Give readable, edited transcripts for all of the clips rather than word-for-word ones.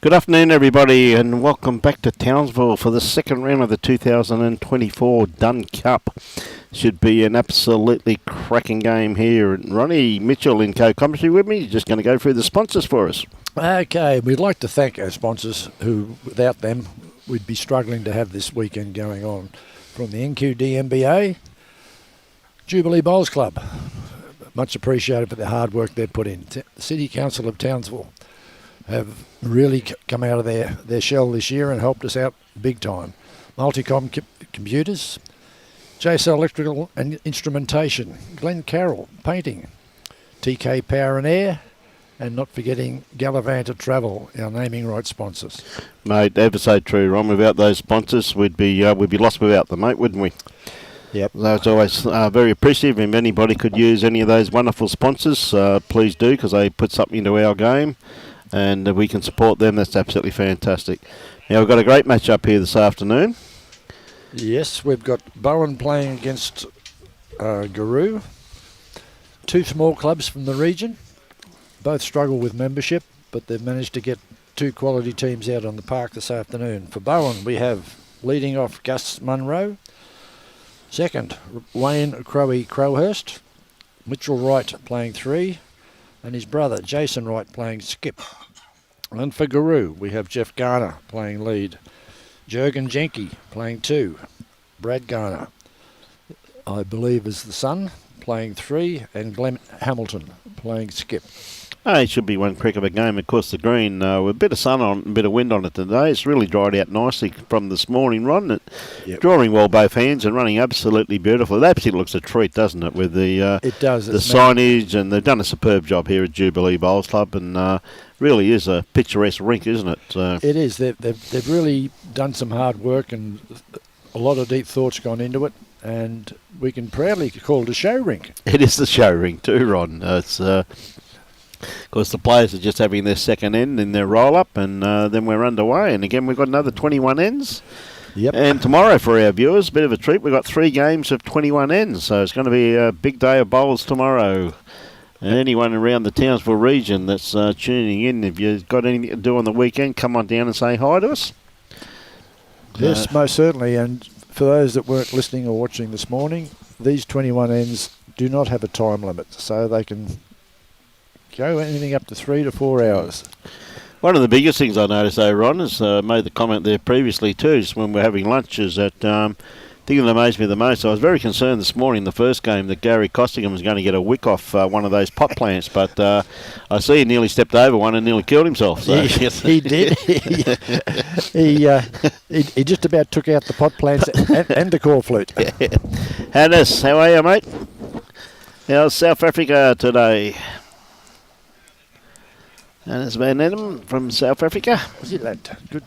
Good afternoon, everybody, and welcome back to Townsville for the second round of the 2024 Dunn Cup. Should be an absolutely cracking game here. Ronnie Mitchell in co-commentary with me. Just going to go through the sponsors for us. Okay, we'd like to thank our sponsors who, without them, we'd be struggling to have this weekend going on. From the NQDMBA, Jubilee Bowls Club. Much appreciated for the hard work they've put in. The City Council of Townsville have really come out of their shell this year and helped us out big time. Multicom Computers, JSL Electrical and Instrumentation, Glen Carroll Painting, TK Power and Air, and not forgetting Gallavanta Travel, our naming rights sponsors. Mate, ever so true, Ron. Without those sponsors, we'd be lost without them, mate, wouldn't we? Yep. That's always very appreciative. If anybody could use any of those wonderful sponsors, please do, because they put something into our game. And we can support them. That's absolutely fantastic. Now, we've got a great match up here this afternoon. Yes, we've got BOWEN playing against GIRU. Two small clubs from the region. Both struggle with membership, but they've managed to get two quality teams out on the park this afternoon. For BOWEN, we have leading off Gus Monroe. Second, Wayne Crowhurst. Mitchell Wright playing 3. And his brother, Jason Wright, playing skip. And for GIRU, we have Geoff Garner playing lead. Jurgen Jenke playing 2. Brad Garner, I believe, is the son, playing 3. And Glen Hamilton playing skip. It should be one crick of a game. Of course, the green, with a bit of sun on, a bit of wind on it today. It's really dried out nicely from this morning, Ron. Yep. Drawing well both hands and running absolutely beautiful. It absolutely looks a treat, doesn't it? With the it does. The signage, and they've done a superb job here at Jubilee Bowls Club, and really is a picturesque rink, isn't it? It is. They've really done some hard work, and a lot of deep thoughts gone into it. And we can proudly call it a show rink. It is the show rink too, Ron. It's of course, the players are just having their second end in their roll-up, and then we're underway. And again, we've got another 21 ends. Yep. And tomorrow for our viewers, a bit of a treat. We've got 3 games of 21 ends, so it's going to be a big day of bowls tomorrow. And anyone around the Townsville region that's tuning in, if you've got anything to do on the weekend, come on down and say hi to us. Yes, most certainly. And for those that weren't listening or watching this morning, these 21 ends do not have a time limit, so they can go anything up to 3 to 4 hours. One of the biggest things I noticed, though, Ron, is made the comment there previously too, is when we're having lunch, is that thing that amazed me the most. I was very concerned this morning, the first game, that Gary Costigan was going to get a wick off one of those pot plants, but I see he nearly stepped over one and nearly killed himself. So. He did. He just about took out the pot plants and the core flute. Yeah. Hannes, how are you, mate? How's South Africa today? Hannes Van Edem from South Africa. Was it that? Good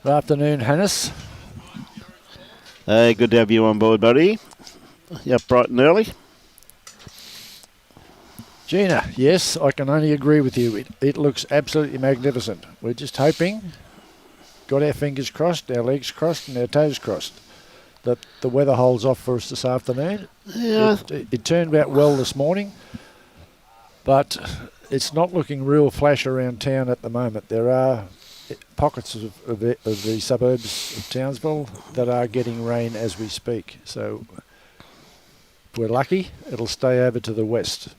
afternoon, Hannes. Hey, good to have you on board, buddy. You up bright and early? Gina, yes, I can only agree with you. It looks absolutely magnificent. We're just hoping, got our fingers crossed, our legs crossed and our toes crossed, that the weather holds off for us this afternoon. Yeah. It turned out well this morning, but it's not looking real flash around town at the moment. There are pockets of the suburbs of Townsville that are getting rain as we speak. So if we're lucky, it'll stay over to the west.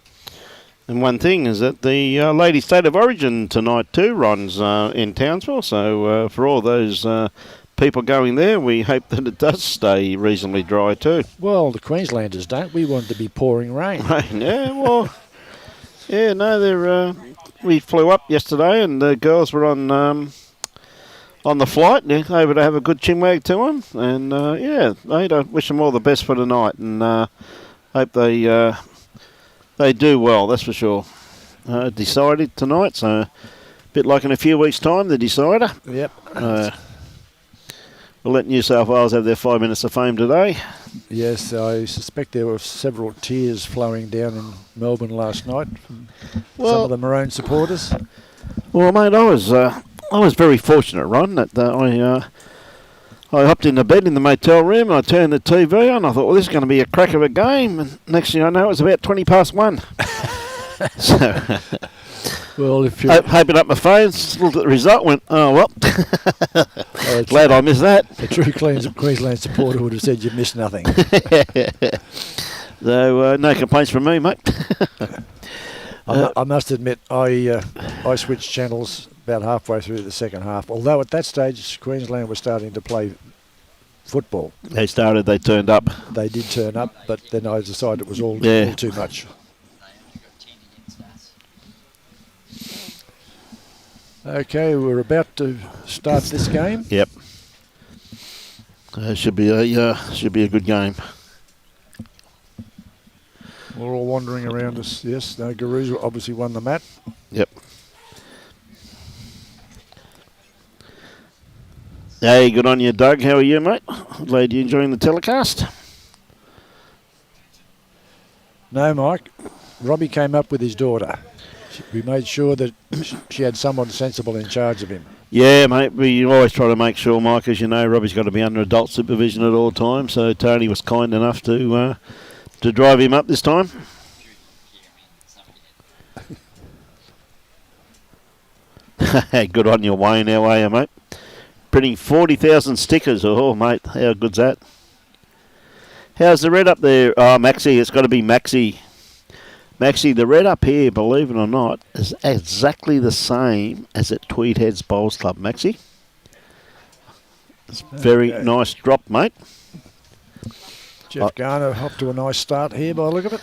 And one thing is that the Lady State of Origin tonight too runs in Townsville. So for all those people going there, we hope that it does stay reasonably dry too. Well, the Queenslanders don't. We want it to be pouring rain. Yeah, well... Yeah, no, we flew up yesterday, and the girls were on the flight. They're able to have a good chinwag to them, and I wish them all the best for tonight, and hope they do well. That's for sure. Decided tonight, so a bit like in a few weeks' time, the decider. Yep. We'll let New South Wales have their 5 minutes of fame today. Yes, I suspect there were several tears flowing down in Melbourne last night from some of the Maroon supporters. Well, mate, I was very fortunate, Ron, that I hopped into bed in the motel room, and I turned the TV on. I thought, well, this is going to be a crack of a game. And next thing I know, it was about 1:20. So Well, if you Opened up my phone, looked at the result, went, oh, well. Glad I missed that. a true Queensland supporter would have said you missed nothing. So, no complaints from me, mate. I must admit, I switched channels about halfway through the second half, although at that stage Queensland was starting to play football. They turned up. They did turn up, but then I decided it was all too much. Okay, we're about to start this game. Yep. Should be a good game. We're all wandering around us. Yes, no, GIRU's obviously won the mat. Yep. Hey, good on you, Doug. How are you, mate? Glad you enjoying the telecast. No, Mike. Robbie came up with his daughter. We made sure that she had someone sensible in charge of him. Yeah, mate. We always try to make sure, Mike, as you know, Robbie's got to be under adult supervision at all times. So Tony was kind enough to drive him up this time. Good on you, Wayne. How are you, mate? Printing 40,000 stickers. Oh, mate, how good's that? How's the red up there? Oh, Maxie, it's got to be Maxie. Maxie, the red up here, believe it or not, is exactly the same as at Tweed Heads Bowls Club, Maxie. It's very nice drop, mate. Geoff Garner off to a nice start here by the look of it.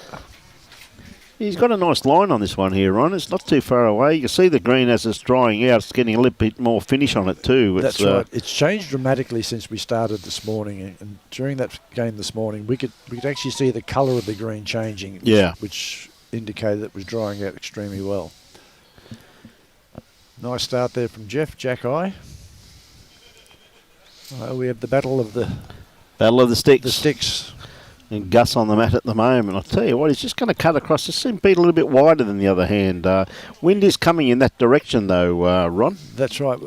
He's got a nice line on this one here, Ron. It's not too far away. You can see the green as it's drying out. It's getting a little bit more finish on it too. That's right. It's changed dramatically since we started this morning. And during that game this morning, we could actually see the colour of the green changing. Yeah. Which indicated it was drying out extremely well. Nice start there from Geoff. Jack Eye. We have the battle of the sticks. The sticks. And Gus on the mat at the moment. I'll tell you what, he's just going to cut across. Just seems to be a little bit wider than the other hand. Wind is coming in that direction, though, Ron. That's right.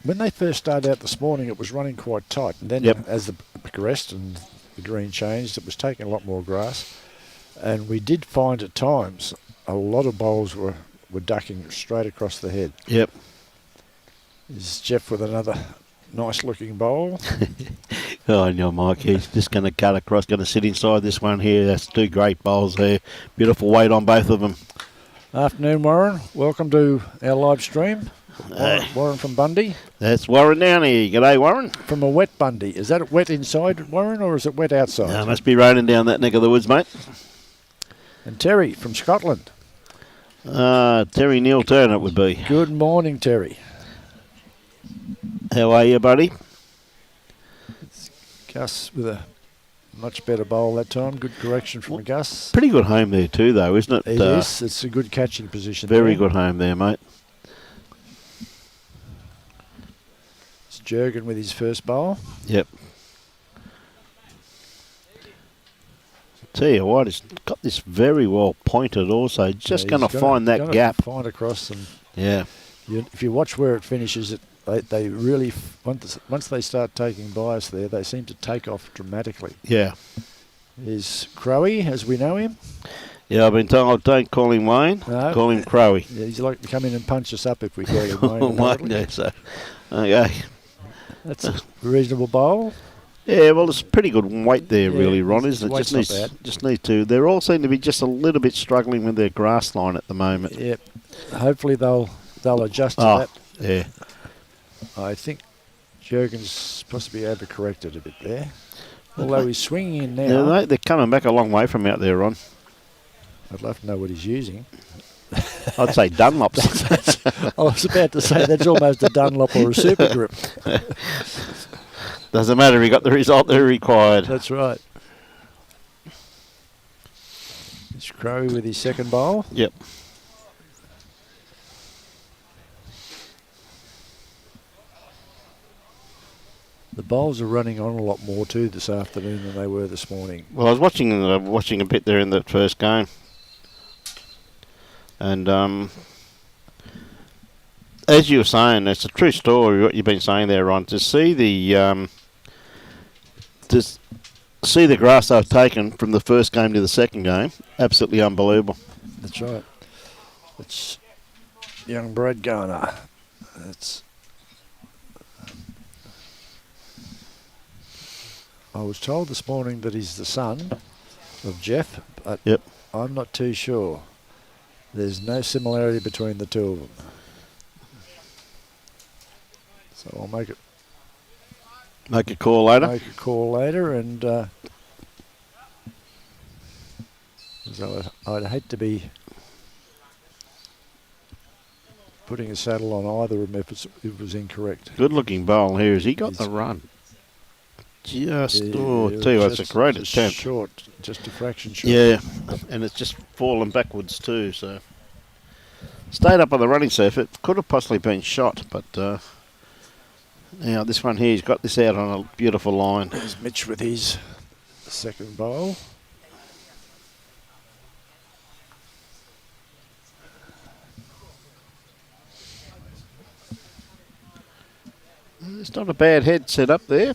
When they first started out this morning, it was running quite tight. And then as the progressed and the green changed, it was taking a lot more grass. And we did find at times a lot of bowls were ducking straight across the head. Yep. Is Geoff with another nice-looking bowl? Oh, no, Mike. He's just going to cut across, going to sit inside this one here. That's two great bowls there. Beautiful weight on both of them. Afternoon, Warren. Welcome to our live stream. Warren from Bundy. That's Warren down here. G'day, Warren. From a wet Bundy. Is that wet inside, Warren, or is it wet outside? No, must be raining down that neck of the woods, mate. And Terry from Scotland. Terry Neil Turner it would be. Good morning, Terry. How are you, buddy? It's Gus with a much better bowl that time. Good correction from Gus. Pretty good home there too, though, isn't it? It is. It's a good catching position. Very good home there, mate. It's Jurgen with his first bowl. Yep. Tell you what, it's got this very well pointed also. Just going to find that gap. Find across and if you watch where it finishes, they really once they start taking bias there, they seem to take off dramatically. Yeah. Is Crowy as we know him? Yeah, I've been told don't call him Wayne. No. Call him Crowy. Yeah, he's like to come in and punch us up if we call him Wayne. Yeah, so okay. That's a reasonable bowl. Yeah, well, it's pretty good weight there, really, Ron, isn't it? Just need to. They all seem to be just a little bit struggling with their grass line at the moment. Yep. Hopefully they'll adjust to that. Yeah. I think Jurgen's possibly overcorrected a bit there. Although he's swinging in now. Yeah, they're coming back a long way from out there, Ron. I'd love to know what he's using. I'd say Dunlops. I was about to say that's almost a Dunlop or a Super Grip. Doesn't matter, he got the result they required. That's right. It's Crowe with his second bowl. Yep. The bowls are running on a lot more too this afternoon than they were this morning. Well, I was watching a bit there in the first game. And as you were saying, it's a true story what you've been saying there, Ron. To see the grass they've taken from the first game to the second game, absolutely unbelievable. That's right. It's young Brad Garner. That's. I was told this morning that he's the son of Geoff, but Yep. I'm not too sure. There's no similarity between the two of them. So I'll make a call later. Make a call later, and so I'd hate to be putting a saddle on either of them if it was incorrect. Good looking bowl here. Has he got the run? Just, that's a great attempt. Short, just a fraction short. Yeah, and it's just fallen backwards too, so. Stayed up on the running surface. It could have possibly been shot, but now this one here, he's got this out on a beautiful line. There's Mitch with his second bowl. It's not a bad head set up there.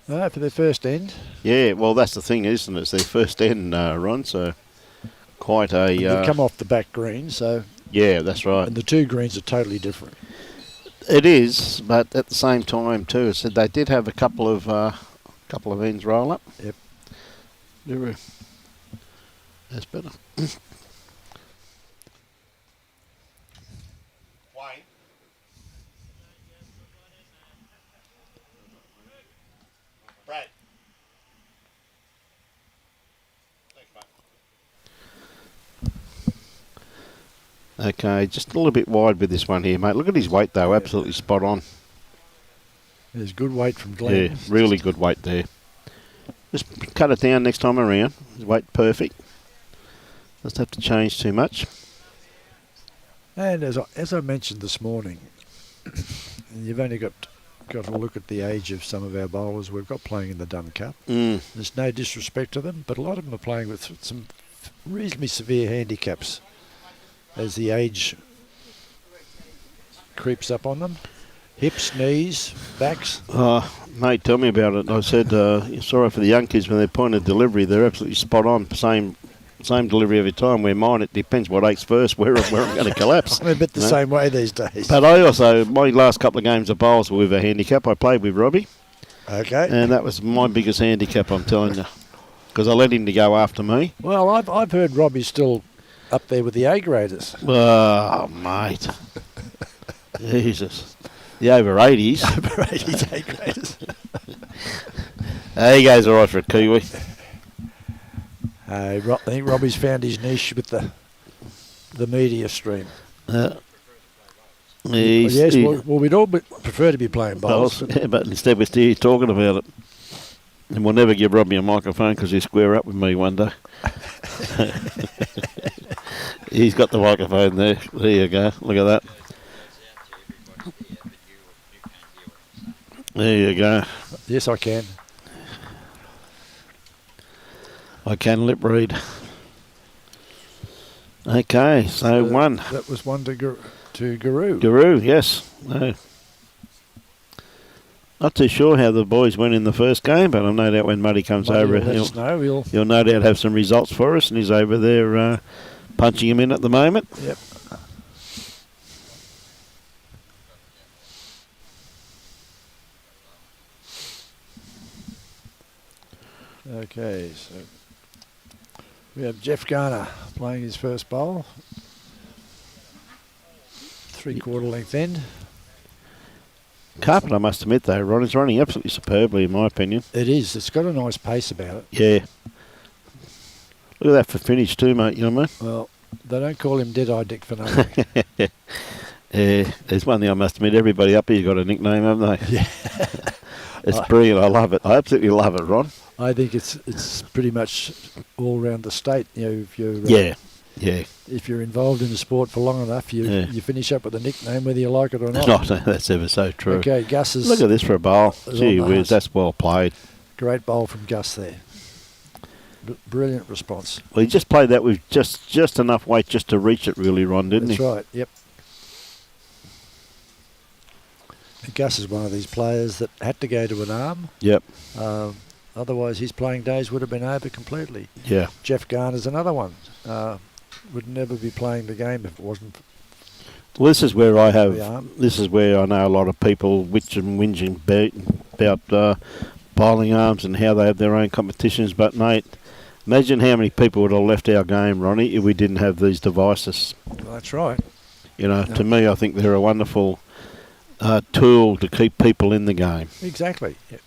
No, for their first end. Yeah, well, that's the thing, isn't it? It's their first end, Ron, so quite a... they come off the back green, so... Yeah, that's right. And the two greens are totally different. It is, but at the same time, too, so they did have a couple of ends roll up. Yep. That's better. Okay, just a little bit wide with this one here, mate. Look at his weight, though. Absolutely spot on. There's good weight from Glen. Yeah, really good weight there. Just cut it down next time around. His weight perfect. Doesn't have to change too much. And as I mentioned this morning, you've only got to look at the age of some of our bowlers we've got playing in the Dunn Cup. There's no disrespect to them, but a lot of them are playing with some reasonably severe handicaps as the age creeps up on them. Hips, knees, backs. Mate, tell me about it. I said, sorry for the young kids when they're point of delivery, they're absolutely spot on. Same delivery every time. Where mine, it depends what aches first, where I'm going to collapse. I'm a bit the same way these days. But I also, my last couple of games of bowls were with a handicap. I played with Robbie. Okay. And that was my biggest handicap, I'm telling you. Because I let him to go after me. Well, I've heard Robbie's still up there with the A graders. Oh, mate. Jesus. The over 80s. Over 80s A graders. He goes all right for a Kiwi. I think Robbie's found his niche with the media stream. We'd all prefer to be playing bowls. Yeah, but instead we're still talking about it. And we'll never give Robbie a microphone because he'll square up with me one day. He's got the microphone there. There you go. Look at that. There you go. Yes, I can. I can lip read. Okay, so one. That was one to GIRU. GIRU, yes. No. Not too sure how the boys went in the first game, but I no doubt when Muddy comes over, he'll no doubt have some results for us, and he's over there punching him in at the moment. Yep. Okay, so we have Geoff Garner playing his first bowl. 3/4 length end. Carpenter, I must admit, though, Ron, is running absolutely superbly, in my opinion. It is. It's got a nice pace about it. Yeah. Look at that for finish too, mate, you know what I mean? Well, they don't call him Dead-Eye Dick for nothing. Yeah, there's one thing I must admit, everybody up here's got a nickname, haven't they? Yeah. It's brilliant. I love it. I absolutely love it, Ron. I think it's pretty much all around the state. You know, if you're if you're involved in the sport for long enough, you finish up with a nickname whether you like it or not. No, that's ever so true. Okay, Gus is. Look at this for a bowl. Gee whiz, that's well played. Great bowl from Gus there. Brilliant response. Well, he just played that with just enough weight just to reach it, really, Ron, didn't he? That's right. Yep. Gus is one of these players that had to go to an arm. Yep. Otherwise, his playing days would have been over completely. Yeah. Geoff Garner's another one. Would never be playing the game if it wasn't Well, this is where I have. The arm. This is where I know a lot of people which and whinging about bowling arms and how they have their own competitions. But mate, imagine how many people would have left our game, Ronnie, if we didn't have these devices. Well, that's right. You know, to me, I think they're a wonderful tool to keep people in the game. Exactly. Yeah.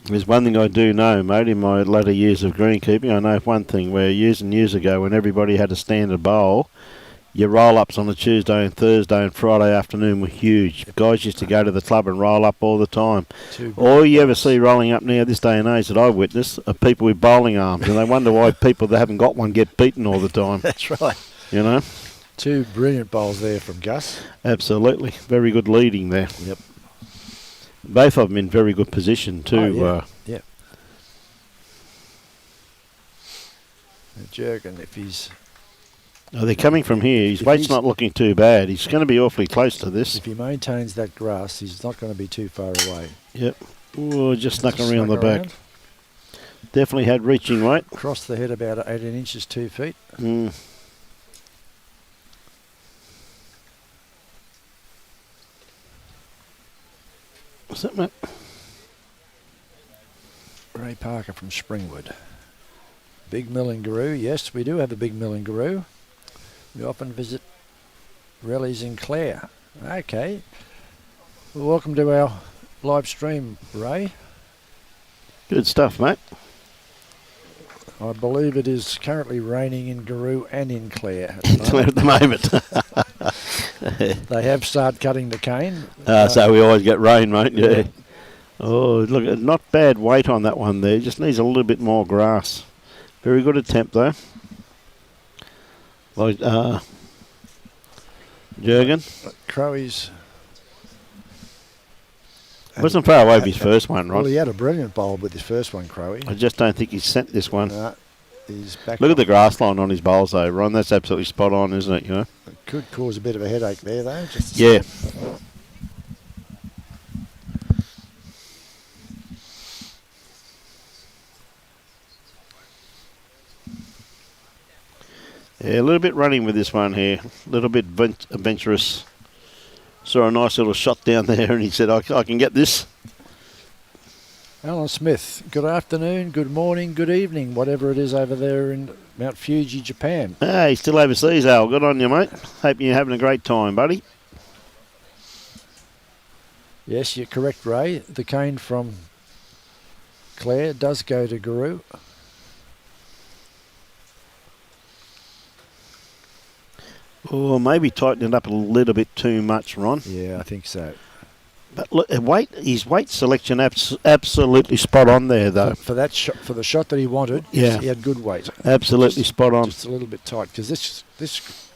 There's one thing I do know, mate, in my latter years of greenkeeping. I know one thing where years and years ago when everybody had a standard bowl, your roll-ups on a Tuesday and Thursday and Friday afternoon were huge. Guys used to go to the club and roll up all the time. All you ever see rolling up now this day and age that I witness are people with bowling arms, and they wonder why people that haven't got one get beaten all the time. That's right. You know? 2 brilliant bowls there from Gus. Absolutely. Very good leading there. Yep. Both of them in very good position too. Oh, yeah. Jurgen, if he's... Oh, they're coming from here. His weight's not looking too bad. He's going to be awfully close to this. If he maintains that grass, he's not going to be too far away. Yep. Ooh, just snuck around the back. Definitely had reaching weight. Crossed the head about 18 inches, 2 feet. Mm. What's that, mate? Ray Parker from Springwood. Big mill in GIRU. Yes, we do have a big mill in GIRU. We often visit rallies in Clare. Okay. Well, welcome to our live stream, Ray. Good stuff, mate. I believe it is currently raining in GIRU and in Clare. At the moment. They have started cutting the cane. So we always get rain, mate. Yeah. Oh, look, not bad weight on that one there. Just needs a little bit more grass. Very good attempt, though. Jurgen. Crowy's... Wasn't far away with his first one, right? Well, he had a brilliant bowl with his first one, Crowy. I just don't think he's sent this one. He's back. Look at the grass line on his bowls, though, Ron. That's absolutely spot on, isn't it? You know. It could cause a bit of a headache there, though. Yeah. Yeah, a little bit running with this one here. A little bit adventurous. Saw a nice little shot down there, and he said, I can get this. Alan Smith, good afternoon, good morning, good evening, whatever it is over there in Mount Fuji, Japan. Hey, still overseas, Al. Good on you, mate. Hope you're having a great time, buddy. Yes, you're correct, Ray. The cane from Clare does go to GIRU. Oh, maybe tighten it up a little bit too much, Ron. Yeah, I think so. But look, his weight selection absolutely spot on there, though. For that shot, for the shot that he wanted, yeah, he had good weight. Absolutely spot on. Just a little bit tight, because this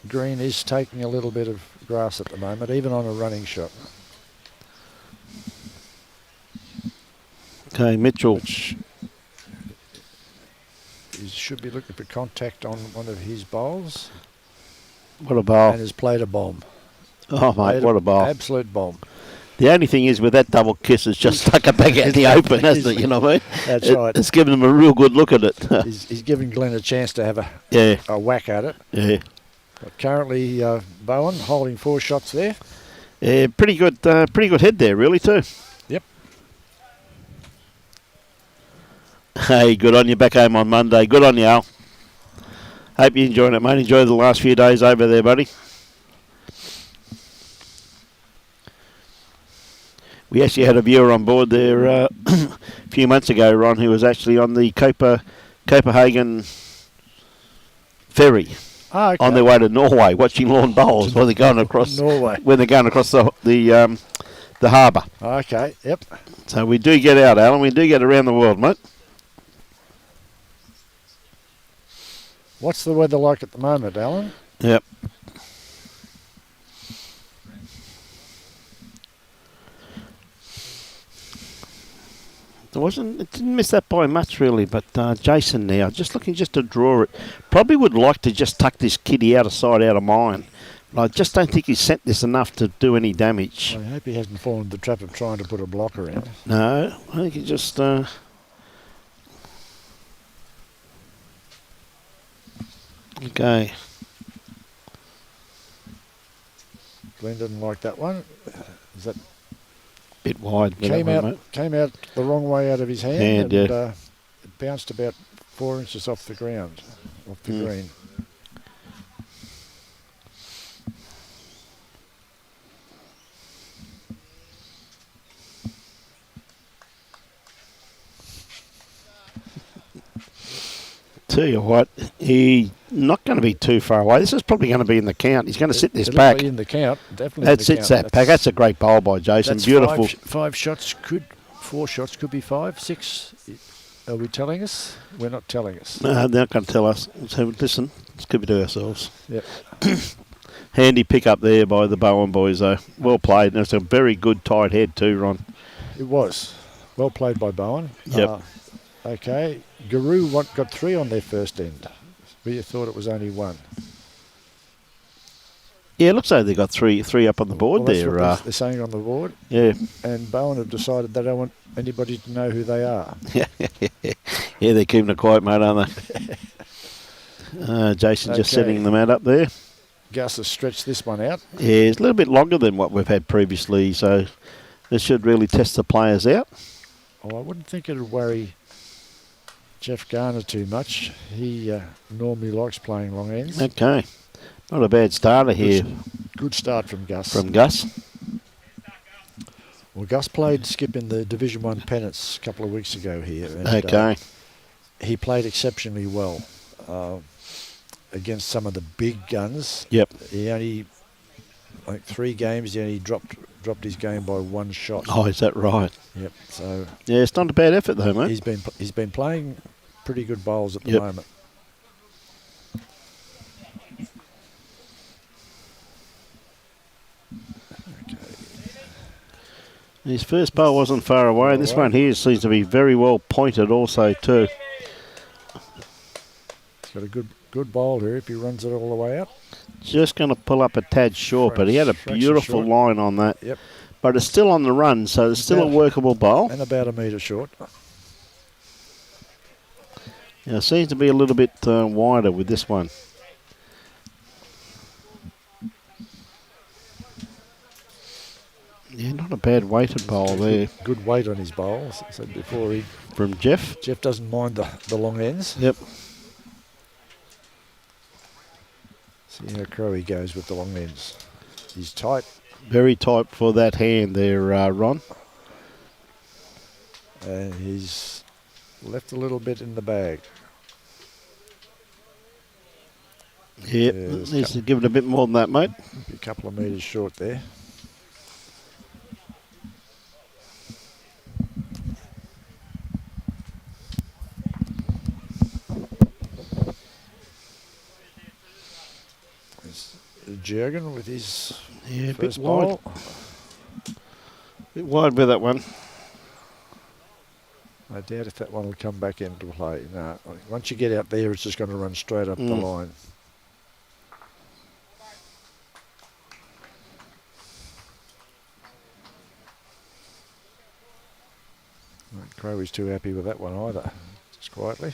green is taking a little bit of grass at the moment, even on a running shot. Okay, Mitchell. He should be looking for contact on one of his bowls. What a bowl. And has played a bomb. Oh, mate, what a bowl. Absolute bomb. The only thing is with that double kiss, it's just stuck it back out the open, hasn't it? You know what I mean? That's right. It's given him a real good look at it. He's given Glen a chance to have a whack at it. Yeah. But currently, BOWEN holding 4 shots there. Yeah, pretty good head there, really, too. Yep. Hey, good on you. Back home on Monday. Good on you, Al. Hope you're enjoying it, mate. Enjoy the last few days over there, buddy. We actually had a viewer on board there a few months ago, Ron, who was actually on the Copenhagen ferry on their way to Norway, watching lawn bowls when they're going across Norway. When they're going across the harbour. Okay. Yep. So we do get out, Alan. We do get around the world, mate. What's the weather like at the moment, Alan? Yep. It didn't miss that by much, really, but Jason now, just looking just to draw it, probably would like to just tuck this kiddie out of sight, out of mine. But I just don't think he's sent this enough to do any damage. I hope he hasn't fallen into the trap of trying to put a blocker in. No, I think he just... Okay. Glen didn't like that one. Is that Bit wide. came out the wrong way out of his hand, and it bounced about 4 inches off the ground, off the green. Tell you what, he's not going to be too far away. This is probably going to be in the count. He's going to sit this back. In the count, definitely. That sits that pack. That's a great bowl by Jason. Beautiful. 4 shots could be 5, 6. Are we telling us? We're not telling us. No, they're not going to tell us. So listen, let's keep it to ourselves. Yep. Handy pick up there by the Bowen boys, though. Well played. And it's a very good tight head too, Ron. It was. Well played by Bowen. Yep. Okay. GIRU got 3 on their first end. We thought it was only 1. Yeah, it looks like they got three up on the board well, there. That's what they're saying on the board. Yeah. And Bowen have decided they don't want anybody to know who they are. Yeah, they're keeping it quiet, mate, aren't they? Jason just setting them out up there. Gus has stretched this one out. Yeah, it's a little bit longer than what we've had previously, so this should really test the players out. Oh, I wouldn't think it would worry Geoff Garner too much. He normally likes playing long ends. Okay. Not a bad starter here. Good start from Gus. Well, Gus played skip in the Division 1 pennants a couple of weeks ago here. And, okay. He played exceptionally well against some of the big guns. Yep. He only, like 3 games, he only dropped his game by 1 shot. Oh, is that right? Yep. So yeah, it's not a bad effort though, mate. He's been playing pretty good bowls at the moment. His first bowl wasn't far away, and this one here seems to be very well pointed also too. He's got a good bowl here if he runs it all the way up. Just going to pull up a tad short, but he had a beautiful line on that. Yep. But it's still on the run, so it's still a workable bowl. And about 1 metre short. Yeah, it seems to be a little bit wider with this one. Yeah, not a bad weighted bowl there. Good weight on his bowl, as I said before. From Geoff. Geoff doesn't mind the long ends. Yep. See how Crowy goes with the long ends. He's tight. Very tight for that hand there, Ron. And he's left a little bit in the bag. Yep, needs to give it a bit more than that, mate. A couple of metres short there. Jurgen with his first bowl. Bit wide with that one. I doubt if that one will come back into play. No, once you get out there, it's just going to run straight up the line. Crowy's too happy with that one either. Just quietly.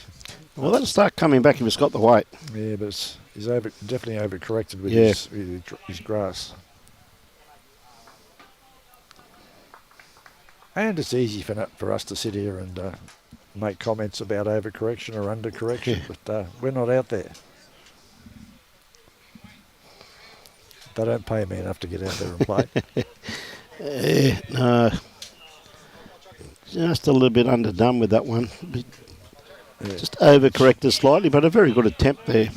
Well, that'll start coming back if it's got the weight. Yeah, but he's definitely overcorrected with his grass. And it's easy for us to sit here and make comments about overcorrection or undercorrection, but we're not out there. They don't pay me enough to get out there and play. No. Just a little bit underdone with that one. Just overcorrected slightly, but a very good attempt there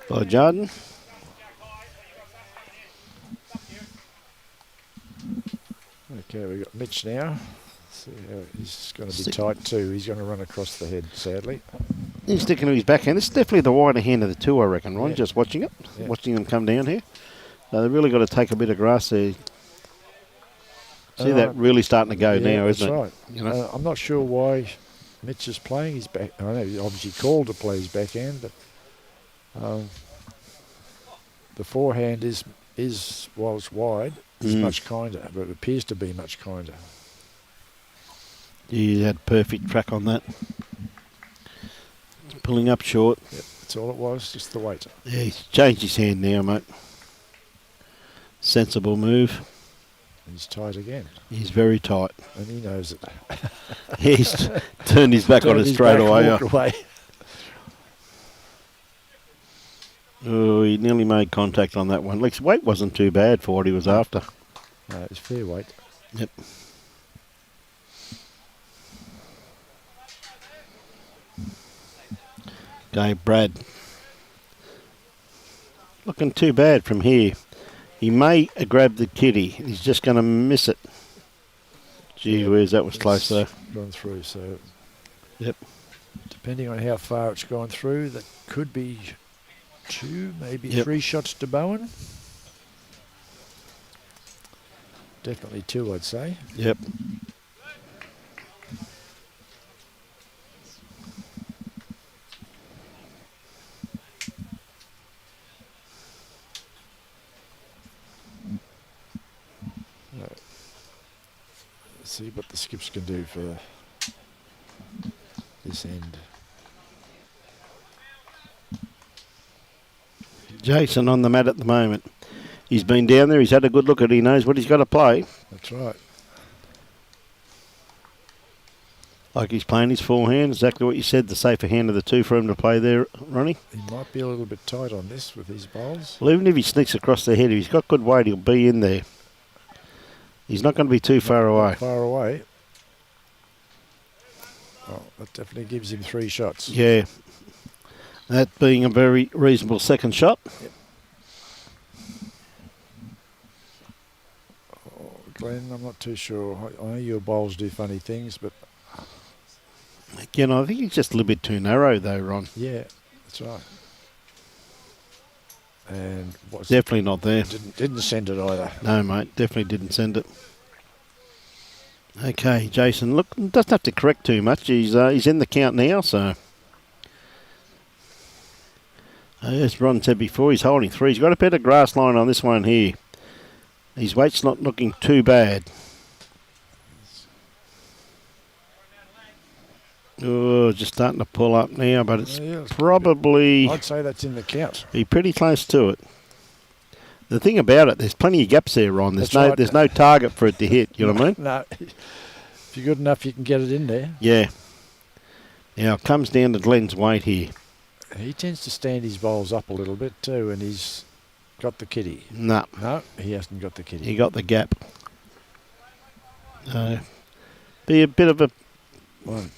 by Jurgen. Okay, we've got Mitch now. See how he's going to be tight too. He's going to run across the head, sadly. He's sticking to his backhand. This is definitely the wider hand of the two, I reckon, Ron, just watching it. Yeah. Watching them come down here. So they've really got to take a bit of grass there. See that really starting to go now, isn't it? That's right. You know? I'm not sure why Mitch is playing his back. I know he's obviously called to play his backhand, but the forehand while it's wide, is much kinder, but it appears to be much kinder. He had perfect track on that. Pulling up short. Yep, that's all it was, just the weight. Yeah, he's changed his hand now, mate. Sensible move. He's tight again. He's very tight. And he knows it. He's turned his back on it straight away. Walked away. Oh, he nearly made contact on that one. His weight wasn't too bad for what he was after. No, it's fair weight. Yep. Okay, Brad. Looking too bad from here. He may grab the kitty. He's just going to miss it. Gee whiz, that was close though. Gone through, so... Yep. Depending on how far it's gone through, that could be 2, maybe Yep. 3 shots to BOWEN. Definitely 2, I'd say. Yep. Let's see what the skips can do for this end. Jason on the mat at the moment. He's been down there. He's had a good look at it. He knows what he's got to play. That's right. Like he's playing his forehand. Exactly what you said. The safer hand of the two for him to play there, Ronnie. He might be a little bit tight on this with his bowls. Well, even if he sneaks across the head, if he's got good weight, he'll be in there. He's not going to be too far away. Far away. Oh, that definitely gives him 3 shots. Yeah. That being a very reasonable second shot. Yep. Oh, Glen, I'm not too sure. I know your bowls do funny things, but... Again, I think he's just a little bit too narrow though, Ron. Yeah, that's right. And what's Definitely not there. Didn't send it either. No, mate. Definitely didn't send it. Okay, Jason. Look, doesn't have to correct too much. He's in the count now, so... As Ron said before, he's holding 3. He's got a better grass line on this one here. His weight's not looking too bad. Oh, just starting to pull up now, but it's probably... I'd say that's in the count. Be pretty close to it. The thing about it, there's plenty of gaps there, Ron. There's no target for it to hit, you know what I mean? No. If you're good enough, you can get it in there. Yeah. Now, it comes down to Glen's weight here. He tends to stand his bowls up a little bit too, and he's got the kitty. No. No, he hasn't got the kitty. He got the gap. Be a bit of a... 1,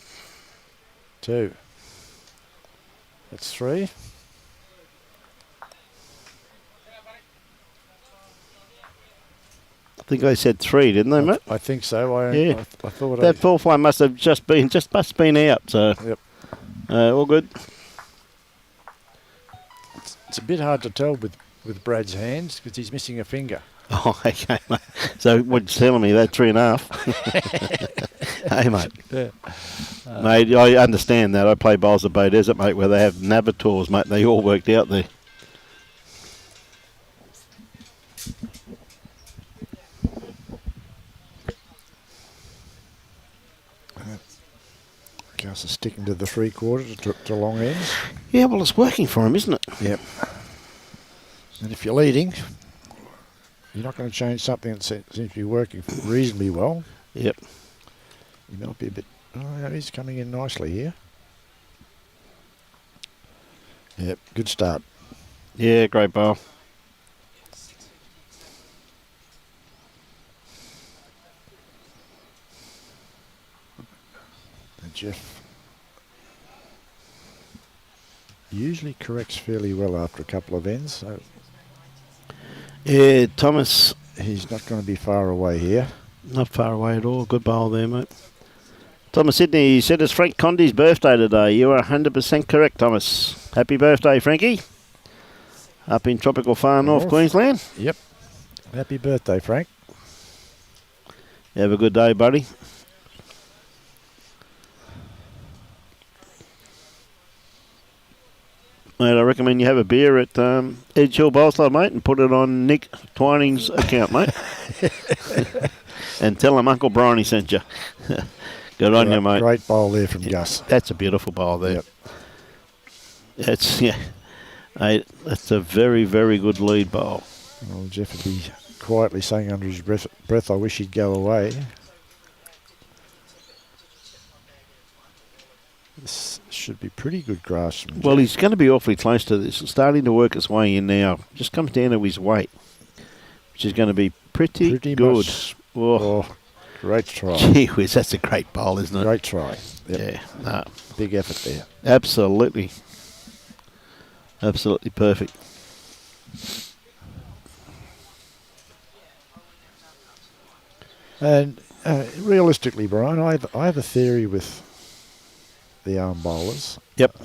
2. That's 3. I think they said 3, didn't they, mate? I think so. Yeah. I thought That fourth one must have just been out, so... Yep. All good. It's a bit hard to tell with Brad's hands because he's missing a finger. Oh, okay, mate. So what you're telling me, that 3.5? Hey, mate. Yeah. Mate, I understand that. I play bowls at Bay Desert, mate, where they have navators, mate. They all worked out there. Gus is sticking to the 3/4 to long ends. Yeah, well, it's working for him, isn't it? Yep. And if you're leading, you're not going to change something that seems to be working reasonably well. Yep. He might be a bit... Oh, yeah, he's coming in nicely here. Yep, good start. Yeah, great bowl. And Geoff usually corrects fairly well after a couple of ends, so Yeah, Thomas. he's not going to be far away here. Not far away at all. Good bowl there, mate. Thomas Sydney, he said it's Frank Condi's birthday today. You are 100% correct, Thomas. Happy birthday, Frankie. Up in tropical far north Queensland. Yep. Happy birthday, Frank. Have a good day, buddy. Mate, I recommend you have a beer at Edge Hill Bowl Club, mate, and put it on Nick Twining's account, mate. And tell him Uncle Bryony sent you. Good on you, mate. Great bowl there from Gus. That's a beautiful bowl there. Yep. That's a very, very good lead bowl. Well, Geoff would be quietly saying under his breath, I wish he'd go away. This should be pretty good grass. Well, he's going to be awfully close to this. It's starting to work its way in now. Just comes down to his weight, which is going to be pretty good. Great try. Gee whiz, that's a great bowl, isn't it? Great try. Yep. Yeah. No. Big effort there. Absolutely. Absolutely perfect. And realistically, Brian, I have a theory with the arm bowlers. Yep.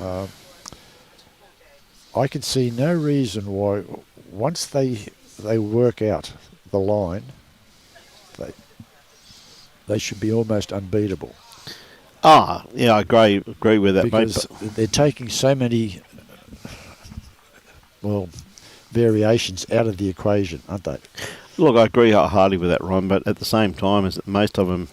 I can see no reason why, once they work out the line, they should be almost unbeatable. Ah, yeah, I agree with that, because mate. They're taking so many, variations out of the equation, aren't they? Look, I agree wholeheartedly with that, Ron, but at the same time, is that most of them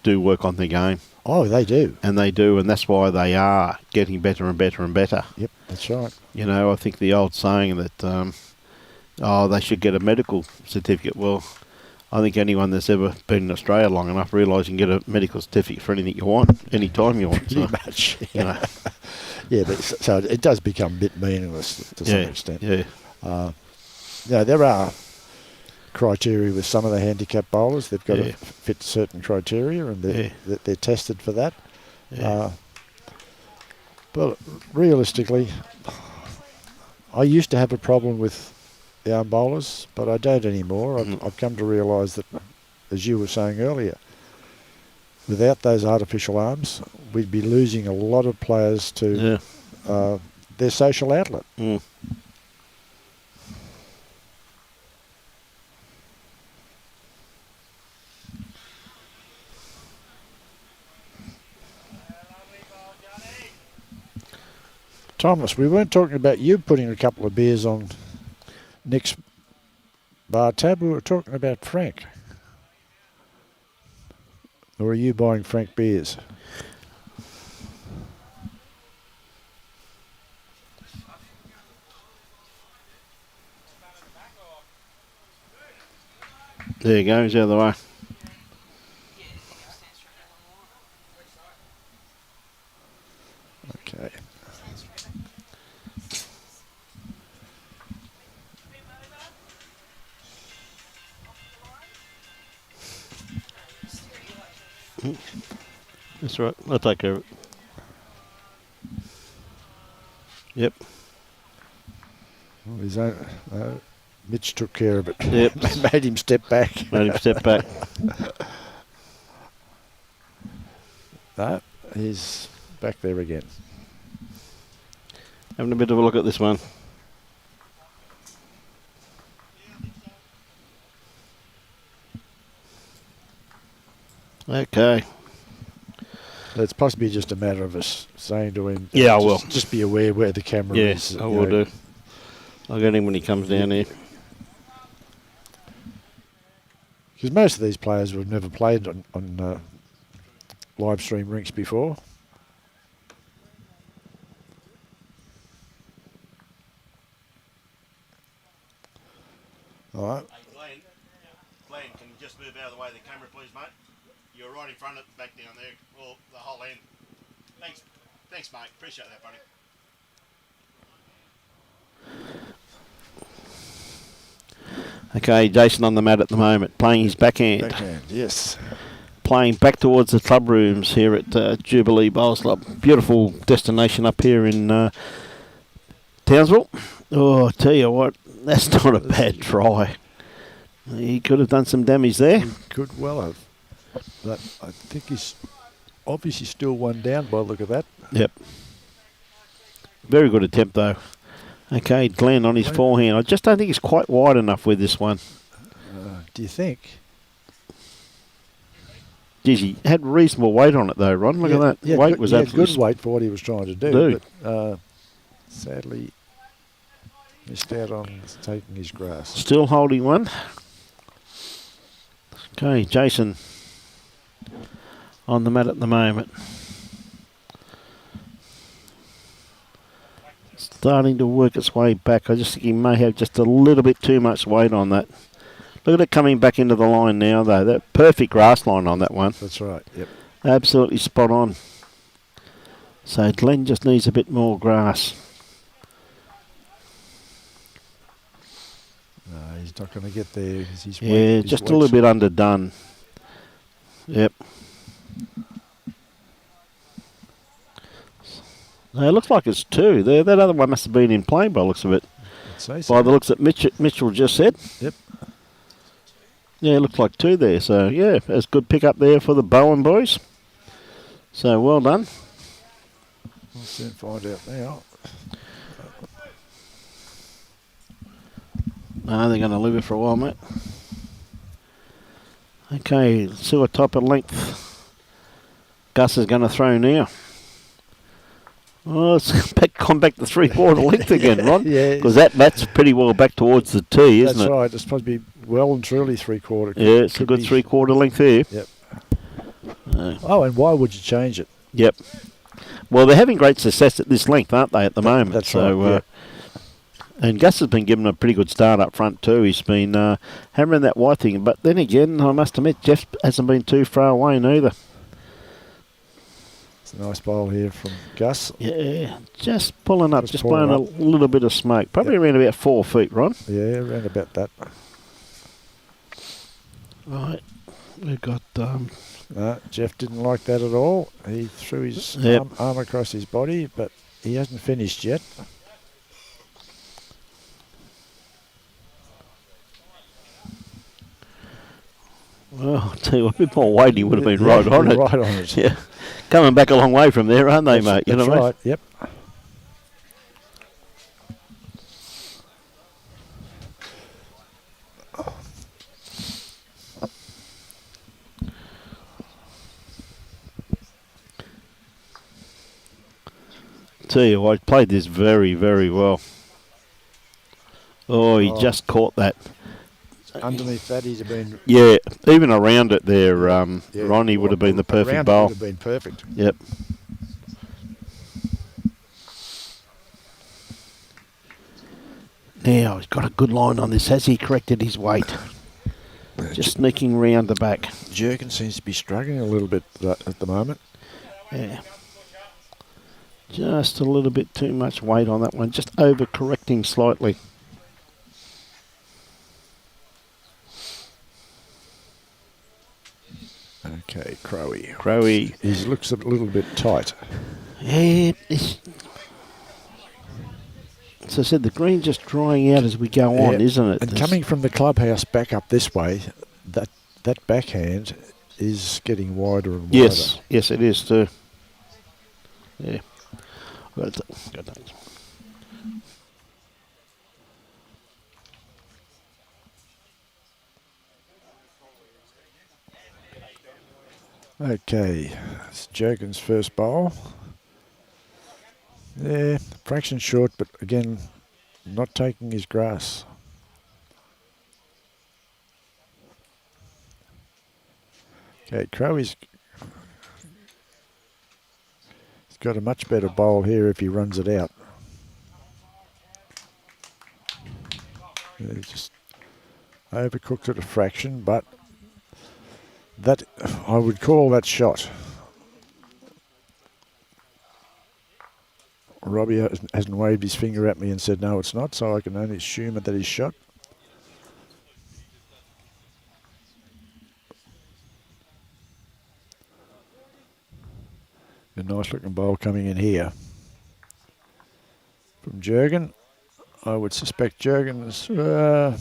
do work on the game. Oh, they do. And they do, and that's why they are getting better and better and better. Yep, that's right. You know, I think the old saying that, they should get a medical certificate. Well, I think anyone that's ever been in Australia long enough realises you can get a medical certificate for anything you want, any time you want. Pretty much, yeah. You know. Yeah, but so it does become a bit meaningless to some extent. Yeah. There are criteria with some of the handicap bowlers. They've got to fit certain criteria, and they're tested for that. Yeah. But realistically, I used to have a problem with the arm bowlers, but I don't anymore. I've come to realise that, as you were saying earlier, without those artificial arms, we'd be losing a lot of players to their social outlet. Mm. Thomas, we weren't talking about you putting a couple of beers on Nick's bar tab. We were talking about Frank. Or are you buying Frank beers? There you go, he's out of the way. Okay. That's right, I'll take care of it. Yep. Well, Mitch took care of it. Yep. Made him step back. Made him step back. No, he's back there again. Having a bit of a look at this one. Okay. It's possibly just a matter of us saying to him, Yeah, I will. Just be aware where the camera is. Yes, I will do. I'll get him when he comes down here. Because most of these players have never played on live stream rinks before. All right. Hey, Glen, can you just move out of the way of the camera, please, mate? You're right in front of it, back down there, or the whole end. Thanks, mate. Appreciate that, buddy. Okay, Jason on the mat at the moment, playing his backhand. Backhand, yes. Playing back towards the club rooms here at Jubilee Bowls Club. Beautiful destination up here in Townsville. Oh, I tell you what, that's not a bad try. He could have done some damage there. He could well have. But I think he's obviously still one down by the look of that. Yep. Very good attempt, though. Okay, Glen on his forehand. I just don't think he's quite wide enough with this one. Do you think? Geez, he had reasonable weight on it, though, Ron. Look at that. Yeah, Weight was absolutely good weight for what he was trying to do. But sadly, missed out on taking his grass. Still holding one. Okay, Jason on the mat at the moment. Starting to work its way back. I just think he may have just a little bit too much weight on that. Look at it coming back into the line now, though. That perfect grass line on that one. That's right, yep. Absolutely spot on. So Glen just needs a bit more grass. No, he's not going to get there because he's Yeah, just a little bit underdone. Yep. No, it looks like it's 2. There, that other one must have been in play by the looks of it. I'd say so. By the looks that Mitchell just said. Yep. Yeah, it looks like 2 there. So, yeah, that's a good pick up there for the BOWEN boys. So, well done. We'll soon find out now. No, they're going to leave it for a while, mate. Okay, let's see what type of length Gus is going to throw now. Oh, it's gone back to 3/4 length again, Ron. Yeah. Because that's pretty well back towards the tee, isn't it? That's right. It's supposed to be well and truly 3/4. Yeah, it's a good 3/4 length there. Yep. Oh, and why would you change it? Yep. Well, they're having great success at this length, aren't they, at the moment? That's so, right. Yeah. And Gus has been given a pretty good start up front too. He's been hammering that white thing. But then again, I must admit, Geoff hasn't been too far away neither. It's a nice bowl here from Gus. Yeah, just pulling up, just blowing a little bit of smoke. Probably around about 4 feet, Ron. Yeah, around about that. Right, we've got... No, Geoff didn't like that at all. He threw his arm across his body, but he hasn't finished yet. Well, I'll tell you what, a bit more weight, he would have been right on it. Right on it. Yeah, coming back a long way from there, aren't they, mate? You know what I mean? Right, yep. Tell you, I played this very, very well. Oh, he just caught that. Underneath that, he's been... Yeah, even around it there, Ronnie would have been the perfect bowl. Would have been perfect. Yep. Now, he's got a good line on this. Has he corrected his weight? Just sneaking round the back. Jurgen seems to be struggling a little bit at the moment. Yeah. Just a little bit too much weight on that one. Just over-correcting slightly. Okay, Crowy. Crowy. He looks a little bit tight. Yeah, as I said, the green's just drying out as we go on, isn't it? And coming from the clubhouse back up this way, that backhand is getting wider and wider. Yes, yes, it is too. Yeah. Got that. Okay, it's Jurgen's first bowl. Yeah, fraction short, but again, not taking his grass. Okay, Crowy's got a much better bowl here if he runs it out. He just overcooked it a fraction, but that I would call that shot. Robbie hasn't waved his finger at me and said no, it's not, so I can only assume that he's shot. A nice looking bowl coming in here from Jurgen. I would suspect Jurgen's, yeah,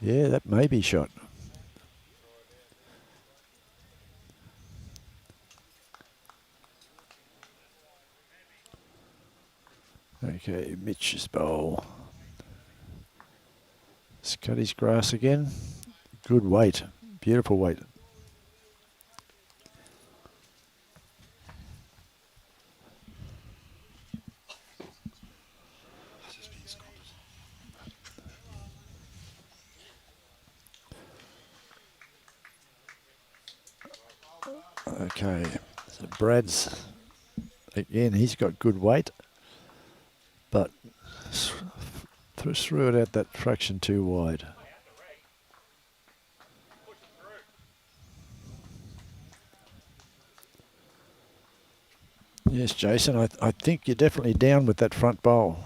that may be shot. Okay, Mitch's bowl. Let's cut his grass again. Good weight, beautiful weight. Okay, so Brad's, again, he's got good weight, but threw it out that fraction too wide. Yes, Jason, I think you're definitely down with that front bowl.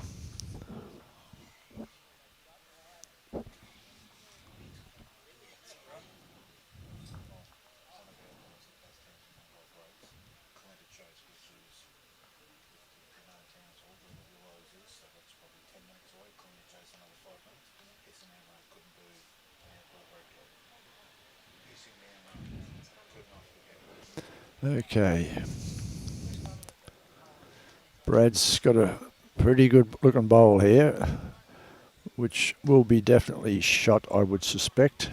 Okay. Brad's got a pretty good looking bowl here, which will be definitely shot, I would suspect.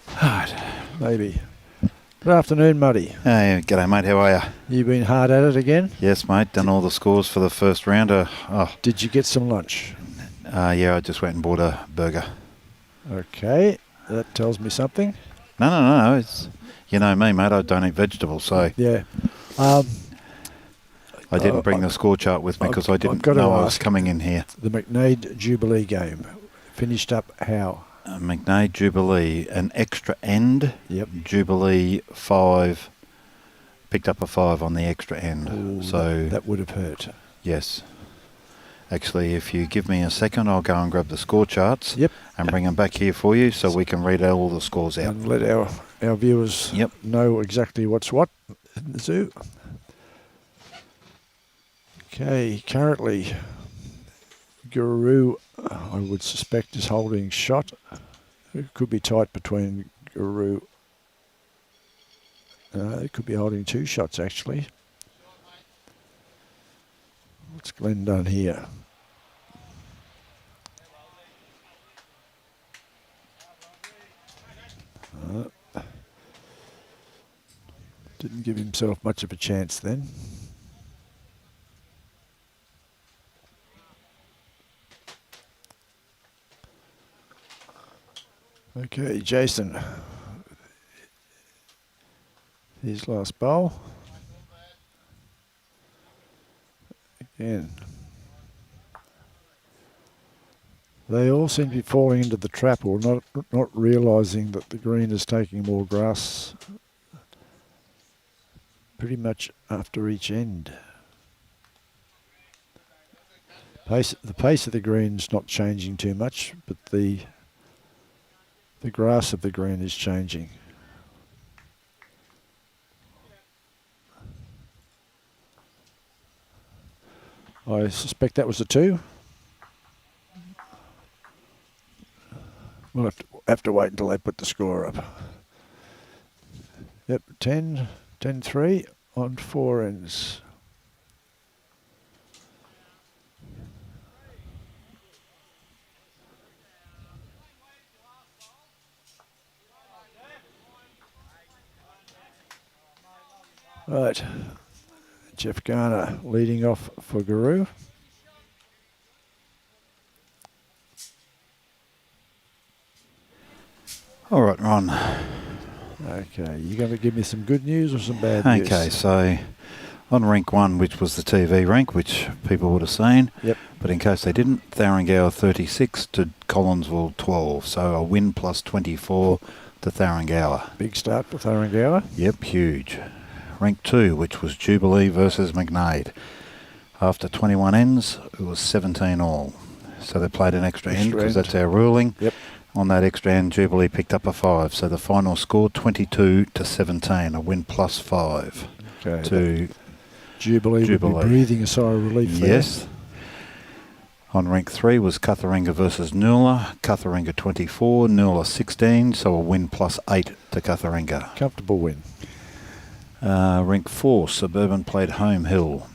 Hard, maybe. Good afternoon, Muddy. Hey, g'day mate, how are you? You been hard at it again? Yes mate, done all the scores for the first round. Did you get some lunch? Yeah, I just went and bought a burger. Okay, that tells me something. No, it's, you know me mate, I don't eat vegetables, so Yeah. I didn't bring the score chart with me because I didn't know I was coming in here. The McNade Jubilee game finished up how? McNade Jubilee, an extra end. Yep. Jubilee 5, picked up a 5 on the extra end. Ooh, so that would have hurt. Yes. Actually, if you give me a second, I'll go and grab the score charts. Yep. And bring them back here for you so we can read all the scores out. And let our viewers know exactly what's what in the zoo. Okay, currently GIRU, I would suspect, is holding shot. It could be tight between GIRU. It could be holding 2 shots actually. What's Glen done here? Didn't give himself much of a chance then. Okay, Jason. His last bowl. Again. They all seem to be falling into the trap or not realising that the green is taking more grass pretty much after each end. The pace of the green's not changing too much, but the grass of the green is changing. I suspect that was a 2. We'll have to wait until they put the score up. Yep, 10-3 on 4 ends. Right, Geoff Garner leading off for GIRU. All right, Ron. Okay, you going to give me some good news or some bad news? Okay, so on rank 1, which was the TV rank, which people would have seen. Yep. But in case they didn't, Tharrangower 36 to Collinsville 12. So a win plus 24 to Tharrangower. Big start for Tharrangower. Yep, huge. Rank 2, which was Jubilee versus McNade. After 21 ends, it was 17 all. So they played an extra end because that's our ruling. Yep. On that extra end, Jubilee picked up a 5. So the final score, 22 to 17, a win plus 5 to Jubilee will be breathing a sigh of relief there. Yes. On rank 3 was Cutharinga versus Noola. Cutharinga 24, Noola 16, so a win plus 8 to Cutharinga. Comfortable win. Rank 4, Suburban played Home Hill.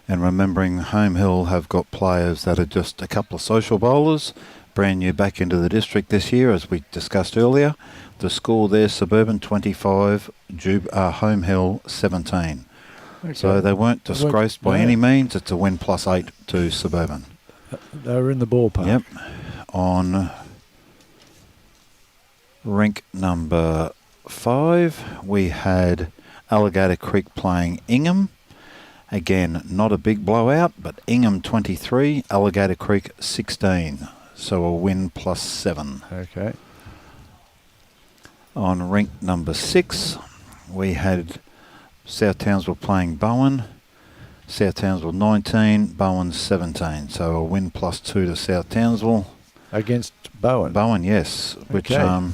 And remembering Home Hill have got players that are just a couple of social bowlers, brand new back into the district this year, as we discussed earlier. The score there, Suburban 25, Home Hill 17. Okay. So they weren't disgraced by any means. It's a win plus 8 to Suburban. They were in the ballpark. Yep. On rank number 5, we had Alligator Creek playing Ingham. Again, not a big blowout, but Ingham 23, Alligator Creek 16. So a win +7. Okay. On rink number 6, we had South Townsville playing Bowen. South Townsville 19, Bowen 17. So a win +2 to South Townsville. Against Bowen. Bowen, yes. Which Okay.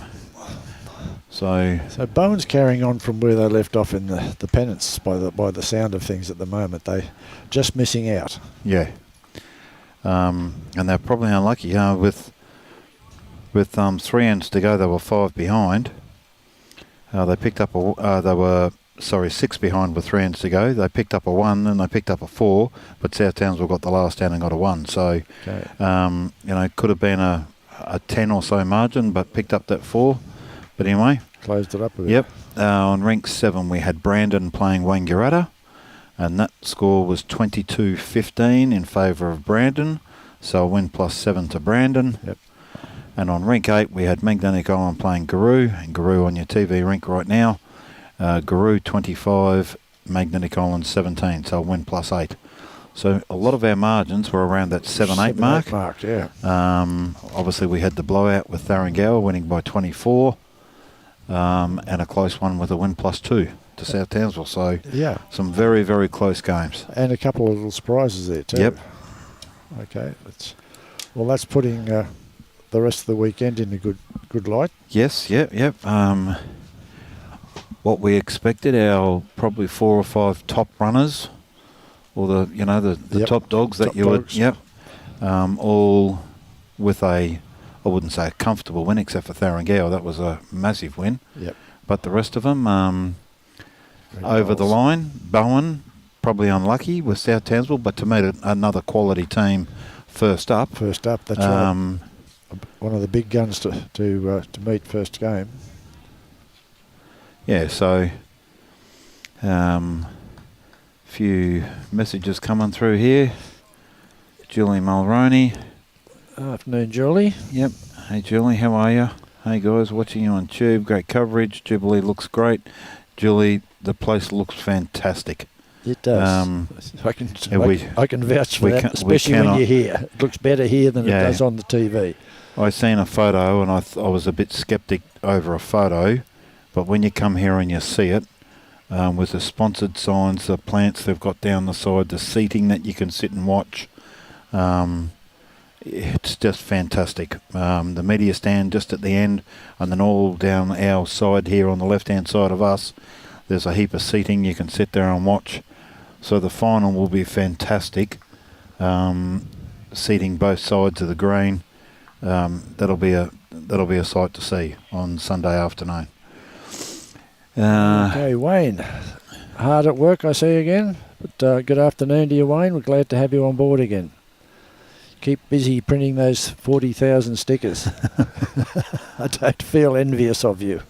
So Bowen's carrying on from where they left off in the pennants by the sound of things at the moment. They just missing out. yeah. And they're probably unlucky. With 3 ends to go, they were 5 behind. They picked up they were 6 behind with 3 ends to go. They picked up a 1 and they picked up a 4, but South Townsville got the last end and got a 1. So, Okay. Could have been a 10 or so margin, but picked up that 4. But anyway. Closed it up a bit. Yep. On rink 7, we had Brandon playing Wangaratta, and that score was 22-15 in favour of Brandon. So a win +7 to Brandon. Yep. And on rink 8, we had Magnetic Island playing GIRU, and GIRU on your TV rink right now. GIRU 25, Magnetic Island 17, so a win +8. So a lot of our margins were around that 7-8 mark. Yeah. Obviously, we had the blowout with Tharangower winning by 24, and a close one with a win +2 to South Townsville. So Yeah. some very, very close games. And a couple of little surprises there too. Yep. Okay. That's putting the rest of the weekend in a good light. Yes, yep. What we expected, our probably 4 or 5 top runners, or the Yep. top dogs that Top you dogs. would, all with I wouldn't say a comfortable win, except for Tharangower. That was a massive win. Yep. But the rest of them over the line. Bowen probably unlucky with South Townsville, but to meet another quality team first up. First up, that's one of the big guns to meet first game. Yeah, so few messages coming through here. Julie Mulroney. Afternoon, Julie. Yep. Hey, Julie, how are you? Hey, guys, watching you on Tube. Great coverage. Jubilee looks great. Julie, the place looks fantastic. It does. I can vouch for that, especially when you're here. It looks better here than it does on the TV. I seen a photo and I was a bit sceptic over a photo, but when you come here and you see it, with the sponsored signs, the plants they've got down the side, the seating that you can sit and watch, it's just fantastic. The media stand just at the end, and then all down our side here on the left-hand side of us, there's a heap of seating you can sit there and watch. So the final will be fantastic. Seating both sides of the green. That'll be a sight to see on Sunday afternoon. Okay, Wayne. Hard at work, I see again. But good afternoon to you, Wayne. We're glad to have you on board again. Keep busy printing those 40,000 stickers. I don't feel envious of you.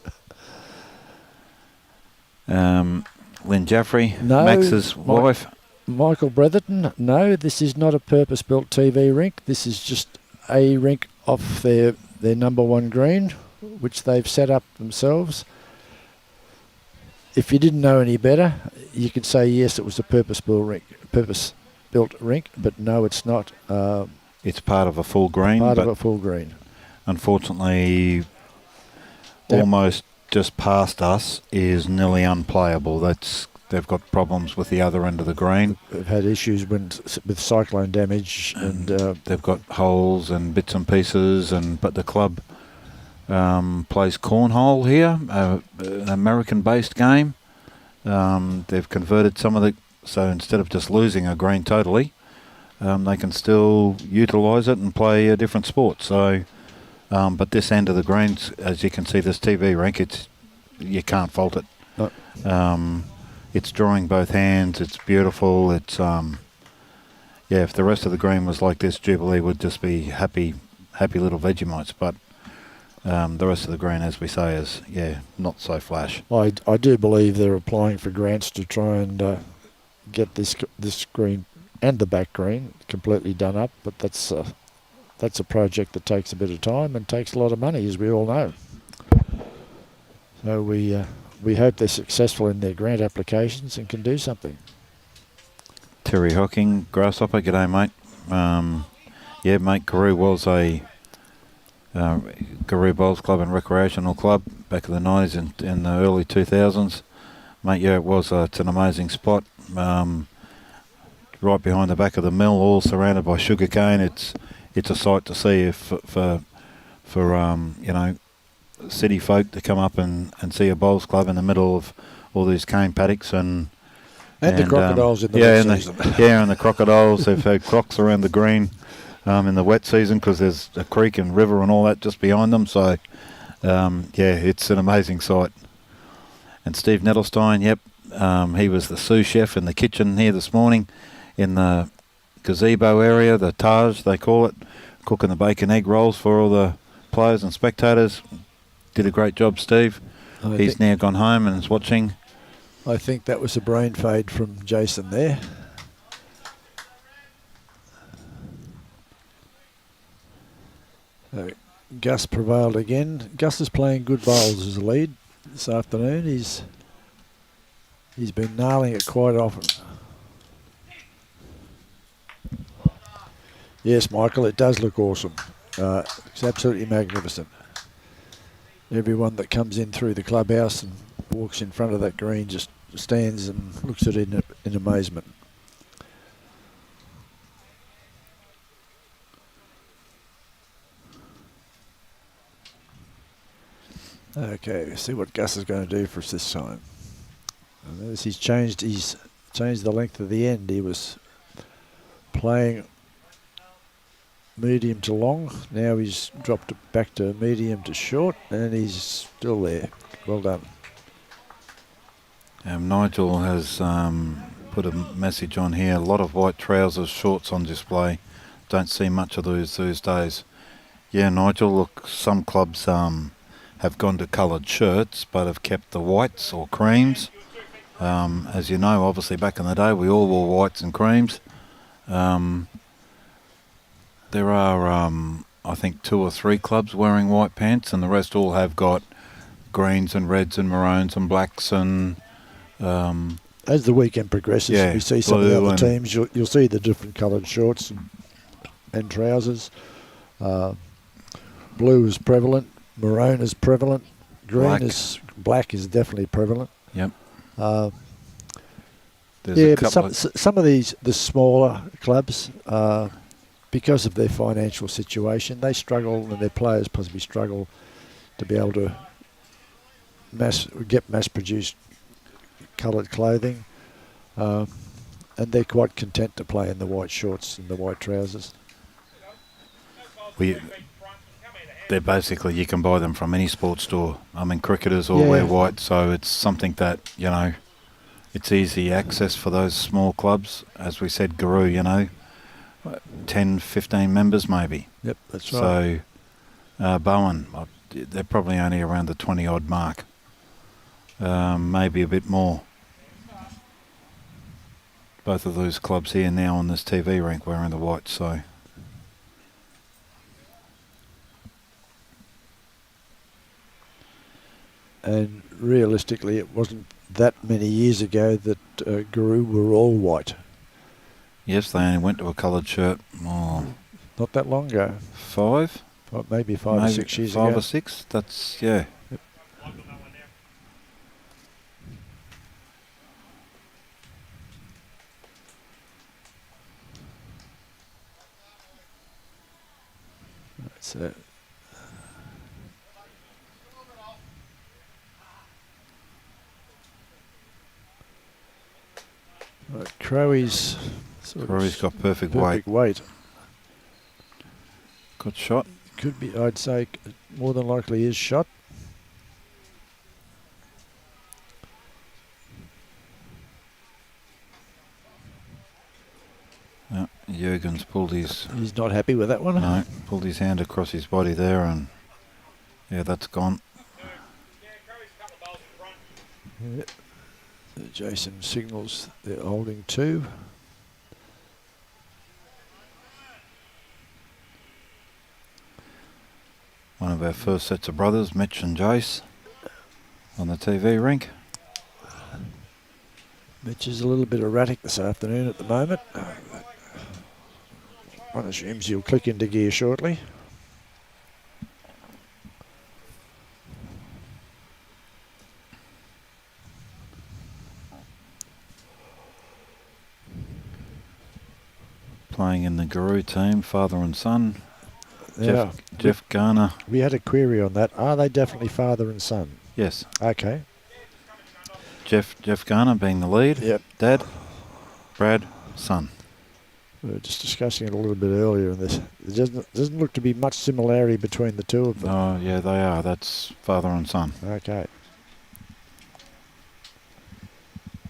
Lynn Jaffrey, No, Max's wife. Michael Bretherton, no, this is not a purpose-built TV rink. This is just a rink off their number 1 green, which they've set up themselves. If you didn't know any better, you could say yes, it was a purpose-built rink, but no, it's not. It's part of a full green. Part of a full green. Unfortunately, almost just past us is nearly unplayable. They've got problems with the other end of the green. They've had issues with cyclone damage, and they've got holes and bits and pieces. But the club plays cornhole here, an American-based game. They've converted some of the, so instead of just losing a green totally, they can still utilise it and play a different sport. So, but this end of the greens, as you can see, this TV rink, you can't fault it. No. It's drawing both hands. It's beautiful. It's if the rest of the green was like this, Jubilee would just be happy little Vegemites. But the rest of the green, as we say, is not so flash. I do believe they're applying for grants to try and get this green and the back green completely done up. But that's a project that takes a bit of time and takes a lot of money, as we all know. So we hope they're successful in their grant applications and can do something. Terry Hocking, Grasshopper. G'day, mate. Yeah, mate, GIRU was a GIRU Bowls Club and Recreational Club back in the 90s and in the early 2000s. Mate, yeah, it's an amazing spot. Right behind the back of the mill, all surrounded by sugarcane. It's a sight to see for you know, city folk to come up and see a bowls club in the middle of all these cane paddocks and the crocodiles in the wet season. And the crocodiles. They've had crocs around the green in the wet season because there's a creek and river and all that just behind them. So, yeah, it's an amazing sight. And Steve Nettelstein, yep, he was the sous chef in the kitchen here this morning in the gazebo area, the Taj they call it, cooking the bacon egg rolls for all the players and spectators. Did a great job, Steve. He's now gone home and is watching. I think that was a brain fade from Jason there. Gus prevailed again. Gus is playing good bowls as a lead this afternoon. He's been nailing it quite often. Yes, Michael, it does look awesome. It's absolutely magnificent. Everyone that comes in through the clubhouse and walks in front of that green just stands and looks at it in amazement. Okay, let's see what Gus is going to do for us this time. And notice he's changed the length of the end. He was playing medium to long. Now he's dropped it back to medium to short, and he's still there. Well done. Nigel has put a message on here. A lot of white trousers, shorts on display. Don't see much of those these days. Yeah, Nigel, look, some clubs have gone to coloured shirts but have kept the whites or creams. As you know, obviously back in the day we all wore whites and creams. There are, I think, 2 or 3 clubs wearing white pants, and the rest all have got greens and reds and maroons and blacks and... as the weekend progresses, yeah, we see some of the other teams. You'll see the different coloured shorts and trousers. Blue is prevalent, maroon is prevalent, black is definitely prevalent. Yep. Yeah, but some of the smaller clubs, because of their financial situation, they struggle, and their players possibly struggle to be able to get mass-produced coloured clothing, and they're quite content to play in the white shorts and the white trousers. They're basically, you can buy them from any sports store. I mean, cricketers all wear white, so it's something that, you know, it's easy access for those small clubs. As we said, GIRU, you know, 10, 15 members maybe. Yep, that's right. So, BOWEN, they're probably only around the 20-odd mark. Maybe a bit more. Both of those clubs here now on this TV rink wearing the white, so... And realistically, it wasn't that many years ago that GIRU were all white. Yes, they only went to a coloured shirt. Oh, not that long ago. Maybe 5 or 6 years ago. 5 or 6. That's yeah. Yep. That's it. Crowie's got perfect weight. Good shot. Could be, I'd say, more than likely is shot. Jurgen's pulled his... He's not happy with that one. No, pulled his hand across his body there, and yeah, that's gone. Yeah. Jason signals they're holding 2. One of our first sets of brothers, Mitch and Jace, on the TV rink. Which is a little bit erratic this afternoon at the moment. One assumes he'll click into gear shortly. Playing in the GIRU team, father and son. Yeah. Geoff Garner. We had a query on that. Are they definitely father and son? Yes. Okay. Geoff Garner being the lead. Yep. Dad, Brad, son. We were just discussing it a little bit earlier, and there doesn't look to be much similarity between the two of them. Oh, yeah, they are. That's father and son. Okay.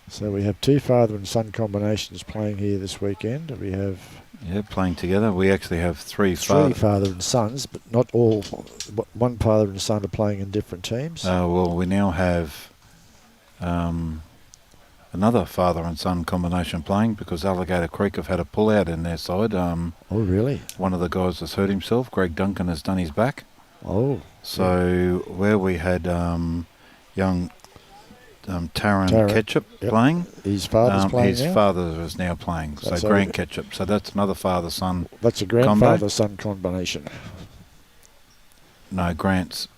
So we have two father and son combinations playing here this weekend. We have playing together. We actually have three father and sons, but not all. One father and son are playing in different teams. Well, we now have another father and son combination playing because Alligator Creek have had a pull-out in their side. Oh, really? One of the guys has hurt himself. Greg Duncan has done his back. Oh. So where we had young Taron Ketchup playing. His father's playing his now? father is now playing. That's so Grant Ketchup. So that's another father-son. That's a grandfather-son combination. No, Grant's.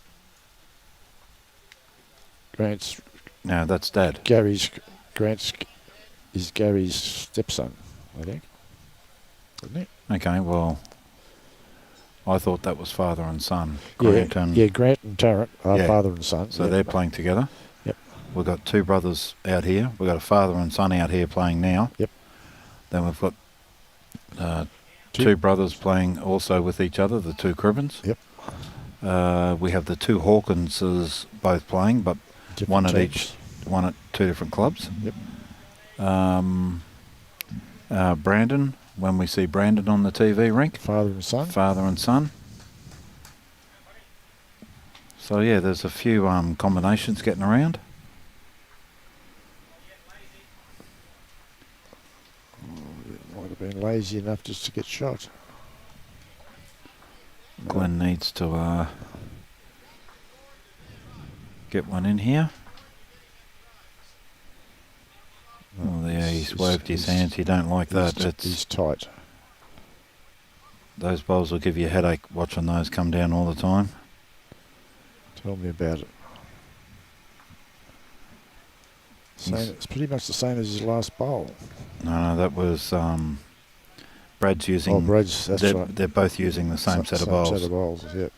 No, that's Dad. Grant's is Gary's stepson, I think. Isn't it? Okay, well, I thought that was father and son. Grant and Tarrant are father and son. So they're playing together. Yep. We've got two brothers out here. We've got a father and son out here playing now. Yep. Then we've got two brothers playing also with each other, the two Cribbins. Yep. We have the two Hawkinses both playing, but Different one teams. one at two different clubs. Yep. Brandon, when we see Brandon on the TV rink. Father and son. Father and son. So yeah, there's a few combinations getting around. Might have been lazy enough just to get shot. Glen needs to get one in here. Oh, there, he's waved his hands. You don't like that. He's tight. Those bowls will give you a headache watching those come down all the time. Tell me about it. It's pretty much the same as his last bowl. No, that was Brad's using. Oh, Brad's, that's right. They're both using the same set of bowls. Same set of bowls, yep.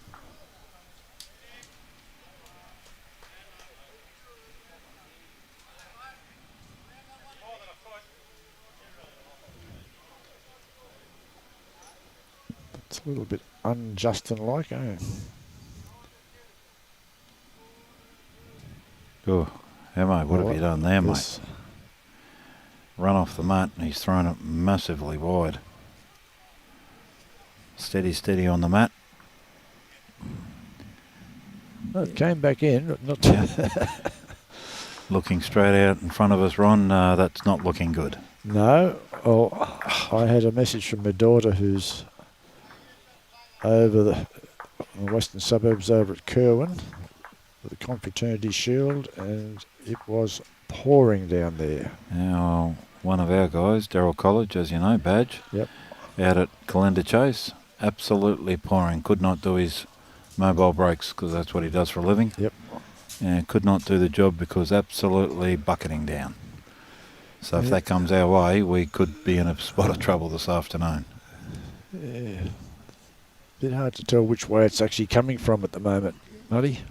It's a little bit un-Justin-like, eh? Oh, mate, what have you done there, mate? Run off the mat and he's thrown it massively wide. Steady on the mat. Well, it came back in, but not looking straight out in front of us, Ron. That's not looking good. No. Well, I had a message from my daughter who's over the western suburbs over at Curwen for the Confraternity Shield, and it was pouring down there. Now, one of our guys, Daryl College, as you know, badge, out at Calendar Chase, absolutely pouring. Could not do his mobile breaks because that's what he does for a living. Yep. And could not do the job because absolutely bucketing down. So if that comes our way, we could be in a spot of trouble this afternoon. Yeah. Bit hard to tell which way it's actually coming from at the moment, Muddy.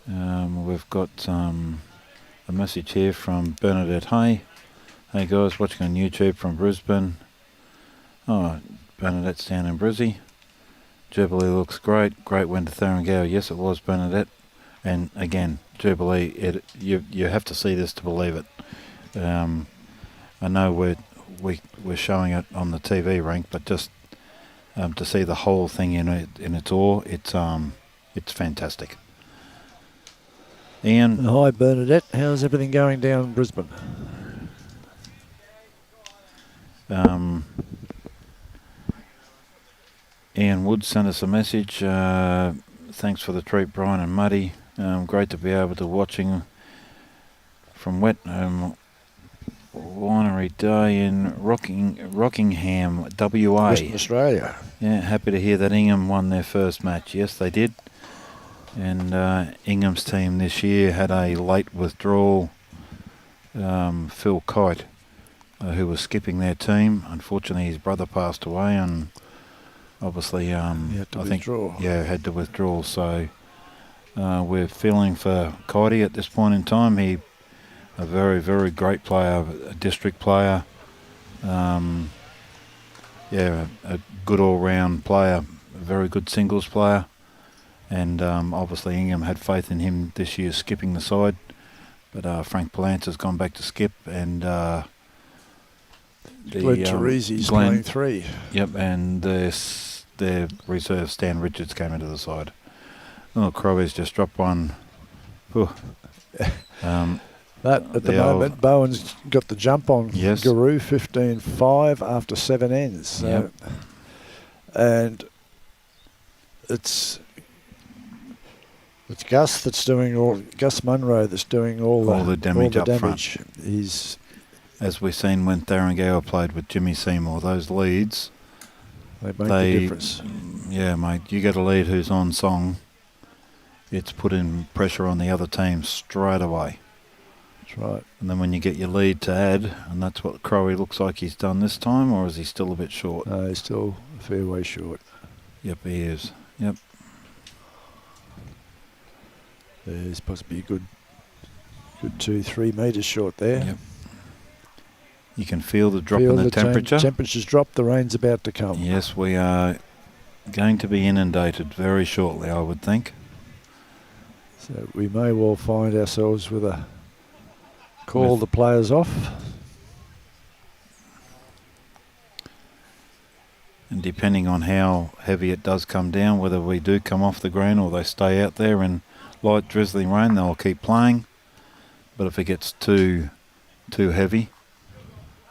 We've got a message here from Bernadette Hay. Hey guys, watching on YouTube from Brisbane. Oh, Bernadette's down in Brizzy. Jubilee looks great. Great win to Thuringowa. Yes, it was, Bernadette. And again, Jubilee, you have to see this to believe it. I know we're showing it on the TV rink, but just to see the whole thing in its awe, it's fantastic. Ian. Hi, Bernadette. How's everything going down in Brisbane? Ian Wood sent us a message. Thanks for the treat, Brian and Muddy. Great to be able to watching from Winery Day in Rockingham, WA. Western Australia. Yeah, happy to hear that Ingham won their first match. Yes, they did. And Ingham's team this year had a late withdrawal. Phil Kite, who was skipping their team. Unfortunately, his brother passed away, and obviously, had to withdraw. So we're feeling for Kitey at this point in time. He, a very, very great player, a district player. A good all-round player, a very good singles player. And obviously Ingham had faith in him this year skipping the side. But Frank Palance has gone back to skip, and Glen Teresi's playing 3. Yep, and their reserve Stan Richards came into the side. Oh, Crowhurst just dropped one. But at the moment, Bowen's got the jump on GIRU 15-5 after 7 ends. So, and it's Gus Monroe that's doing all the damage up front. He's, as we've seen when Tharangao played with Jimmy Seymour, those leads, they make the difference. Yeah, mate, you get a lead who's on song, it's putting pressure on the other team straight away. That's right. And then when you get your lead to add, and that's what Crowley looks like he's done this time, or is he still a bit short? No, he's still a fair way short. Yep, he is. Yep. There's possibly a good 2-3 metres short there. Yep. You can feel the drop in the temperature. Temperature's dropped, the rain's about to come. Yes, we are going to be inundated very shortly, I would think. So we may well find ourselves with a call the players off. And depending on how heavy it does come down, whether we do come off the green or they stay out there in light drizzling rain, they'll keep playing. But if it gets too heavy,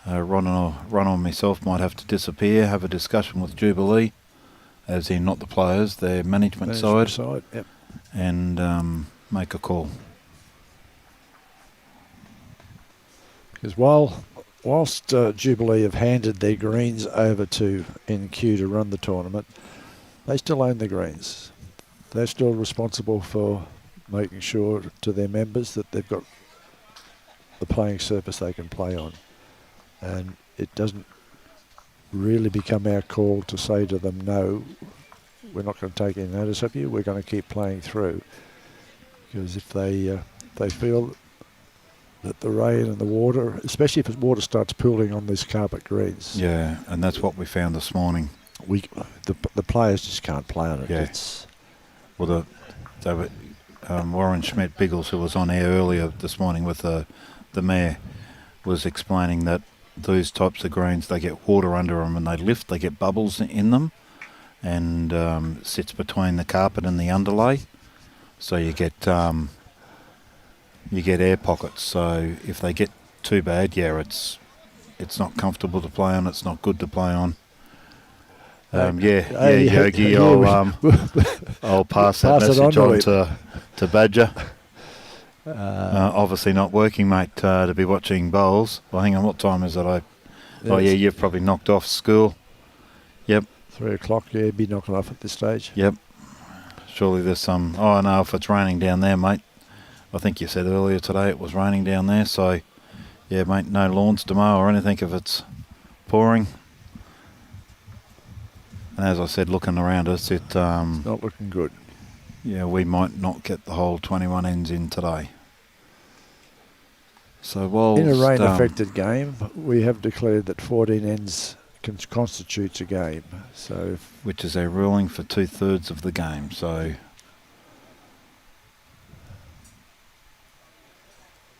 Ron or myself might have to disappear, have a discussion with Jubilee, as in not the players, their management side, yep. And make a call. Because whilst Jubilee have handed their greens over to NQ to run the tournament, they still own the greens. They're still responsible for making sure to their members that they've got the playing surface they can play on. And it doesn't really become our call to say to them, no, we're not going to take any notice of you, we're going to keep playing through. Because if they feel that the rain and the water, especially if the water starts pooling on these carpet greens. Yeah, and that's what we found this morning. The players just can't play on it. Yeah. Well, Warren Schmidt-Biggles, who was on air earlier this morning with the mayor, was explaining that those types of greens, they get water under them and they lift, they get bubbles in them, and sits between the carpet and the underlay. So you get air pockets. So if they get too bad, it's not comfortable to play on. It's not good to play on. Yogi, I'll pass that message on to Badger. Obviously not working, mate, to be watching bowls. Well, hang on, what time is it? You've probably knocked off school. Yep. 3 o'clock, be knocking off at this stage. Yep. Surely there's some... Oh, no, if it's raining down there, mate. I think you said earlier today it was raining down there, so... Yeah, mate, no lawns to mow or anything if it's pouring. And as I said, looking around us, it's not looking good. Yeah, we might not get the whole 21 ends in today. So while in a rain-affected game, we have declared that 14 ends constitutes a game. So, which is a ruling for 2/3 of the game. So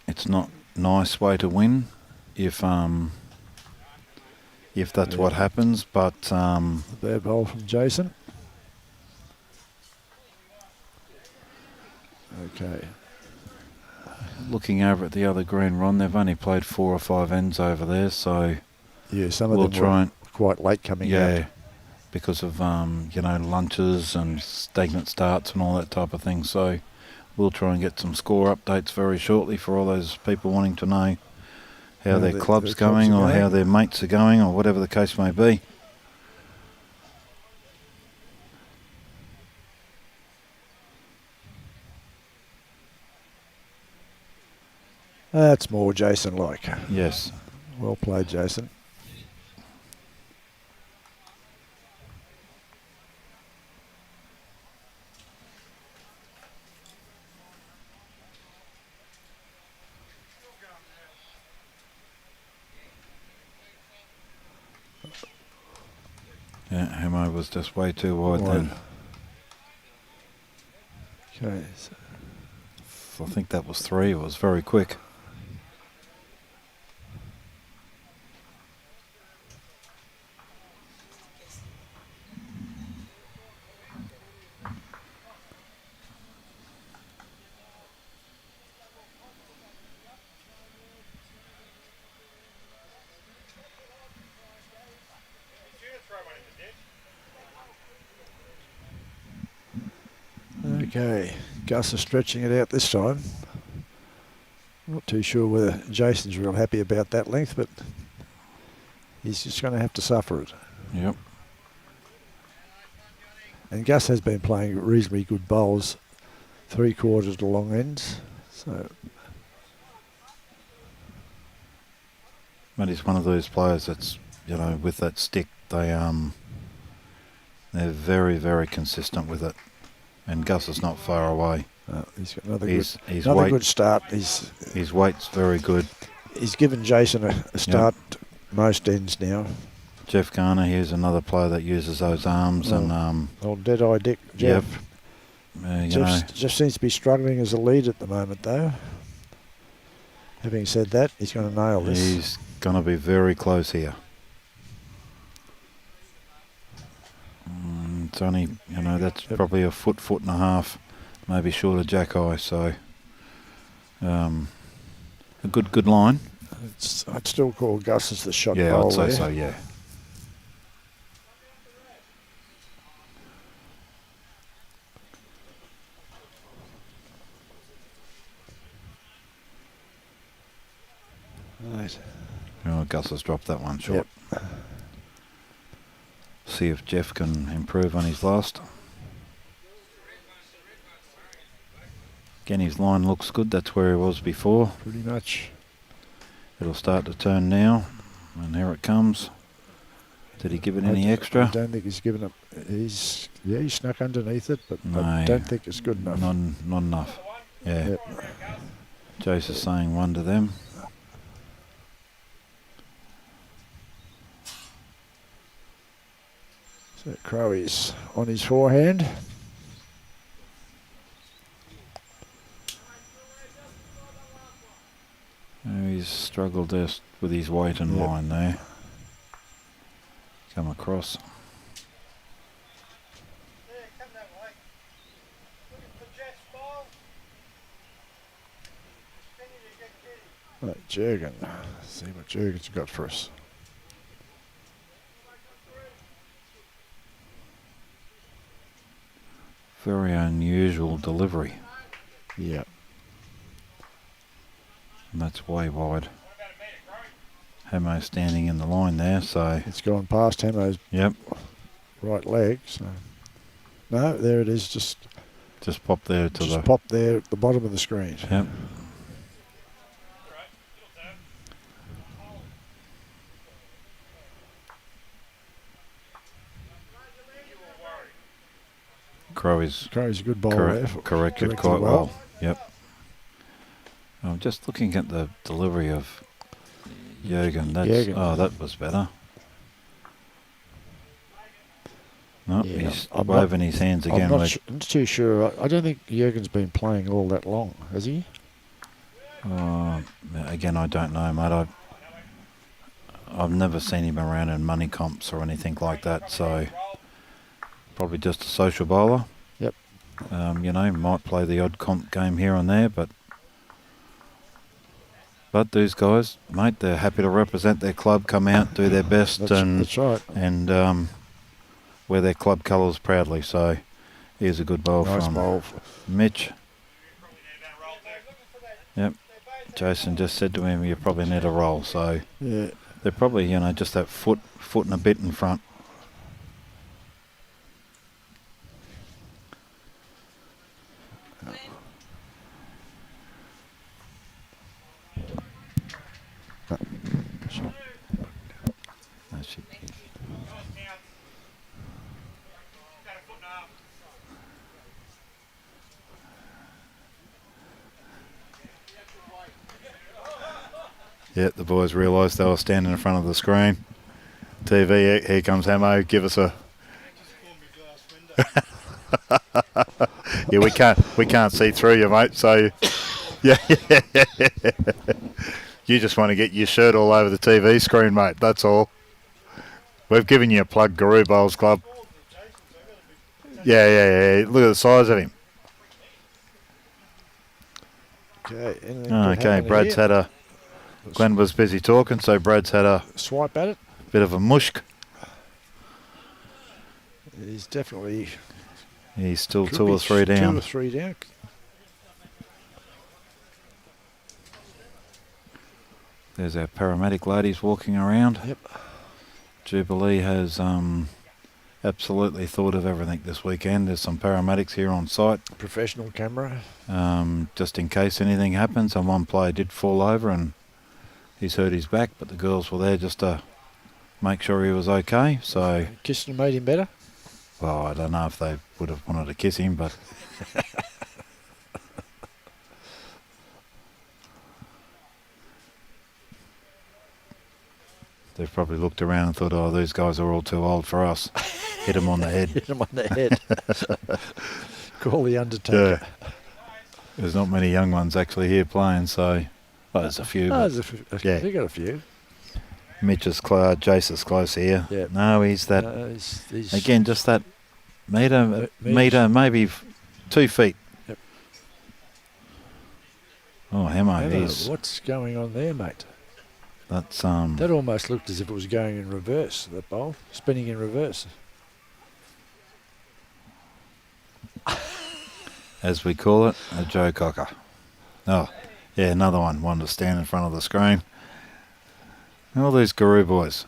it's not a nice way to win if that's what happens. But their bowl from Jason. Okay. Looking over at the other green, Ron, they've only played 4 or 5 ends over there, so yeah, some of them were quite late coming out. Yeah, because of lunches and stagnant starts and all that type of thing. So we'll try and get some score updates very shortly for all those people wanting to know how their club's going or how their mates are going or whatever the case may be. That's more Jason-like. Yes. Well played, Jason. Yeah, Hemo was just way too wide then. Okay. So I think that was 3. It was very quick. Okay, Gus is stretching it out this time. Not too sure whether Jason's real happy about that length, but he's just going to have to suffer it. Yep. And Gus has been playing reasonably good bowls, 3/4 to long ends. So, But he's one of those players that's, you know, with that stick, they're very, very consistent with it. And Gus is not far away. he's got another good start. His weight's very good. He's given Jason a start most ends now. Geoff Garner, here's another player that uses those arms. Old Dead-Eye Dick, Geoff. Yep. Geoff seems to be struggling as a lead at the moment, though. Having said that, he's going to nail this. He's going to be very close here. It's only, you know, that's probably a foot and a half, maybe short of Jack-Eye, so a good line. I'd still call Gus as the shot Yeah, bowl I'd say there. so, yeah. Right. Oh, Gus has dropped that one short. Yep. See if Geoff can improve on his last. Again, his line looks good. That's where he was before. Pretty much. It'll start to turn now. And here it comes. Did he give it any extra? I don't think he's given it. He snuck underneath it, but No, I don't think it's good enough. Not enough. Yeah. Yep. Jace is saying 1 to them. So Crowie's on his forehand. He's struggled just with his weight and line there. Come across. Right, Jurgen. Let's see what Jurgen's got for us. Very unusual delivery. Yeah. And that's way wide. Hamo standing in the line there, so... It's gone past Hamo's right leg. So. No, there it is. Just pop there popped there at the bottom of the screen. Yep. Crowie's a good bowler there. Corrected quite well. Yep. I'm just looking at the delivery of Jurgen. That was better. No, he's waving his hands again. I'm not too sure. I don't think Jurgen's been playing all that long, has he? Again, I don't know, mate. I've never seen him around in money comps or anything like that, so probably just a social bowler. Yep. You know, might play the odd comp game here and there, but these guys, mate, they're happy to represent their club, come out, do their best, that's right. And wear their club colours proudly. So here's a good bowl from Mitch. Yep. Jason just said to him, you probably need a roll. So Yeah. they're probably, just that foot and a bit in front. That should be. Yeah, the boys realised they were standing in front of the screen. TV, here comes Hamo, give us a... Yeah, we can't see through you, mate, so... Yeah. You just want to get your shirt all over the TV screen, mate, that's all. We've given you a plug, GIRU Bowls Club. Yeah. Look at the size of him. Okay, Brad's had a... Glen was busy talking, so Brad's had a swipe at it. Bit of a mushk. He's definitely... He's still 2 or 3 down. 2 or 3 down. There's our paramedic ladies walking around. Yep. Jubilee has absolutely thought of everything this weekend. There's some paramedics here on site. Professional camera. Just in case anything happens. And one player did fall over and he's hurt his back, but the girls were there just to make sure he was okay. So kissing him made him better? Well, I don't know if they would have wanted to kiss him, but... They've probably looked around and thought, oh, these guys are all too old for us. Hit them on the head. Hit them on the head. Call the Undertaker. Yeah. There's not many young ones actually here playing, so... Well, there's a few. Oh, yeah. They got a few. Mitch is close, Jace is close here. Yeah. No, he's that... he's again, just that metre, maybe 2 feet. Yep. Oh, Hamo, he's... What's going on there, mate? That's That almost looked as if it was going in reverse, that bowl. Spinning in reverse. As we call it, a Joe Cocker. Oh, yeah, another one to stand in front of the screen. All these GIRU boys.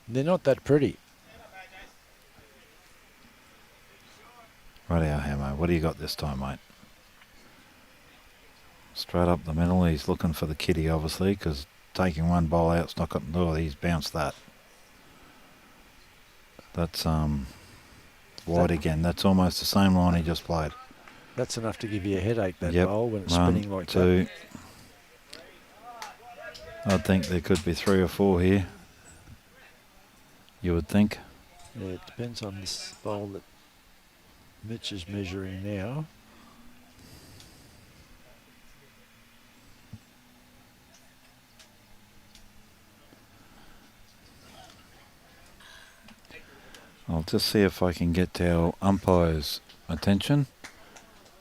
They're not that pretty. Rightio, Hamo. What do you got this time, mate? Straight up the middle. He's looking for the kitty, obviously, because taking one bowl out's not got... Oh, he's bounced that. That's wide again. That's almost the same line he just played. That's enough to give you a headache, that Yep. bowl, when it's 1, spinning like 2. that. I think there could be 3 or 4 here. You would think. Yeah, it depends on this bowl that Mitch is measuring now. I'll just see if I can get our umpire's attention.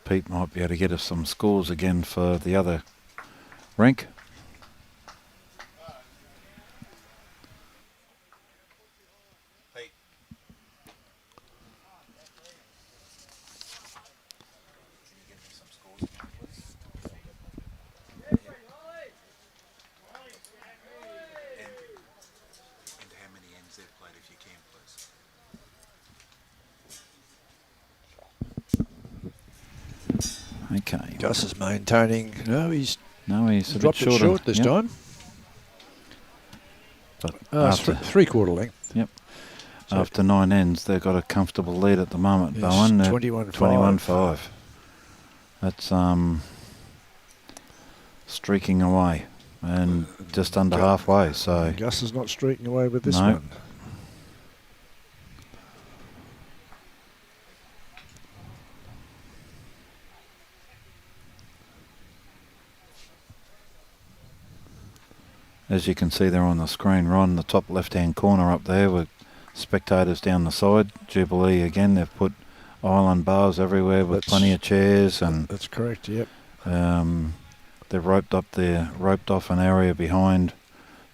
Pete might be able to get us some scores again for the other rink. Pete. Can you give me some scores again, please? And how many ends they've played, if you can, please. Okay. Gus is maintaining. No, he's a dropped bit it short, short this time. But It's 3/4 length. Yep. So After 9 ends, they've got a comfortable lead at the moment. Yes, Bowen 21-5. 21-5. That's streaking away and just under halfway. So Gus is not streaking away with this No. one. as you can see there on the screen, right in the top left-hand corner up there with spectators down the side. Jubilee again, they've put island bars everywhere with plenty of chairs, and That's correct, yep. they've roped off an area behind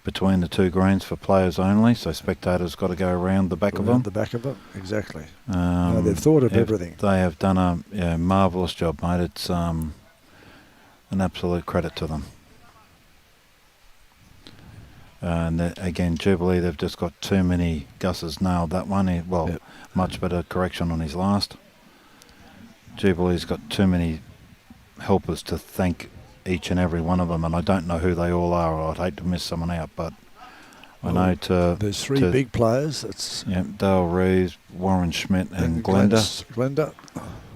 between the two greens for players only, so spectators got to go around the back of them. The back of them, exactly. They've thought of everything. They have done a marvellous job, mate. It's an absolute credit to them. And again, Jubilee, they've just got too many. Gus has nailed that one. Much better correction on his last. Jubilee's got too many helpers to thank each and every one of them, and I don't know who they all are. I'd hate to miss someone out, but I know there's three big players. It's Dale Reeves, Warren Schmidt, and Glenda.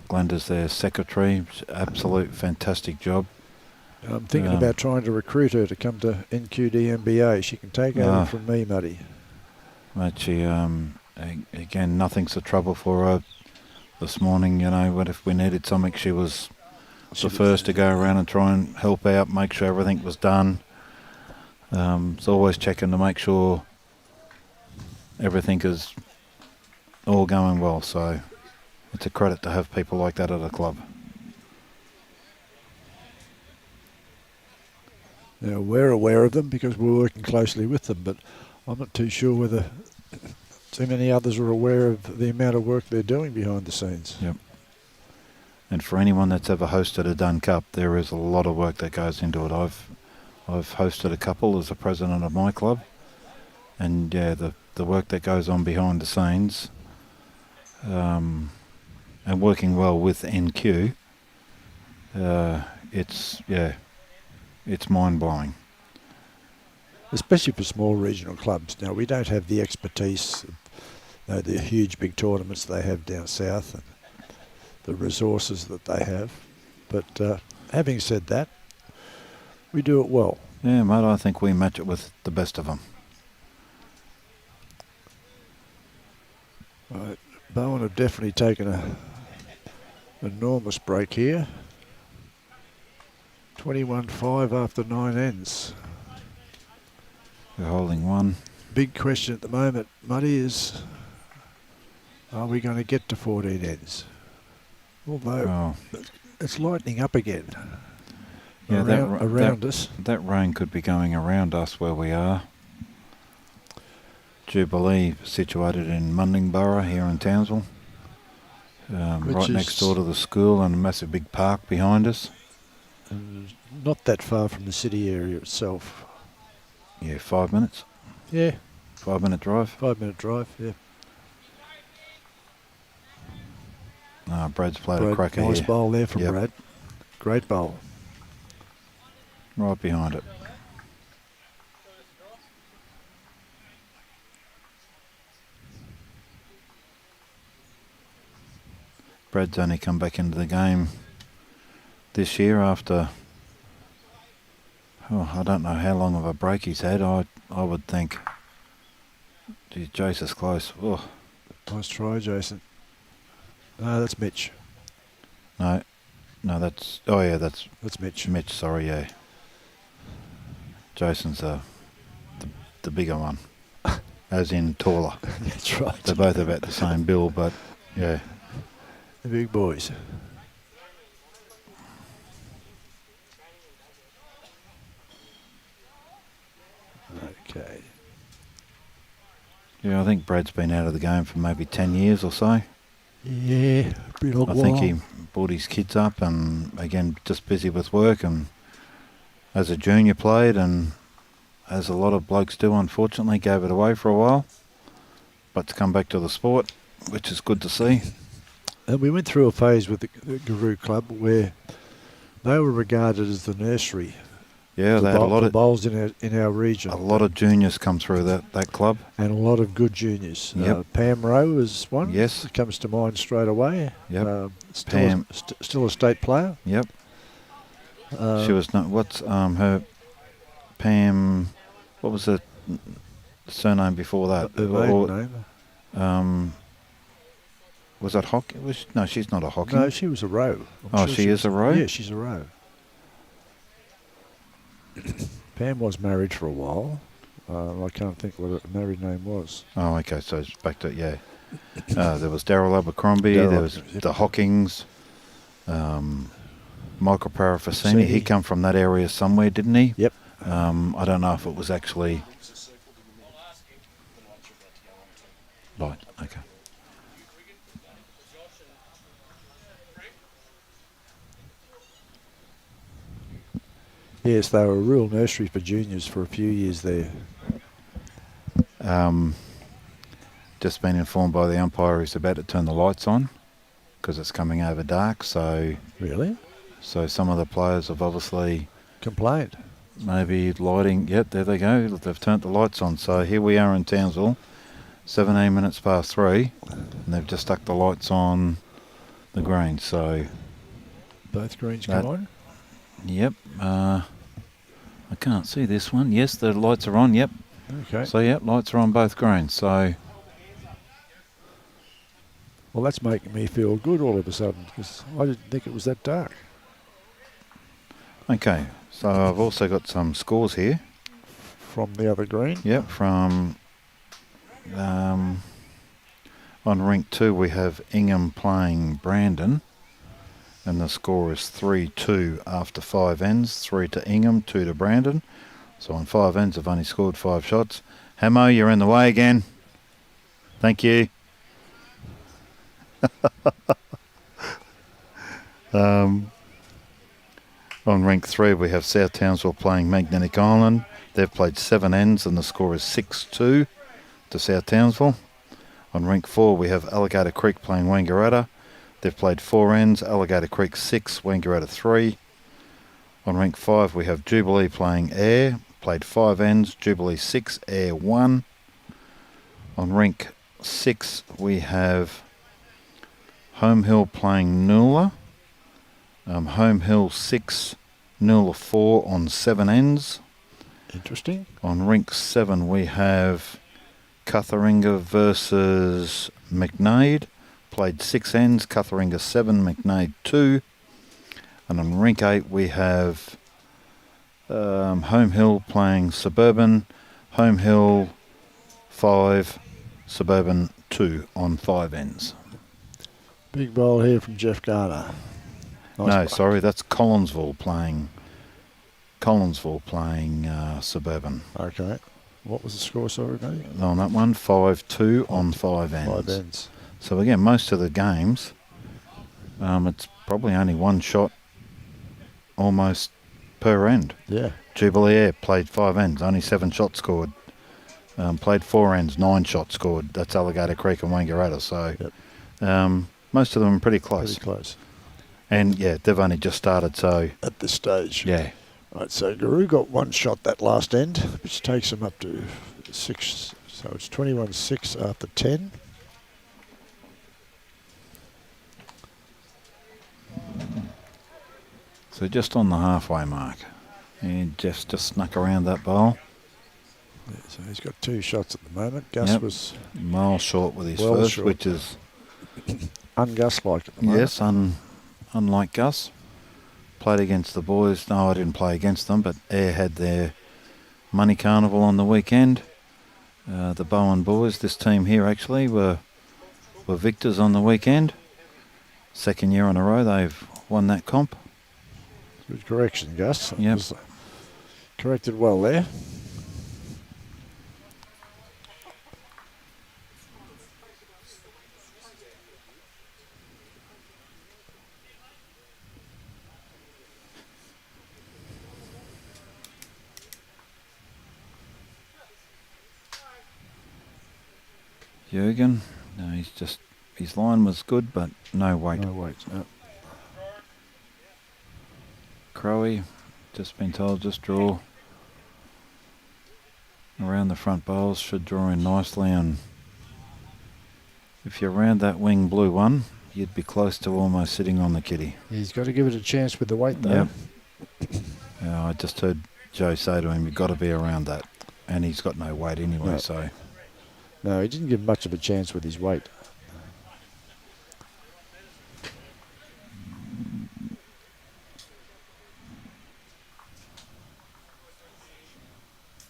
Glenda's their secretary. Absolute fantastic job. I'm thinking about trying to recruit her to come to NQDMBA. She can take over from me, Muddy. But she, again, nothing's a trouble for her. This morning, what if we needed something, she was the first to go around and try and help out, make sure everything was done. It's always checking to make sure everything is all going well. So it's a credit to have people like that at a club. Now, we're aware of them because we're working closely with them, but I'm not too sure whether too many others are aware of the amount of work they're doing behind the scenes. Yep. And for anyone that's ever hosted a Dunn Cup, there is a lot of work that goes into it. I've hosted a couple as a president of my club, and the work that goes on behind the scenes, and working well with NQ, it's mind-blowing. Especially for small regional clubs. Now, we don't have the expertise, the huge big tournaments they have down south, and the resources that they have. But having said that, we do it well. Yeah, mate, I think we match it with the best of them. Right. BOWEN have definitely taken an enormous break here. 21-5 after 9 ends. We're holding one. Big question at the moment, Muddy, is are we going to get to 14 ends? Although it's lightening up again around us. That rain could be going around us where we are. Jubilee, situated in Mundingborough here in Townsville. Right next door to the school and a massive big park behind us. Not that far from the city area itself. Yeah, 5 minutes. Yeah. 5 minute drive. 5 minute drive, yeah. Brad's played a cracker nice here. bowl there from Brad. Great bowl. Right behind it. Brad's only come back into the game this year after, I don't know how long of a break he's had. I would think. Geez, Jace is close. Oh. Nice try, Jason. No, that's Mitch. No, that's... Oh, yeah, that's Mitch. Mitch, sorry, yeah. Jason's the bigger one, as in taller. That's right. They're both about the same build, but, yeah. The big boys. Okay. Yeah, I think Brad's been out of the game for maybe 10 years or so. Yeah, been a while. I think he brought his kids up and, again, just busy with work, and as a junior played, and as a lot of blokes do, unfortunately, gave it away for a while. But to come back to the sport, which is good to see. And we went through a phase with the GIRU club where they were regarded as the nursery. Yeah, they had a lot of bowls in our region. A lot of juniors come through that club, and a lot of good juniors. Yep. Pam Rowe is one. Yes, that comes to mind straight away. Yep. Still a state player. Yep. She was not. What's her Pam? What was the surname before that? Her maiden name. Was that Hockey? No, she's not a Hockey. No, she was a Rowe. She is a Rowe? Yeah, she's a Rowe. Pam was married for a while. I can't think what her married name was. Oh, okay. So it's back to, there was Daryl Abercrombie. There was the Hockings. Michael Parafasini. He come from that area somewhere, didn't he? Yep. I don't know if it was actually Light, okay. Yes, they were a real nursery for juniors for a few years there. Just been informed by the umpire he's about to turn the lights on because it's coming over dark. So Really? some of the players have obviously Complained. maybe lighting. Yep, there they go. They've turned the lights on. So here we are in Townsville, 17 minutes past 3, and they've just stuck the lights on the green. So Both greens come on. yep. I can't see this one. Yes, the lights are on. Yep. Okay. So yep, lights are on both greens. So Well, that's making me feel good all of a sudden because I didn't think it was that dark. okay. So I've also got some scores here. From the other green. Yep, from on rink 2 we have Ingham playing Brandon, and the score is 3-2 after 5 ends. 3 to Ingham, 2 to Brandon. So on 5 ends I've only scored 5 shots. Hamo, you're in the way again. Thank you. On rink 3 we have South Townsville playing Magnetic Island. They've played 7 ends and the score is 6-2 to South Townsville. On rink 4 we have Alligator Creek playing Wangaratta. They've played 4 ends, Alligator Creek 6, Wangaratta 3. On rink 5 we have Jubilee playing Air, played 5 ends, Jubilee 6, Air 1. On rink 6 we have Home Hill playing Noola. Home Hill 6, Noola 4 on 7 ends. Interesting. On rink 7 we have Cutharinga versus McNade. Played 6 ends, Cutharinga 7, McNade 2. And on rink 8 we have Home Hill playing Suburban. Home Hill 5, Suburban 2 on 5 ends. Big bowl here from Geoff Garner. Nice No, play. sorry, that's Collinsville playing Suburban. Okay. What was the score, sorry, mate? On that one, 5-2 on 5 ends. 5 ends. So again, most of the games, it's probably only 1 shot almost per end. Yeah. Jubilee Air played 5 ends, only 7 shots scored. Played 4 ends, 9 shots scored. That's Alligator Creek and Wangaratta. So most of them are pretty close. Pretty close. And yeah, they've only just started, so At this stage. yeah. Right, so GIRU got 1 shot that last end, which takes them up to 6. So it's 21-6 after 10. So just on the halfway mark. And just snuck around that bowl. Yeah, so he's got 2 shots at the moment. Gus was Mile short with his Well first, short. which is un-Gus-like at the moment. yes, unlike Gus. Played against the boys. No, I didn't play against them, but Air had their money carnival on the weekend. The BOWEN boys, this team here actually, were victors on the weekend. 2nd year in a row they've won that comp. Good correction, Gus. Yep. Was corrected well there. Jurgen, no, his line was good, but no weight. No weight. No. Crowy, just been told just draw around the front bowls, should draw in nicely, and if you're around that wing blue one, you'd be close to almost sitting on the kitty. He's got to give it a chance with the weight, though. Yep. I just heard Joe say to him, you've got to be around that, and he's got no weight anyway, No. so... No, he didn't give much of a chance with his weight.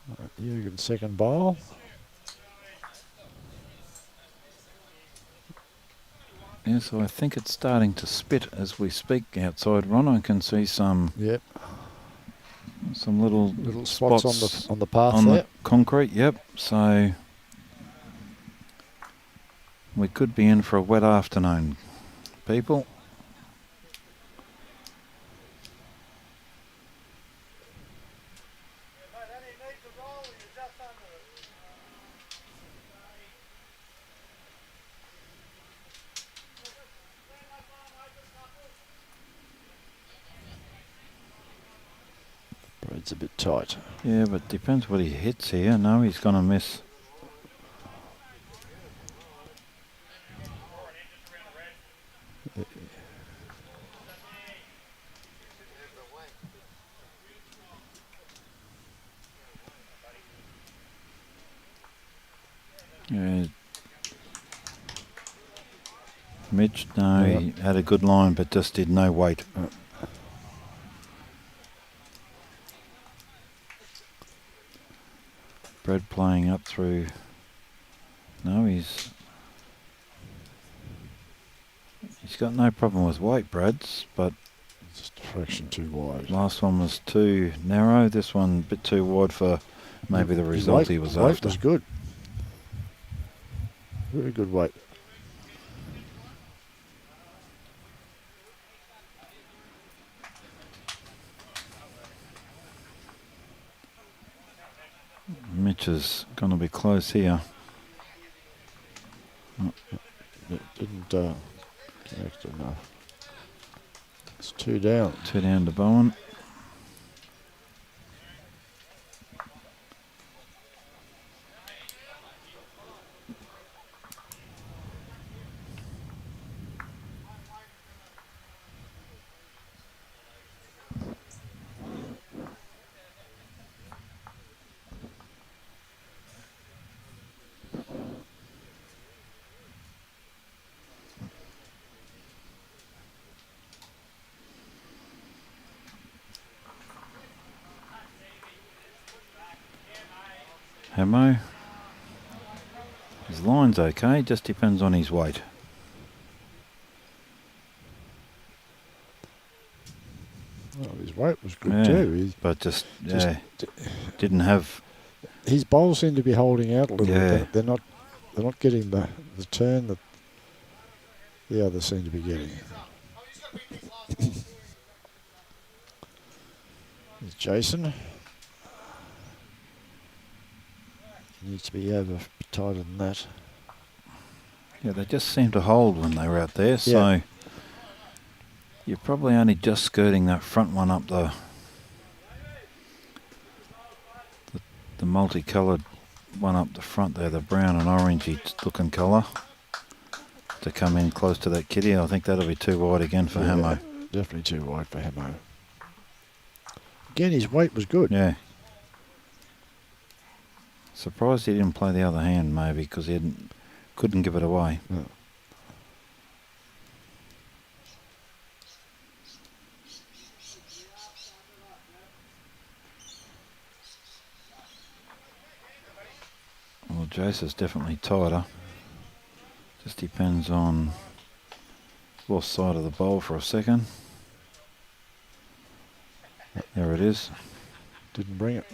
Right, Jurgen's second bowl. Yeah, so I think it's starting to spit as we speak outside, Ron. I can see some Yep. little spots on the path on there. the concrete, yep. So We could be in for a wet afternoon, people. It's a bit tight. Yeah, but depends what he hits here. No, he's going to miss. Yeah. Mitch, no, he had a good line, but just did no weight. Brad playing up through. No, he's got no problem with weight, Brad's, but just a fraction too wide. Last one was too narrow. This one a bit too wide for maybe the result he was weight after. Was good. Very good weight. Mitch is going to be close here. It didn't connect enough. It's 2 down. 2 down to Bowen. Hamo. His line's okay, just depends on his weight. Well, his weight was good too. But just didn't have. His bowls seem to be holding out a little bit. They're not getting the turn that the others seem to be getting. There's Jason. Needs to be over tighter than that. Yeah, they just seemed to hold when they were out there, so you're probably only just skirting that front one up the multicoloured one up the front there, the brown and orangey looking colour, to come in close to that kitty. I think that'll be too wide again for Hamo. Definitely too wide for Hamo. Again, his weight was good. Yeah. Surprised he didn't play the other hand, maybe, because he couldn't give it away. No. Well, Jace is definitely tighter. Just depends on lost side of the bowl for a second. There it is. Didn't bring it.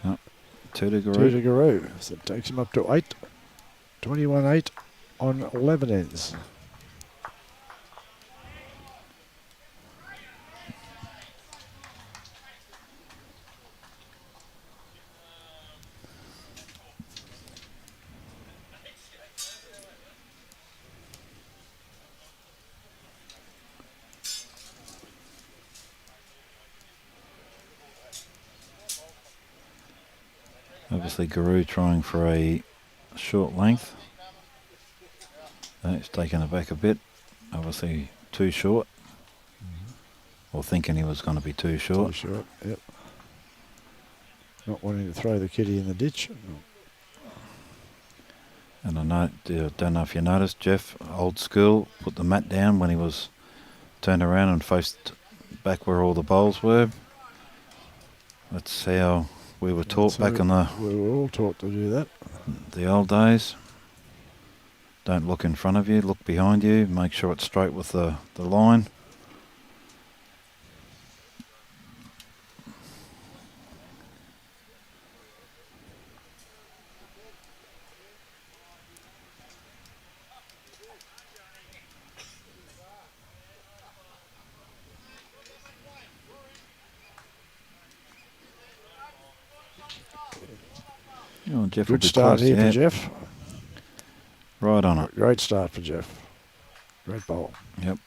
No. 2 to GIRU. 2 to GIRU. So it takes him up to 8. 21-8 on 11 ends. Obviously GIRU trying for a short length. He's taken it back a bit. Obviously too short. Or thinking he was going to be too short. Too short, yep. Not wanting to throw the kitty in the ditch. And I don't know if you noticed, Geoff, old school, put the mat down when he was turned around and faced back where all the bowls were. That's how we were taught back in we were all taught to do that. The old days. Don't look in front of you, look behind you, make sure it's straight with the line. Oh, Geoff will Good be start close, here yeah. for Geoff. Right on it. Great start for Geoff. Great bowl. Yep.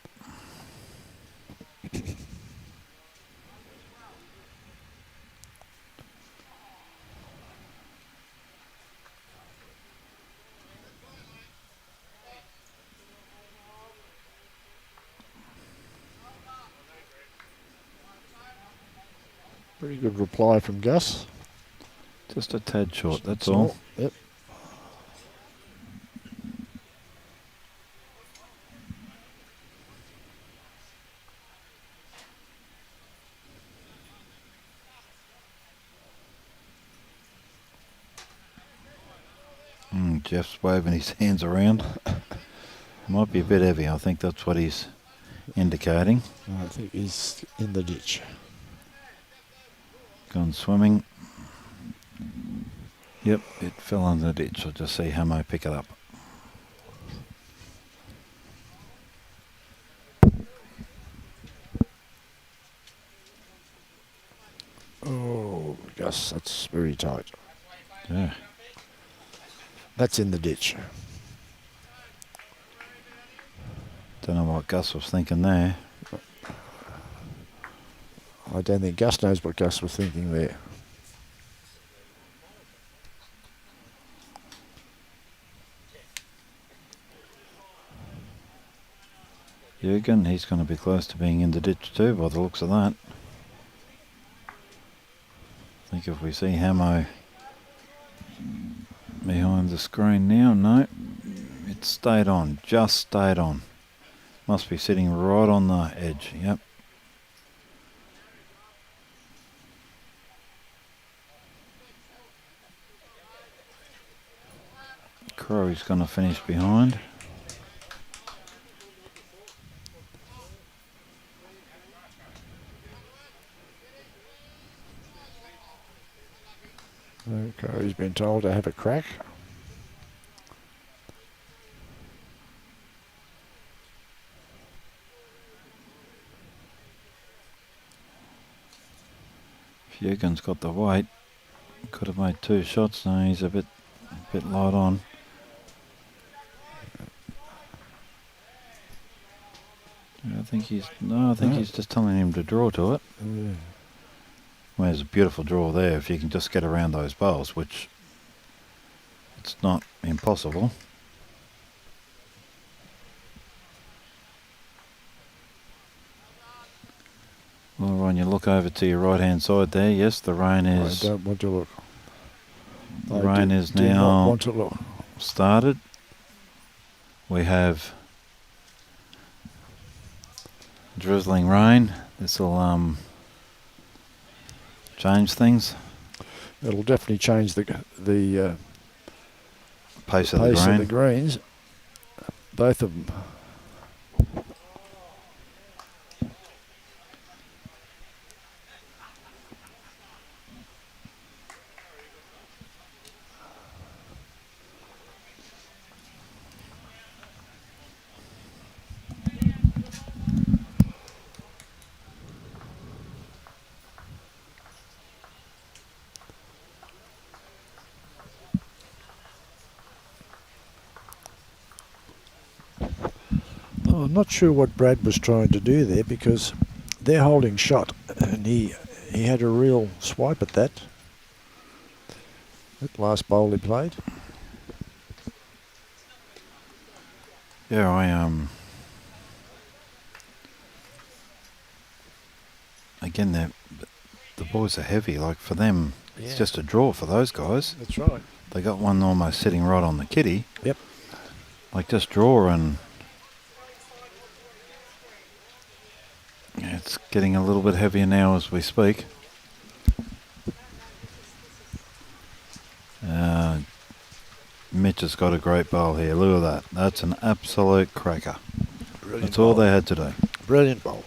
Pretty good reply from Gus. Just a tad short, that's all. Yep. Geoff's waving his hands around. Might be a bit heavy. I think that's what he's indicating. I think he's in the ditch. Gone swimming. Yep, it fell in the ditch. I'll just see Hamo pick it up. Oh, Gus, that's very tight. Yeah. That's in the ditch. Don't know what Gus was thinking there. I don't think Gus knows what Gus was thinking there. Jurgen, he's going to be close to being in the ditch too by the looks of that. I think if we see Hamo behind the screen now, no, it stayed on, just stayed on. Must be sitting right on the edge, yep. Crow's going to finish behind. Okay, he's been told to have a crack. Jurgen's got the weight. Could have made 2 shots. No, he's a bit light on. I think he's just telling him to draw to it. Yeah. Well, there's a beautiful draw there if you can just get around those bowls, which it's not impossible. Well, when you look over to your right-hand side there, yes, the rain is. I don't want to look. The rain is do not now want to look. started. We have drizzling rain. This will change things. It'll definitely change the Pace of pace the of green. the greens. Both of them. I'm not sure what Brad was trying to do there because they're holding shot and he had a real swipe at that last bowl he played. Yeah, again, the boys are heavy. Like for them, it's just a draw for those guys. That's right. They got one almost sitting right on the kitty. Yep. Like just draw and it's getting a little bit heavier now as we speak. Mitch has got a great bowl here. Look at that. That's an absolute cracker. Brilliant That's all bowl. they had to do. Brilliant bowl.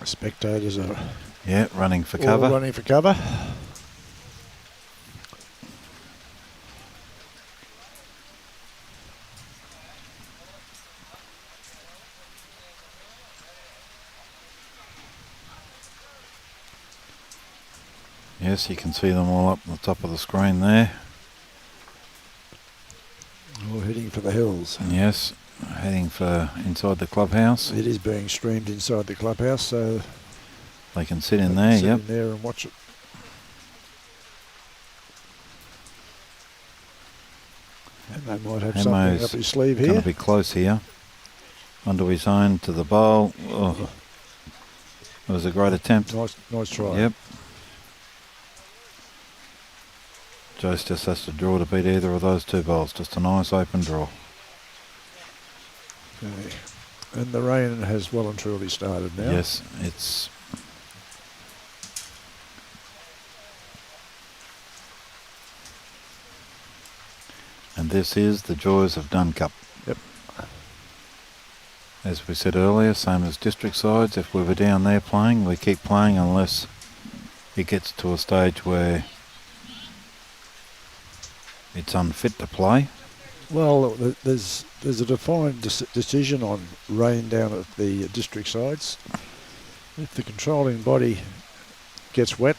Spectators are Running for all cover. running for cover. Yes, you can see them all up on the top of the screen there. All heading for the hills. Yes, heading for inside the clubhouse. It is being streamed inside the clubhouse, so they can sit in there. Sit yep. in there and watch it. And they might have something up his sleeve here. Going to be close here. Onto his own to the bowl. Oh, it was a great attempt. Nice try. Yep. Jace just has to draw to beat either of those two bowls. Just a nice open draw. Okay. And the rain has well and truly started now. Yes, it's... And this is the joys of Dunn Cup. Yep. As we said earlier, same as district sides. If we were down there playing, we keep playing unless it gets to a stage where it's unfit to play. Well, there's a defined decision on rain down at the district sides. If the controlling body gets wet,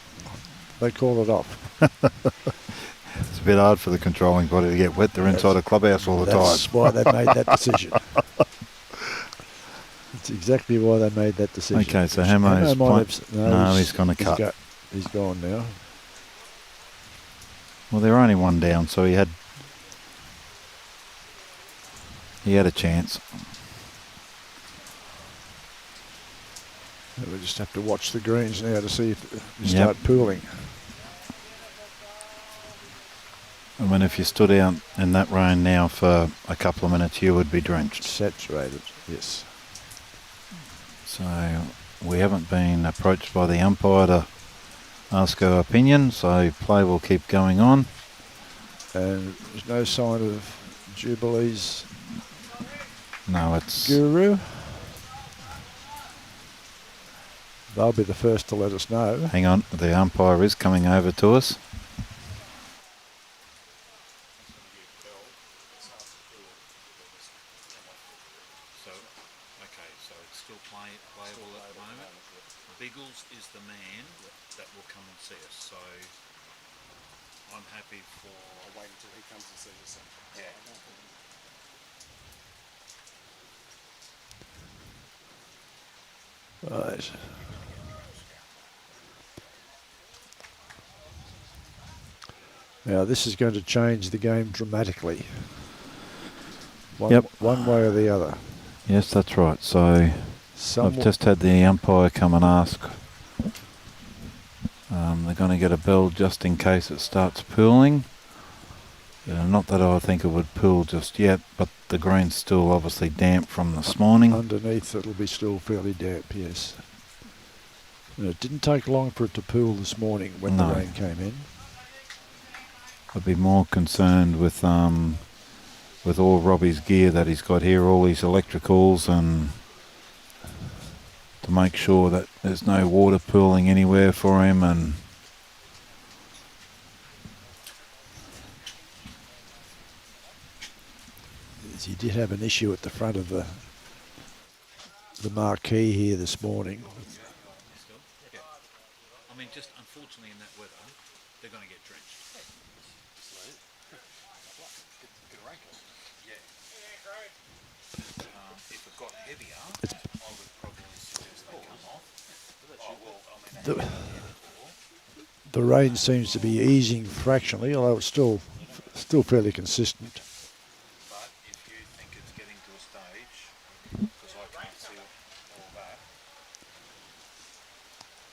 they call it off. It's a bit hard for the controlling body to get wet. They're inside a clubhouse all the time. That's why they made that decision. It's exactly why they made that decision. Okay, so Hamo's no, he's going to cut. He's gone now. Well, they're only one down, so he had a chance. We just have to watch the greens now to see if they start pooling. I mean, if you stood out in that rain now for a couple of minutes, you would be drenched. Saturated, yes. So we haven't been approached by the umpire to ask our opinion, so play will keep going on. And there's no sign of Jubilee's GIRU. They'll be the first to let us know. Hang on, the umpire is coming over to us. Biggles is the man that will come and see us, so I'm happy for... I'll wait until he comes and sees us. Yeah. Right. Now this is going to change the game dramatically. One way or the other. Yes, that's right. So I've just had the umpire come and ask. They're going to get a bell just in case it starts pooling. Not that I think it would pool just yet, but the green's still obviously damp from this morning. Underneath it'll be still fairly damp, yes. And it didn't take long for it to pool this morning when the rain came in. I'd be more concerned with all Robbie's gear that he's got here, all his electricals, and to make sure that there's no water pooling anywhere for him. And he did have an issue at the front of the marquee here this morning. I mean, just unfortunately in that weather, they're going to get drenched. If it got heavier, I would probably suggest they come off. The rain seems to be easing fractionally, although it's still fairly consistent. But if you think it's getting to a stage, because I can't see all that,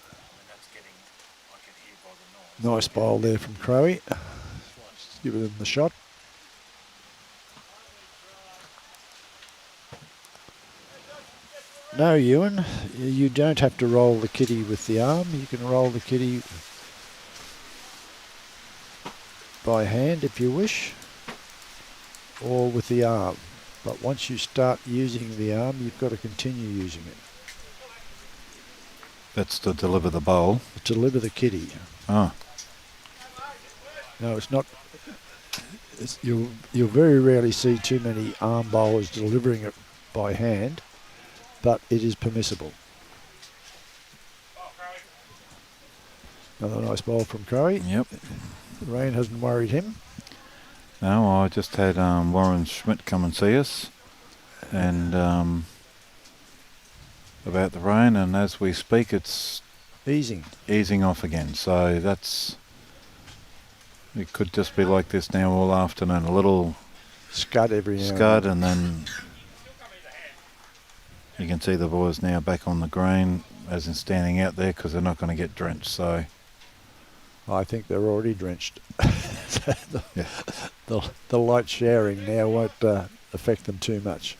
I mean that's getting, I can hear by the noise. Nice bowl there from Crowie. Just give him the shot. No, Ewan, you don't have to roll the kitty with the arm. You can roll the kitty by hand if you wish, or with the arm. But once you start using the arm, you've got to continue using it. that's to deliver the bowl. To deliver the kitty. Oh. No, it's not. You'll very rarely see too many arm bowlers delivering it by hand, but it is permissible. Another nice bowl from Curry. Yep. The rain hasn't worried him. No, I just had Warren Schmidt come and see us, and about the rain, and as we speak, it's easing off again. So it could just be like this now all afternoon. A little scud every now scud, and then you can see the boys now back on the green, as in standing out there, because they're not going to get drenched. So I think they're already drenched. Yeah. The light showering now won't affect them too much.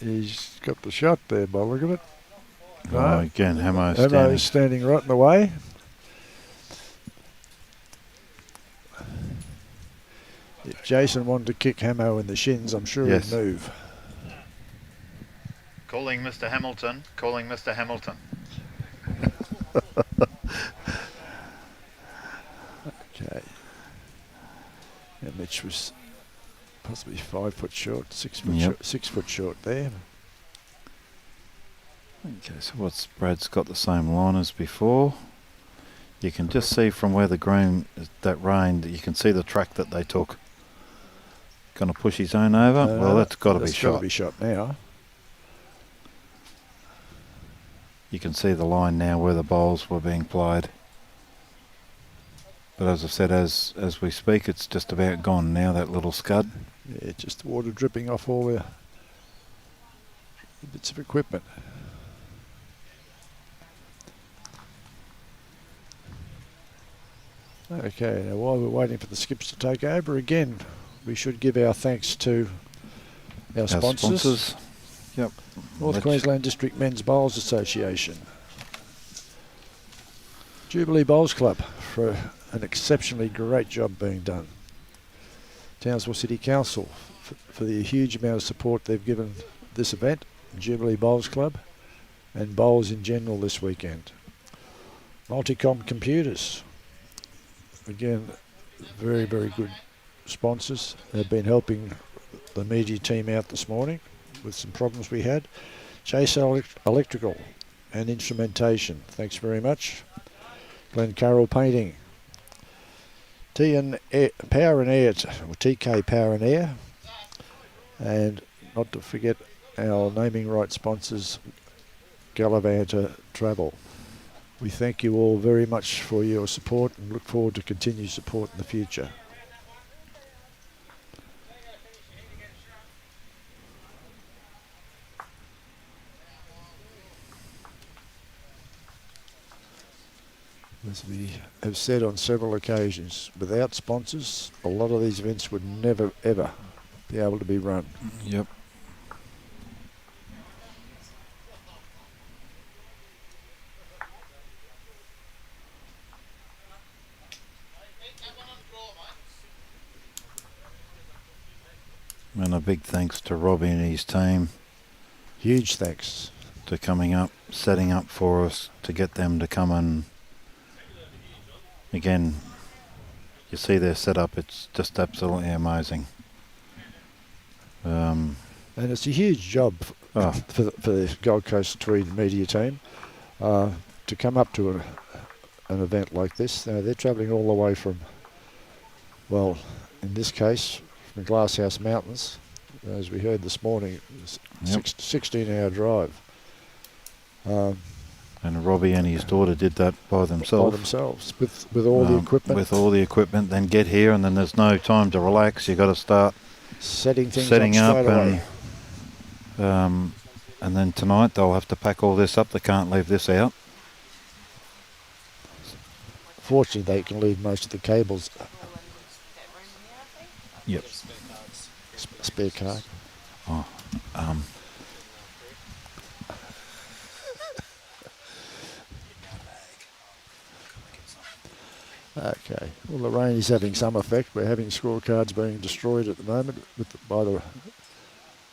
He's got the shot there by the look of it. Oh, again, Hamo standing right in the way. If Jason wanted to kick Hamo in the shins, I'm sure he'd move. Calling Mr. Hamilton. Calling Mr. Hamilton. Okay. And Mitch was possibly 5 foot short, 6 foot short, 6 foot short there. Okay, so Brad's got the same line as before. You can just see from where the green, that rain, that you can see the track that they took. Going to push his own over. Well, that's got to be shot. Got to be shot now. You can see the line now where the bowls were being played. But as I said, as we speak, it's just about gone now, that little scud. Yeah, just water dripping off all the bits of equipment. Okay, now while we're waiting for the skips to take over, again, we should give our thanks to our sponsors. Yep. North Queensland District Men's Bowls Association. Jubilee Bowls Club for an exceptionally great job being done. Townsville City Council for the huge amount of support they've given this event, Jubilee Bowls Club, and bowls in general this weekend. Multicom Computers, again, very, very good sponsors. They've been helping the media team out this morning with some problems we had. Chase Electrical and Instrumentation, thanks very much. Glen Carroll Painting. Power and Air, or TK Power and Air. And not to forget our naming right sponsors, Gallavanta Travel. We thank you all very much for your support and look forward to continued support in the future. As we have said on several occasions, without sponsors, a lot of these events would never, ever be able to be run. Yep. And a big thanks to Robbie and his team. Huge thanks. To coming up, setting up for us, to get them to come and again, you see their setup, it's just absolutely amazing. And it's a huge job for the Gold Coast-Tweed media team to come up to an event like this. They're travelling all the way from, well, in this case, from Glasshouse Mountains. As we heard this morning, 16-hour drive. And Robbie and his daughter did that by themselves. With all the equipment. With all the equipment, then get here, and then there's no time to relax. You've got to start setting up and then tonight they'll have to pack all this up. They can't leave this out. Fortunately, they can leave most of the cables. Yep. Spare card. Oh, Okay. Well, the rain is having some effect. We're having scorecards being destroyed at the moment by the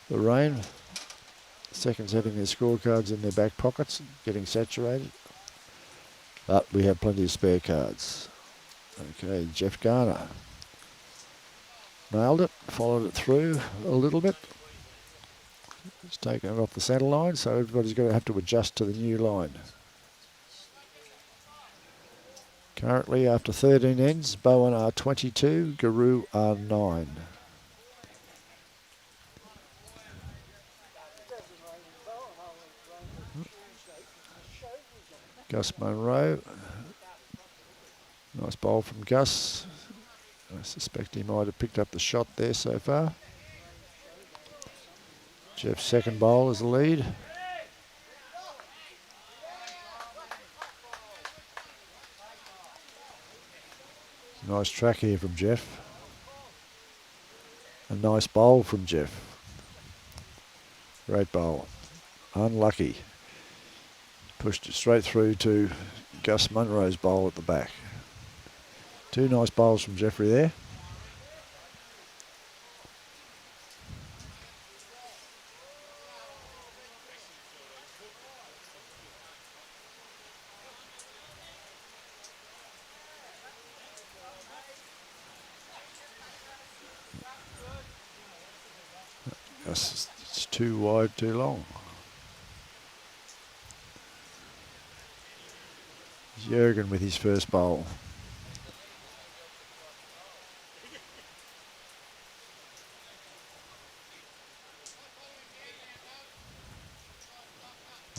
rain. Seconds having their scorecards in their back pockets, getting saturated. But we have plenty of spare cards. Okay, Geoff Garner. Nailed it, followed it through a little bit. It's taken it off the centre line, so everybody's going to have to adjust to the new line. Currently, after 13 ends, BOWEN are 22, GIRU are 9. Gus Monroe. Nice bowl from Gus. I suspect he might have picked up the shot there so far. Geoff's second bowl is the lead. Nice track here from Geoff. A nice bowl from Geoff. Great bowl. Unlucky. Pushed it straight through to Gus Monroe's bowl at the back. Two nice bowls from Jeffrey there. It's too wide, too long. Jurgen with his first bowl.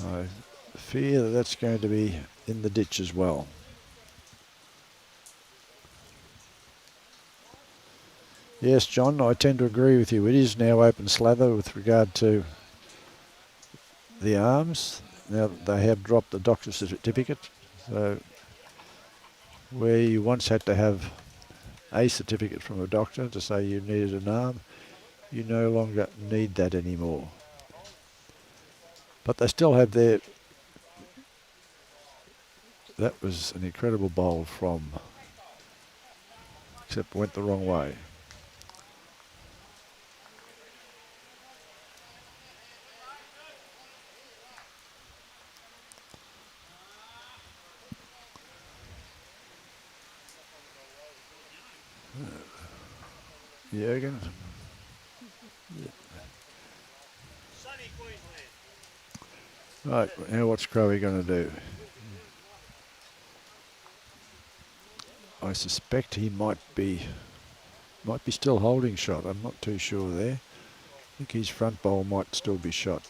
I fear that that's going to be in the ditch as well. Yes, John, I tend to agree with you. It is now open slather with regard to the arms. Now they have dropped the doctor's certificate. So where you once had to have a certificate from a doctor to say you needed an arm, you no longer need that anymore. But they still have their... That was an incredible bowl from... Except went the wrong way. Jurgen. Right, now what's Crowie going to do? I suspect he might be still holding shot. I'm not too sure there. I think his front bowl might still be shot.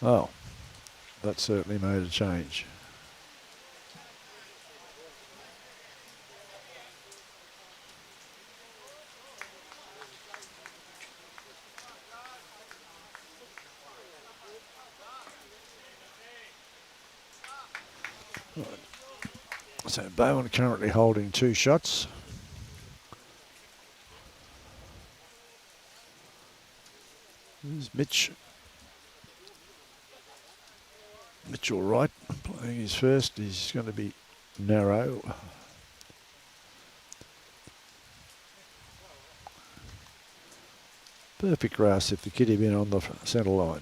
Oh, that certainly made a change. Right. So BOWEN currently holding 2 shots. There's Mitchell Wright playing his first. He's going to be narrow. Perfect grass if the kid had been on the centre line.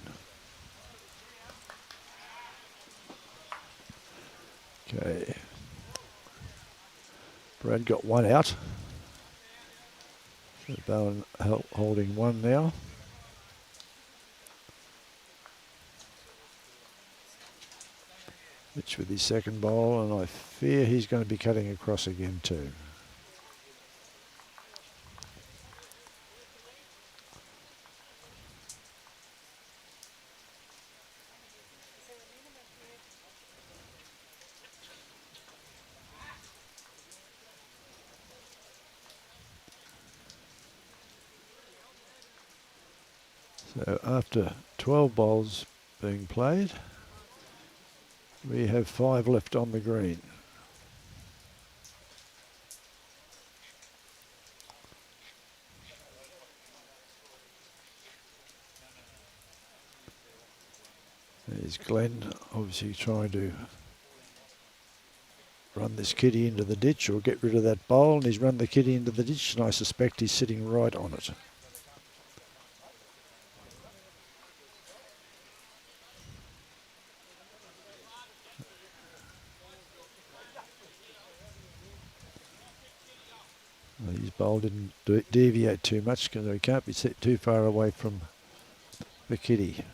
Okay. Brad got 1 out. So BOWEN holding 1 now. Mitch with his second bowl, and I fear he's going to be cutting across again too. So after 12 bowls being played, we have 5 left on the green. There's Glen obviously trying to run this kiddie into the ditch or get rid of that bowl, and he's run the kiddie into the ditch, and I suspect he's sitting right on it. Well, his bowl didn't deviate too much because he can't be set too far away from the kiddie.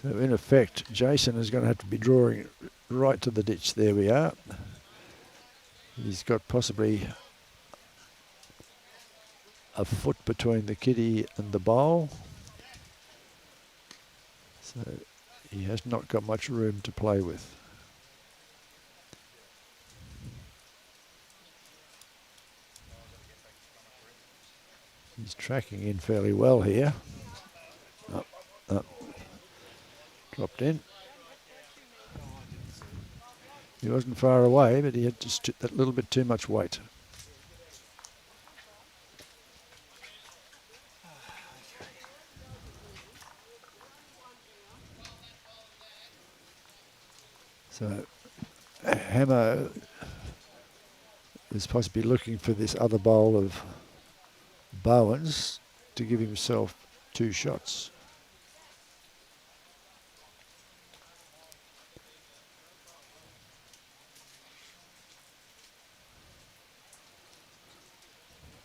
So in effect, Jason is going to have to be drawing right to the ditch. There we are. He's got possibly a foot between the kiddie and the bowl. So he has not got much room to play with. He's tracking in fairly well here. Up, up. Dropped in. He wasn't far away, but he had just that little bit too much weight. So Hammer is possibly looking for this other bowl of BOWEN's to give himself 2 shots.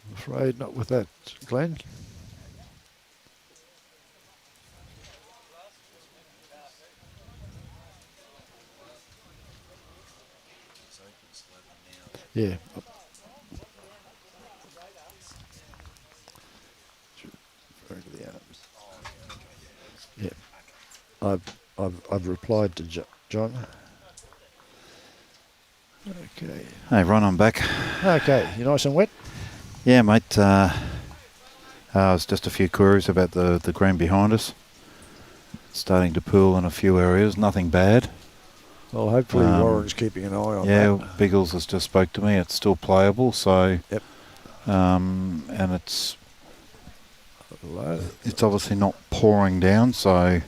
I'm afraid not with that, Glen. Yeah. Over the arms. Yeah. I've replied to John. Okay. Hey, Ron, I'm back. Okay, you nice and wet? Yeah, mate. It's just a few queries about the green behind us. It's starting to pool in a few areas. Nothing bad. Well, hopefully Warren's keeping an eye on that. Yeah, Biggles has just spoke to me. It's still playable, so... Yep. And it's obviously not pouring down, so...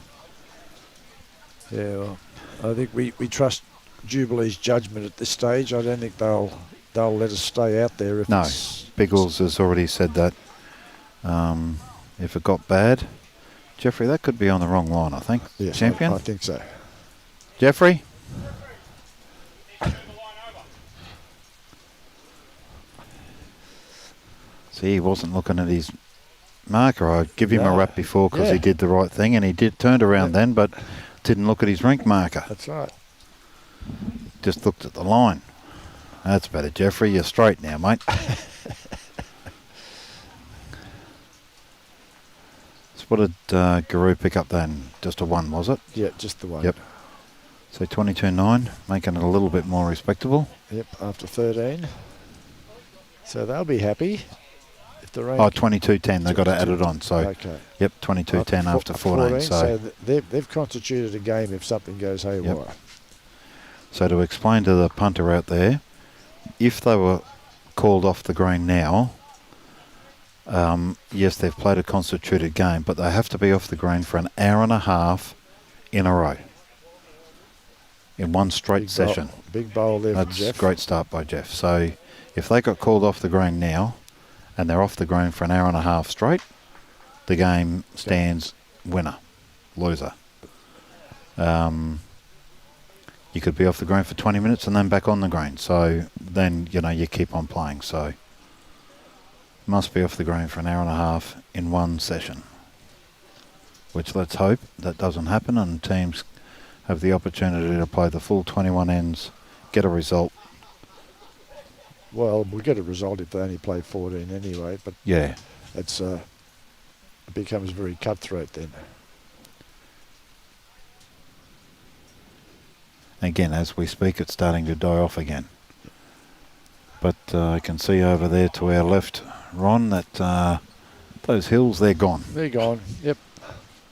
Yeah, well, I think we trust Jubilee's judgment at this stage. I don't think they'll let us stay out there if it's... Biggles has already said that. If it got bad... Jeffrey, that could be on the wrong line, I think. Yes, Champion? I think so. Jeffrey? See, he wasn't looking at his marker. I'd give him a rap before because he did the right thing, and he turned around then, but didn't look at his rink marker. That's right. Just looked at the line. That's better, Jeffrey. You're straight now, mate. So what did GIRU pick up then? Just a 1, was it? Yeah, just the 1. Yep. So 22.9, making it a little bit more respectable. Yep, after 13. So they'll be happy. If the rain 22.10, they've got to add it on. So, okay. Yep, 22.10 after 14. So they've constituted a game if something goes haywire. Yep. So to explain to the punter out there, if they were called off the green now, yes, they've played a constituted game, but they have to be off the green for an hour and a half in a row. In one straight session. Big bowl there from Geoff. That's a great start by Geoff. So if they got called off the green now and they're off the green for an hour and a half straight, the game stands winner, loser. You could be off the green for 20 minutes and then back on the green. So then, you keep on playing. So must be off the green for an hour and a half in one session, which let's hope that doesn't happen and teams have the opportunity to play the full 21 ends, get a result. Well, we'll get a result if they only play 14 anyway, but yeah, it's it becomes very cutthroat then. Again, as we speak, it's starting to die off again. But I can see over there to our left, Ron, that those hills, they're gone. They're gone, yep.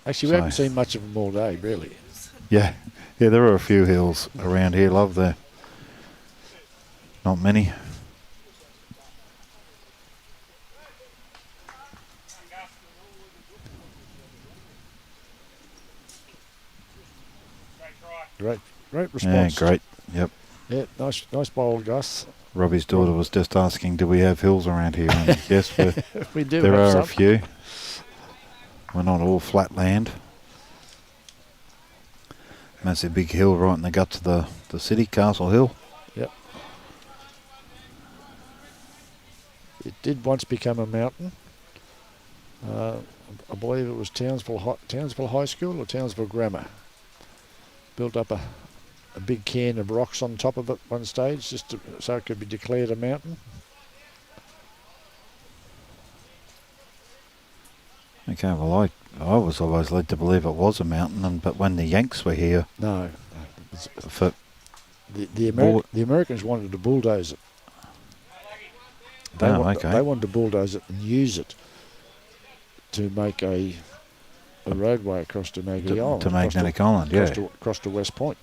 Actually, we haven't seen much of them all day, really. Yeah, there are a few hills around here, love. Not many. Great Yeah, response. great. Yep. Yeah, nice bowl, Gus. Robbie's daughter was just asking, do we have hills around here? And yes, We do. there have are some. a few. We're not all flat land. Massive big hill right in the guts of the city, Castle Hill. Yep. It did once become a mountain. I believe it was Townsville High School or Townsville Grammar. Built up a big cairn of rocks on top of it one stage just so it could be declared a mountain. Okay, well, I was always led to believe it was a mountain, but when the Yanks were here, No. for The Americans wanted to bulldoze it. They okay. wanted to bulldoze it and use it to make a roadway across to Maggie Island. To Magnetic Island, yeah. Across to West Point.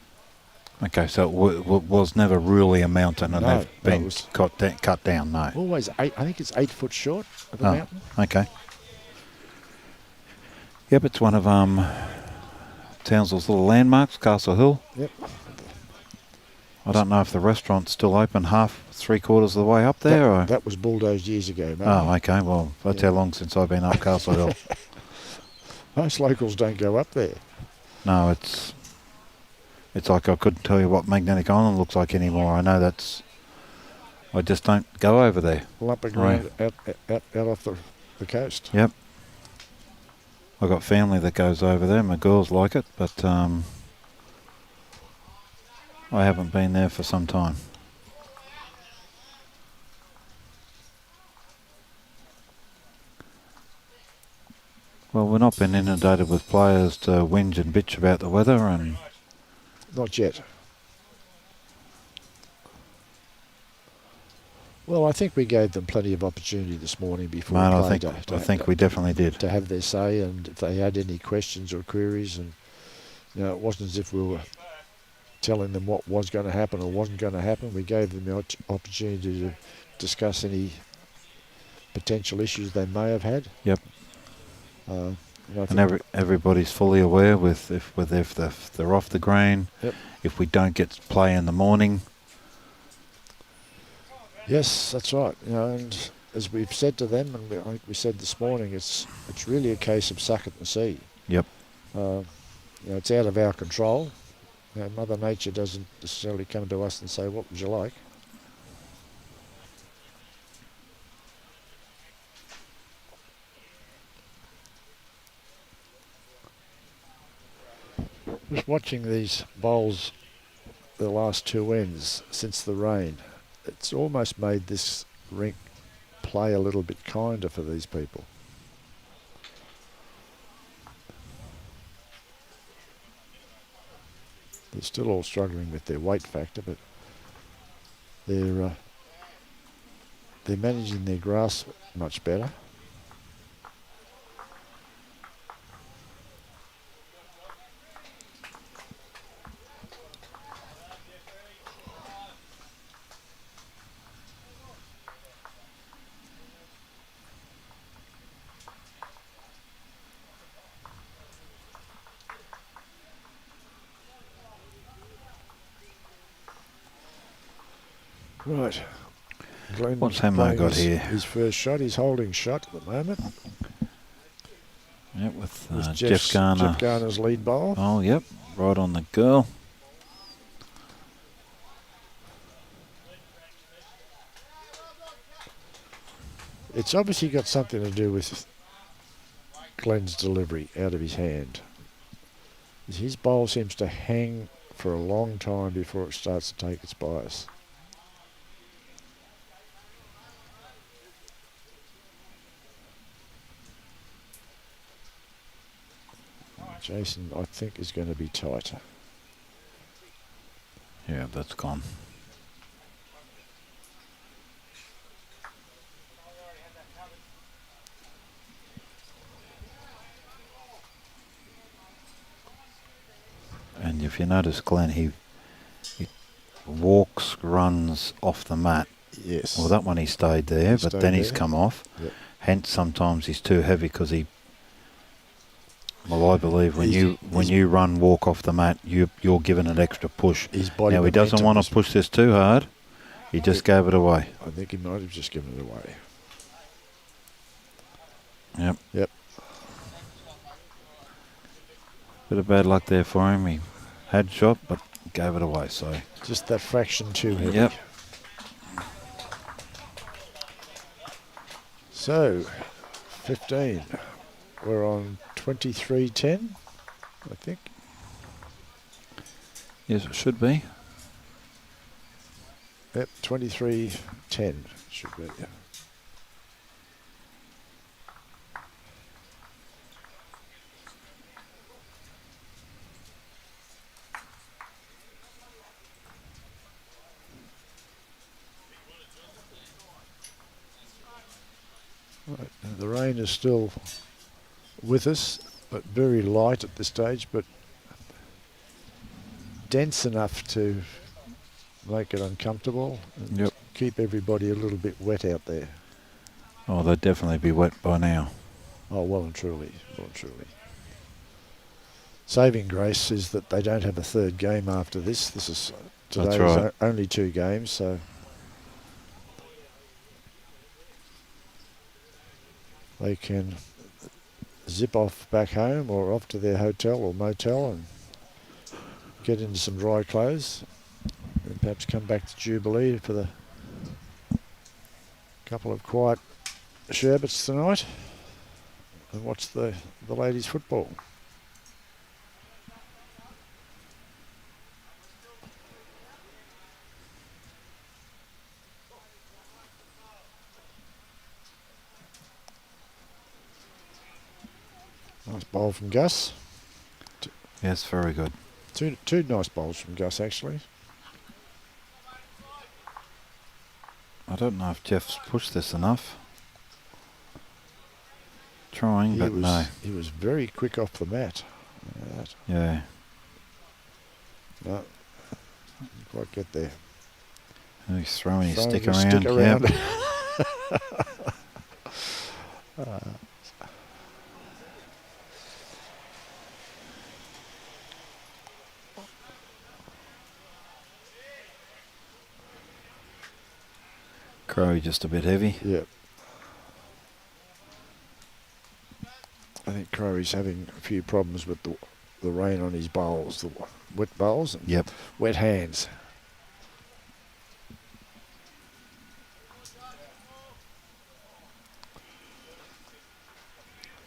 Okay, so it was never really a mountain, and No, they've been was cut down, no. always I think it's 8 foot short of a Oh, mountain. okay. Yep, it's one of Townsville's little landmarks, Castle Hill. Yep. I don't know if the restaurant's still open three-quarters of the way up there. or? That was bulldozed years ago, mate. Oh, okay. Well, that's how long since I've been up Castle Hill. Most locals don't go up there. No, it's like I couldn't tell you what Magnetic Island looks like anymore. I know I just don't go over there. Lump of ground out off the coast. Yep. I've got family that goes over there. My girls like it, but I haven't been there for some time. Well, we're not been inundated with players to whinge and bitch about the weather, and Not yet. Well, I think we gave them plenty of opportunity this morning before man, we played. I think we definitely did. To have their say, and if they had any questions or queries, and it wasn't as if we were telling them what was going to happen or wasn't going to happen. We gave them the opportunity to discuss any potential issues they may have had. Yep. And everybody's fully aware if they're off the green. Yep. If we don't get to play in the morning. Yes, that's right. And as we've said to them, and I think we said this morning, it's really a case of suck it and see. Yep. It's out of our control. Mother Nature doesn't necessarily come to us and say, "What would you like?" Just watching these bowls, the last two ends since the rain, it's almost made this rink play a little bit kinder for these people. They're still all struggling with their weight factor, but they're managing their grass much better. Right. Glen What's Hamo got here? His first shot. He's holding shot at the moment. Yep, with Geoff Garner. Geoff Garner's lead bowl. Oh, yep, right on the girl. It's obviously got something to do with Glen's delivery out of his hand. His bowl seems to hang for a long time before it starts to take its bias. Jason, I think, is going to be tighter. Yeah, that's gone. And if you notice, Glen, he walks, runs off the mat. Yes. Well, that one he stayed there, but then he's come off. Yep. Hence, sometimes he's too heavy because he. Well, I believe when you run, walk off the mat, you're given an extra push. His body now he doesn't want to push this too hard. He just gave it away. I think he might have just given it away. Yep. Yep. Bit of bad luck there for him. He had shot, but gave it away. So just that fraction too heavy. Yep. So, 15. We're on 23.10, I think. Yes, it should be. Yep, 23.10 should be. Right, now the rain is still with us, but very light at this stage, but dense enough to make it uncomfortable and keep everybody a little bit wet out there. Oh, they'd definitely be wet by now. Oh, well and truly, well and truly. Saving grace is that they don't have a third game after this. This is today's right. Only 2 games, so they can zip off back home or off to their hotel or motel and get into some dry clothes and perhaps come back to Jubilee for the couple of quiet sherbets tonight and watch the ladies' football. Nice bowl from Gus. Yes, very good. Two nice bowls from Gus, actually. I don't know if Geoff's pushed this enough. Trying, but no. He was very quick off the mat. Yeah. No, didn't quite get there. He's throwing his stick his around. stick around. Yep. Crow just a bit heavy. Yep. I think Crow's having a few problems with the rain on his bowls, the wet bowls and wet hands.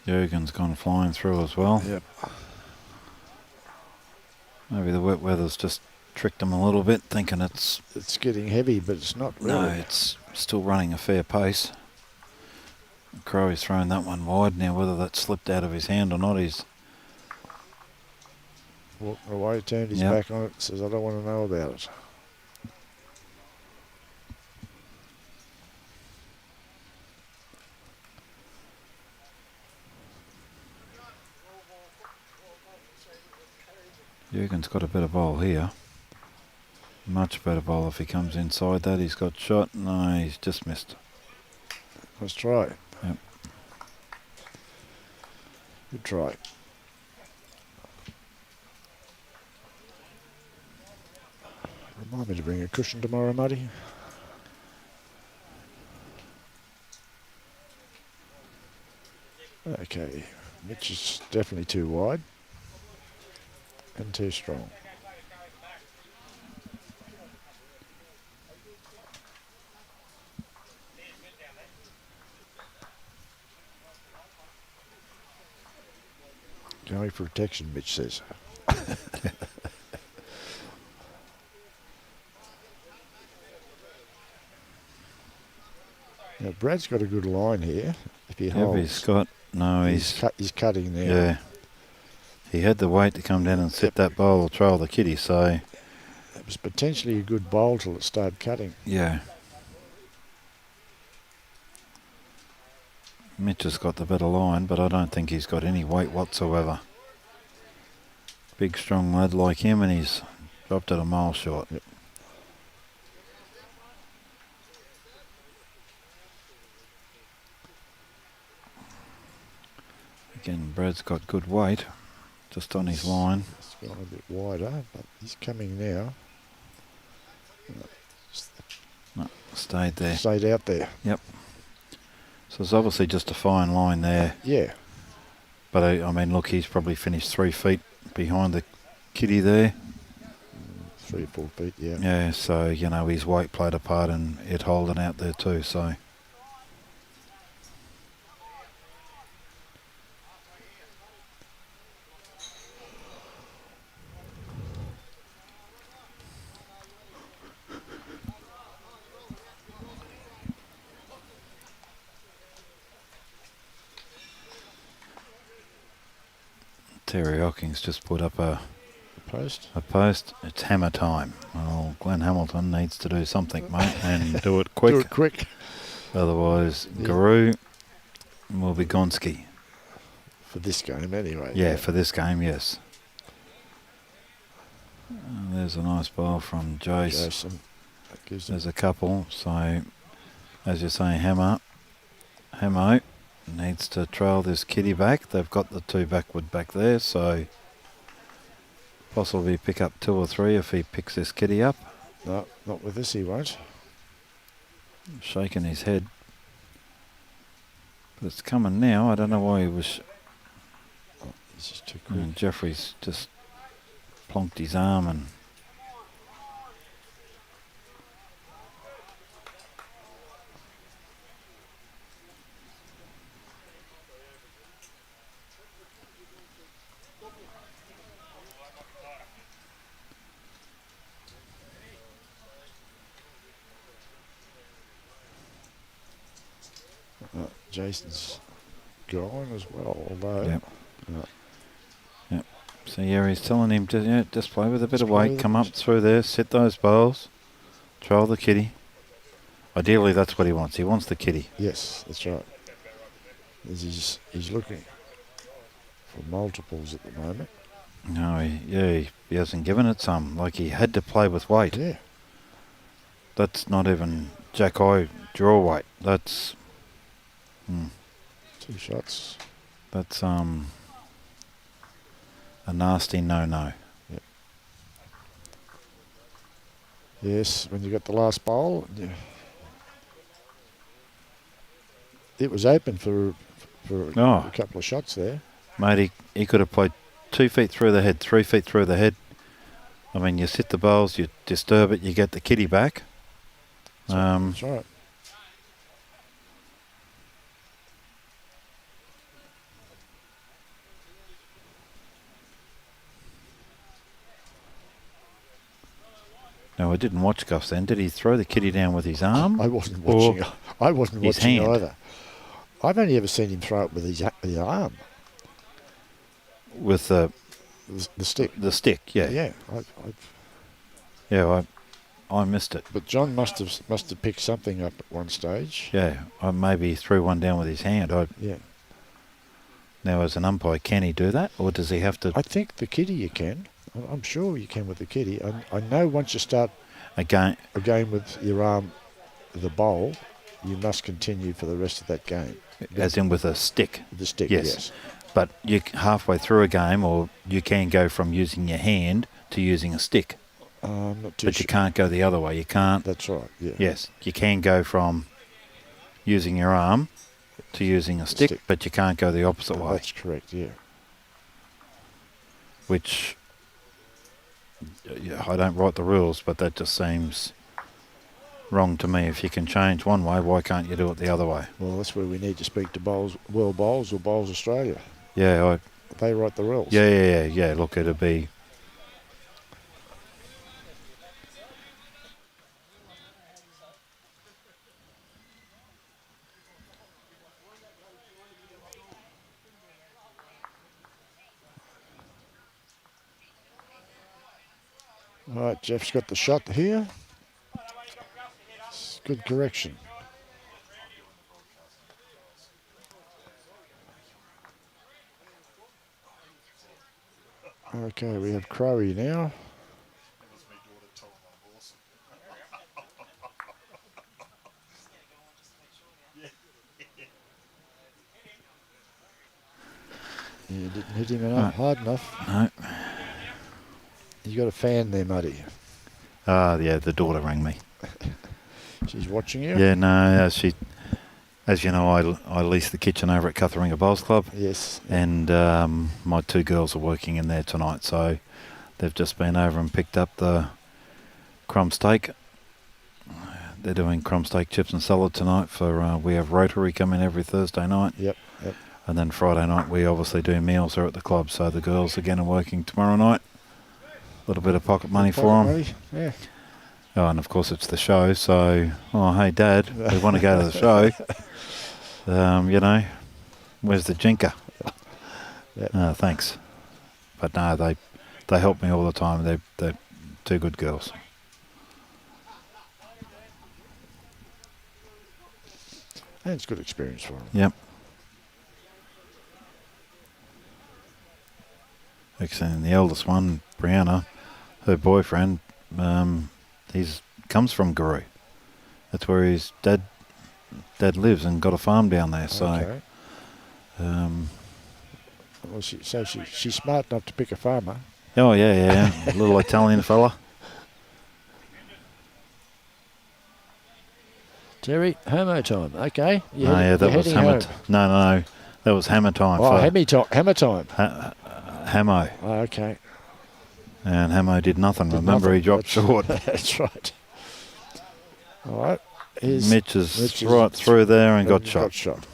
Jurgen's gone flying through as well. Yep. Maybe the wet weather's just tricked him a little bit, thinking it's getting heavy, but it's not really. No, it's still running a fair pace. Crow's thrown that one wide. Now whether that slipped out of his hand or not, he's walking away, turned his back on it, says, I don't want to know about it. Jurgen's got a better bowl here. Much better bowl if he comes inside that. He's got shot. No, he's just missed. Let's try. Yep. Good try. Remind me to bring a cushion tomorrow, Muddy. Okay, Mitch is definitely too wide and too strong. Going for protection, Mitch says. Now Brad's got a good line here. If he holds, he's got he's cutting there. Yeah, he had the weight to come down and set that bowl or trail the kitty. So it was potentially a good bowl till it started cutting. Yeah. Mitch has got the better line, but I don't think he's got any weight whatsoever. Big, strong lad like him, and he's dropped it a mile short. Yep. Again, Brad's got good weight, just on his line. It's gone a bit wider, but he's coming now. No, stayed there. Stayed out there. Yep. So it's obviously just a fine line there. Yeah. But I mean, look, he's probably finished 3 feet behind the kitty there. 3 or 4 feet, yeah. Yeah, so, you know, his weight played a part in it holding out there too, so. Terry Hocking's just put up a Post. It's hammer time. Well, Glen Hamilton needs to do something, mate, and do it quick. Do it quick. Otherwise, GIRU will be Gonski. For this game, anyway. Yeah, for this game, yes. There's a nice ball from Jace. Jason. That gives There's a couple, so as you say, Hamo needs to trail this kitty back. They've got the 2 backward back there, so possibly pick up 2 or 3 if he picks this kitty up. No, not with this, he won't. Shaking his head. But it's coming now. I don't know why he was. This is too quick. And Jeffrey's just plonked his arm and. Jason's gone as well, although. Yep. Yep. So yeah, he's telling him to just play with a bit of play weight, with come it. up through there, sit those bowls, trail the kitty. Ideally, that's what he wants. He wants the kitty. Yes, that's right. He's looking for multiples at the moment. No, he hasn't given it some. Like, he had to play with weight. Yeah. That's not even Jack-Eye draw weight. That's 2 shots. That's a nasty no-no. Yep. Yes, when you got the last bowl, it was open for a couple of shots there. Mate, he could have played 2 feet through the head, 3 feet through the head. I mean, you sit the bowls, you disturb it, you get the kitty back. That's right. No, I didn't watch Gus then. Did he throw the kitty down with his arm? I wasn't watching. I wasn't his watching hand? either. I've only ever seen him throw it with his arm, With the stick. The stick, yeah. Yeah. I missed it. But John must have picked something up at one stage. Yeah, maybe he threw one down with his hand. Yeah. Now, as an umpire, can he do that, or does he have to? I think the kitty you can. I'm sure you can with the kitty. I know once you start a game with your arm, the bowl, you must continue for the rest of that game. As in with a stick? The stick, yes. yes. But you halfway through a game, or you can go from using your hand to using a stick. I'm not too But sure. you can't go the other way. You can't. That's right, yeah. Yes, you can go from using your arm to using a stick, but you can't go the opposite way. That's correct, yeah. Which, I don't write the rules, but that just seems wrong to me. If you can change one way, why can't you do it the other way? Well, that's where we need to speak to World Bowls or Bowls Australia. Yeah, they write the rules. Yeah. Look, it'd be. All right, Geoff's got the shot here. It's good correction. Okay, we have Crowy now. You didn't hit him enough, hard enough. No. You got a fan there, Muddy. Yeah, the daughter rang me. She's watching you? Yeah, no, she, as you know, I lease the kitchen over at Cutharinga Bowls Club. Yes. And my 2 girls are working in there tonight, so they've just been over and picked up the crumb steak. They're doing crumb steak, chips and salad tonight for, we have Rotary come in every Thursday night. Yep. And then Friday night we obviously do meals here at the club, so the girls again are working tomorrow night. A little bit of pocket money for them. Yeah. Oh, and of course it's the show, so, oh, hey Dad, we want to go to the show. You know, where's the Jenke? Yep. Thanks. But no, they help me all the time. They're 2 good girls. And it's good experience for them. Yep. Excellent. The eldest one, Brianna, her boyfriend, he's comes from GIRU. That's where his dad lives and got a farm down there. So, okay. Well, she's smart enough to pick a farmer. Oh yeah, a little Italian fella. Terry, homo time. Okay. That was hammer. No, that was hammer time. Oh, hammer time. Hamo. Oh, okay. And Hamo did nothing. Remember, he dropped short. That's right. All right. Mitch is right through there and got shot.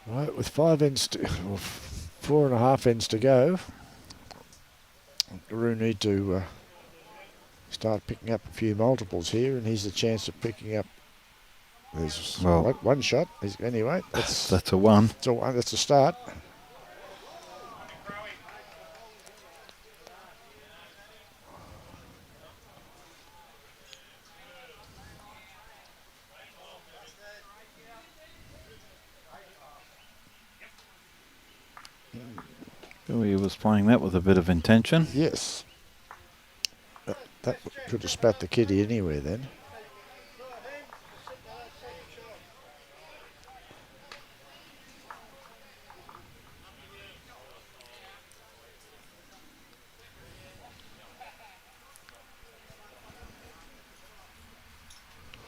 Right, with 5 ends to, or 4.5 ends to go, GIRU need to start picking up a few multiples here, and here's a chance of picking up. There's one shot. Anyway, that's a 1. That's a start. He was playing that with a bit of intention. Yes. That could have spat the kitty anywhere then.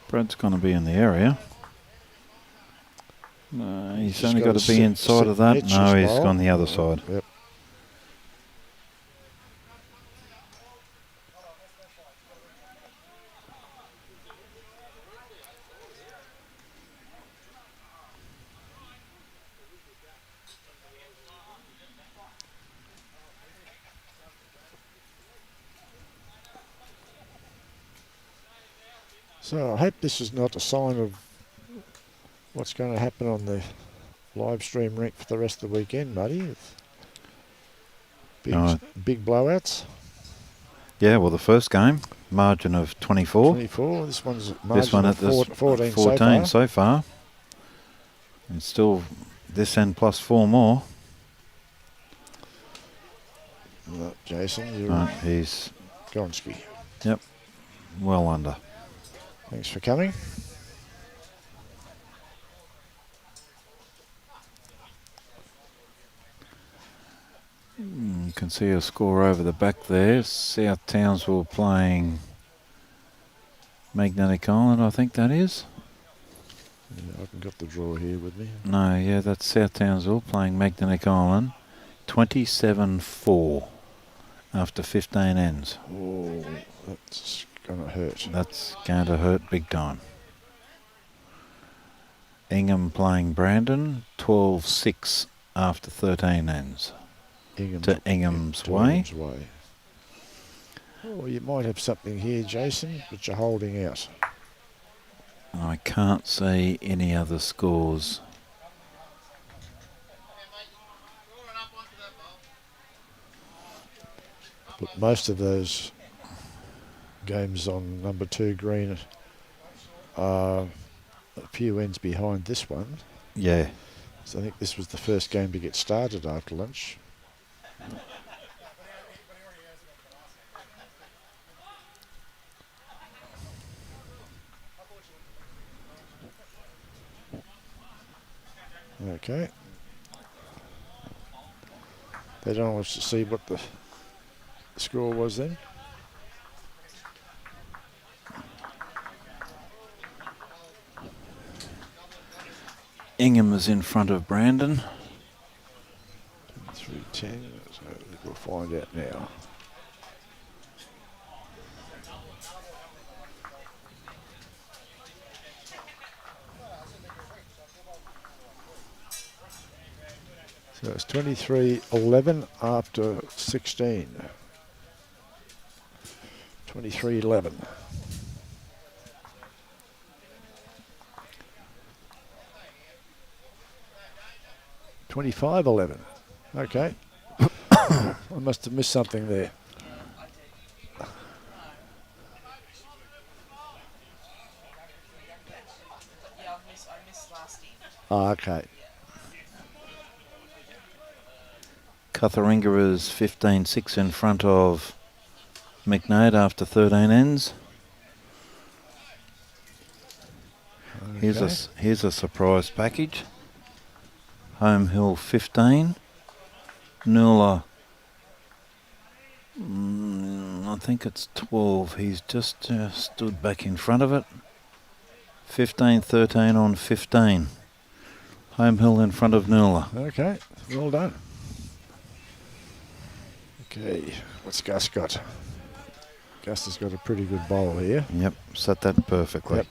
Brad's going to be in the area. No, he's only got to be sit inside of that. Mitch's No, he's bowl. gone the other side. Yep. So I hope this is not a sign of what's going to happen on the live stream rink for the rest of the weekend, Muddy. Big blowouts. Yeah, well, the first game, margin of 24. 24. This one's margin This one at of 14 so far. And still this end plus 4 more. Right, Jason, you're Right, he's Gonski. Yep, well under. Thanks for coming. You can see a score over the back there. South Townsville playing Magnetic Island, I think that is. Yeah, I haven't got the draw here with me. No, yeah, that's South Townsville playing Magnetic Island. 27-4 after 15 ends. Oh, that's going to hurt. That's going to hurt big time. Ingham playing Brandon, 12-6 after 13 ends. To Ingham's way. Oh, you might have something here, Jason, but you're holding out. I can't see any other scores. But most of those games on number 2 green are a few ends behind this one. Yeah. So I think this was the first game to get started after lunch. Okay. They don't want us to see what the score was then. Ingham is in front of Brandon. 3-10, so we'll find out now. So it's 23-11 after 16. 23-11. $25-11. Okay. I must have missed something there. Yeah, I missed last game. Oh, okay. Cutheringa is 15-6 in front of McNaid after 13 ends. Okay. Here's a surprise package. Home Hill 15. Nuala, I think it's 12. He's just stood back in front of it. 15-13 on 15. Home Hill in front of Nuala. Okay, well done. Okay, what's Gus got? Gus has got a pretty good bowl here. Yep, set that perfectly. Yep.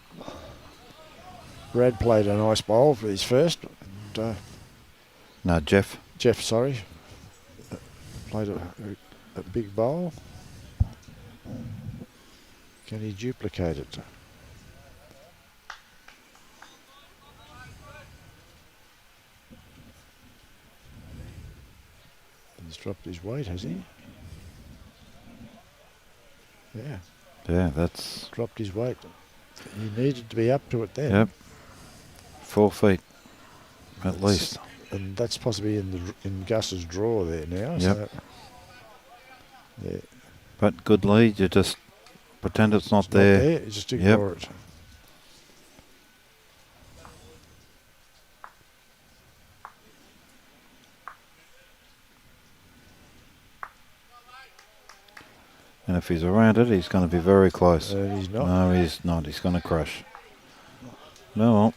Brad played a nice bowl for his first. And, No, Geoff. Geoff, sorry, played a big bowl. Can he duplicate it? He's dropped his weight, has he? Yeah, Yeah, that's... dropped his weight. He needed to be up to it then. Yep. 4 feet, at least. And that's possibly in Gus's drawer there now. Yep. So, yeah. But good lead, you just pretend it's not It's there. Not there. You just ignore it. And if he's around it, he's going to be very close. He's not. No, he's not. He's going to crash. No, well,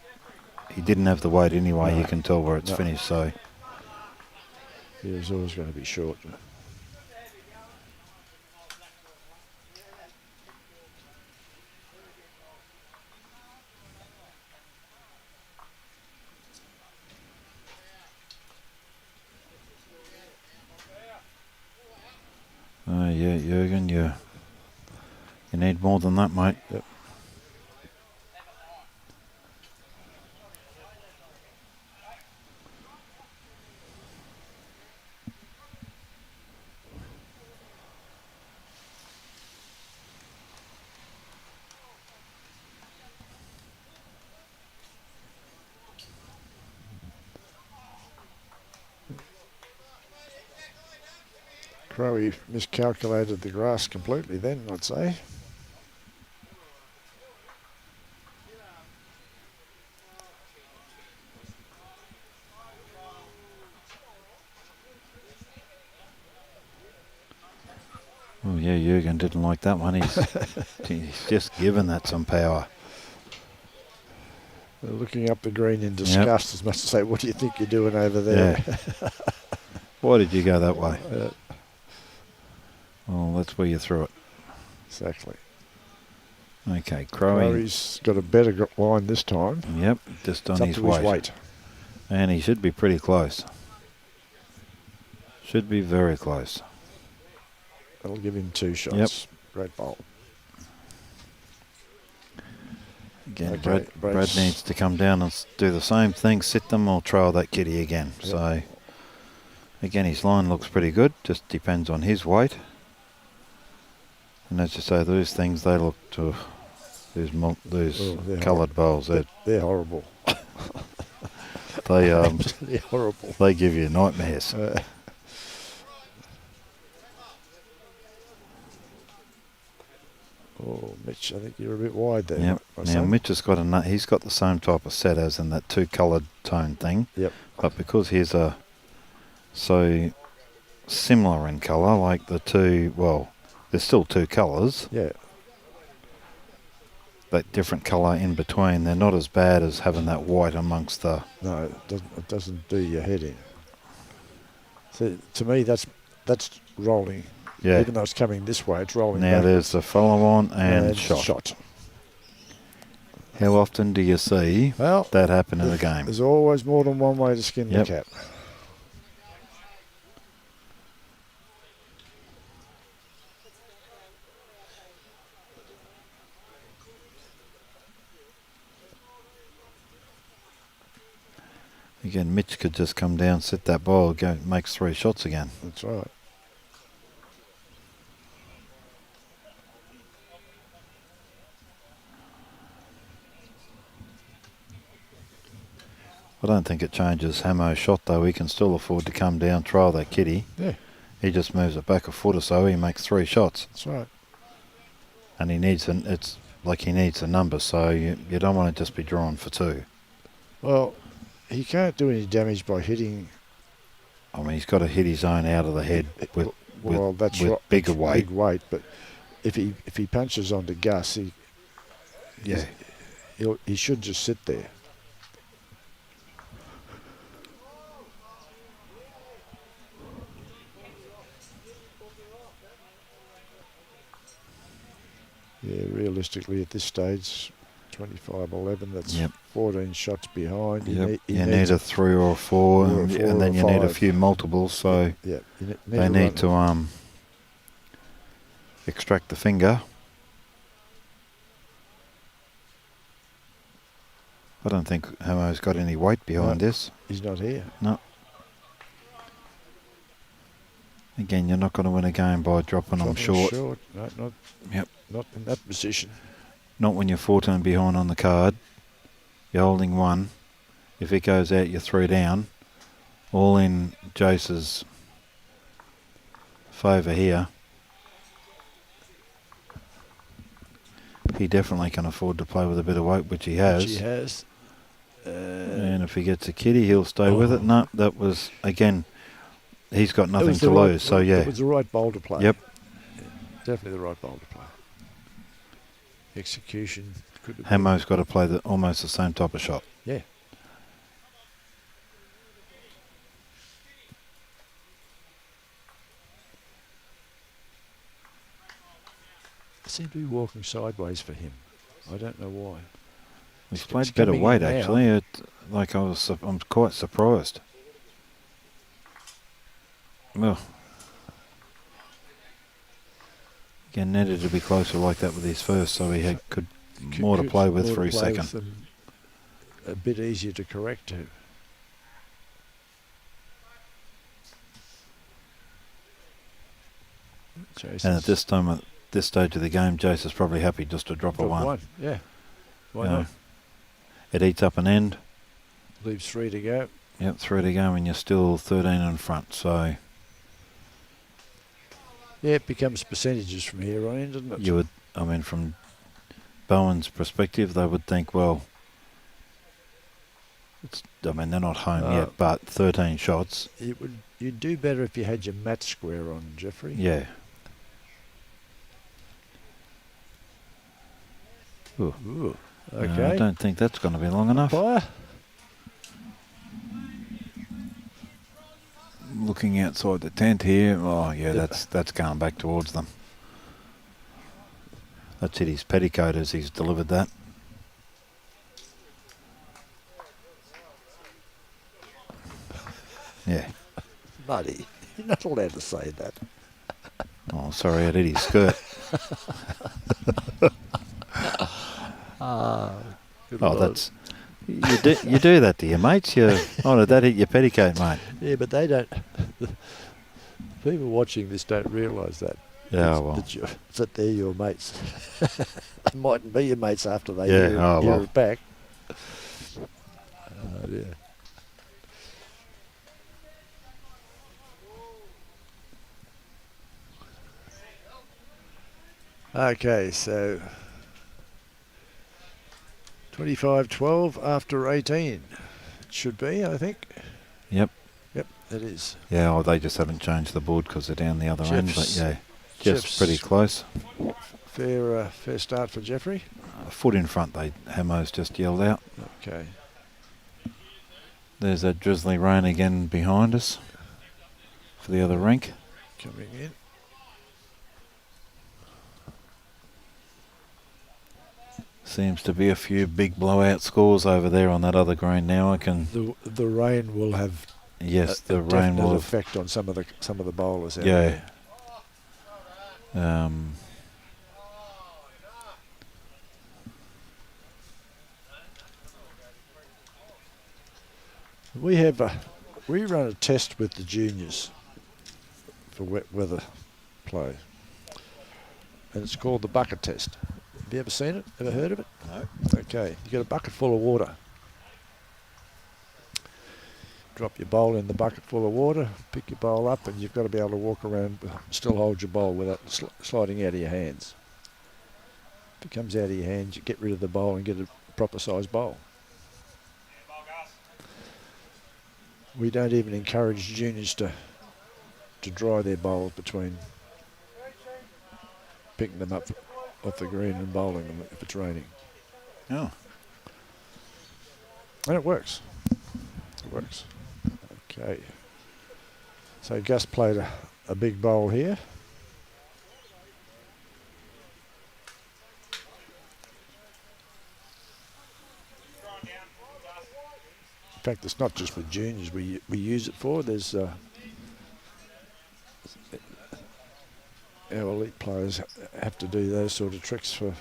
he didn't have the weight anyway. No. You can tell where it's No. finished, so... He was always going to be short. Yeah, Jurgen, you need more than that, mate. Yep. Crowe miscalculated the grass completely then, I'd say. Oh, yeah, Jurgen didn't like that one. He's just given that some power. They're looking up the green in disgust, as much as say, what do you think you're doing over there? Yeah. Why did you go that way? Well, that's where you threw it. Exactly. Okay, Crowe. Crowe's got a better line this time. Yep, just on It's up his to weight. his weight. And he should be pretty close. Should be very close. That'll give him 2 shots. Yep. Great bowl. Again, Okay, Brad Brad's- needs to come down and do the same thing, sit them or trail that kitty again. Yep. So, again, his line looks pretty good, just depends on his weight. And as you say, those things, they look to, those Oh, they're coloured bowls, They're horrible. They Absolutely horrible. they give you nightmares. Oh, Mitch, I think you're a bit wide there. Yep. my Now son. Mitch has got he's got the same type of set as in that two coloured tone thing. Yep. But because his are so similar in colour, like the two, well, there's still two colours, Yeah. that different colour in between. They're not as bad as having that white amongst the. No, it doesn't do your head in. So to me, that's rolling. Yeah. Even though it's coming this way, it's rolling. Now there's the follow on and shot. shot. How often do you see Well, that happen in the game? there's always more than one way to skin Yep. the cat. Again, Mitch could just come down, set that ball, go makes 3 shots again. That's right. I don't think it changes Hamo's shot though. He can still afford to come down, trial that kitty. Yeah, He just moves it back a foot or so. He makes 3 shots, that's right. and he needs it's like he needs a number. So you don't want to just be drawn for 2. Well, he can't do any damage by hitting. I mean, he's got to hit his own out of the head with Well, that's with right. bigger weight. Big weight, but if he punches onto Gus, Yeah. he should just sit there. Yeah, realistically at this stage, 25-11, that's Yep. 14 shots behind. Yep. He You needs need a 3 or a 4, or a and, 4 and then or you need a 5. few multiples. So Yeah, you they need to extract the finger. I don't think Hamo's got any weight behind No. this. He's not here. No. Again, you're not going to win a game by dropping them short. No, not. Yep. Not in that position. Not when you're 14 behind on the card. You're holding 1. If it goes out, you're 3 down. All in Jace's favour here. He definitely can afford to play with a bit of weight, which he has. She has. And if he gets a kitty, he'll stay with it. No, that was, again, he's got It nothing was to the right- lose. So, yeah. It was the right bowl to play. Yep. Yeah, definitely the right bowl to play. Execution could have been. Hamo's got to play almost the same type of shot. Yeah. I seem to be walking sideways for him. I don't know why. He's It's played better coming weight, in now. actually. I'm quite surprised. Well, again, needed to be closer like that with his first, so he could more to play with more for to his play second. with and a bit easier to correct to. And at this time, at this stage of the game, Jace is probably happy just to drop a 1. Yeah. Why You know, not? It eats up an end. Leaves 3 to go. Yep, 3 to go, and you're still 13 in front. So Yeah, it becomes percentages from here on in, doesn't it? you would, I mean, from Bowen's perspective, they would think, well, they're not home yet, but 13 shots. You'd do better if you had your mat square on, Jeffrey. Yeah. Ooh. Ooh. I Okay. don't think that's going to be long enough. Fire. Looking outside the tent here. Oh, yeah, Yep. that's going back towards them. That's hit his petticoat as he's delivered that. Yeah. Buddy, you're not allowed to say that. Oh, sorry, I hit his skirt. Good Oh, Lord. that's... You do that to your mates. Oh, did that hit your petticoat, mate? Yeah, but they don't. People watching this don't realise that. Yeah, It's- well. that they're your mates. They mightn't be your mates after they Yeah, hear oh, well. it back. Oh, dear. Okay, so 25-12 after 18. It should be, I think. Yep. Yep, it is. Yeah, well, they just haven't changed the board because they're down the other end. But Geoff's- yeah, Jeff's pretty close. Fair start for Jeffrey. A foot in front, Hamo's just yelled out. Okay. There's that drizzly rain again behind us for the other rink. Coming in. Seems to be a few big blowout scores over there on that other green now. I can. The rain will have Yes, a the rain definite will have. effect on some of the bowlers out Yeah. there. We run a test with the juniors for wet weather play, and it's called the bucket test. Have you ever seen it? Ever heard of it? No. Okay, you get a bucket full of water. Drop your bowl in the bucket full of water, pick your bowl up, and you've got to be able to walk around, still hold your bowl without sliding out of your hands. If it comes out of your hands, you get rid of the bowl and get a proper size bowl. We don't even encourage juniors to dry their bowls between picking them up off the green and bowling them if it's raining. Oh. And it works. It works. Okay. So Gus played a big bowl here. In fact, it's not just with juniors we use it for. There's our elite players have to do those sort of tricks for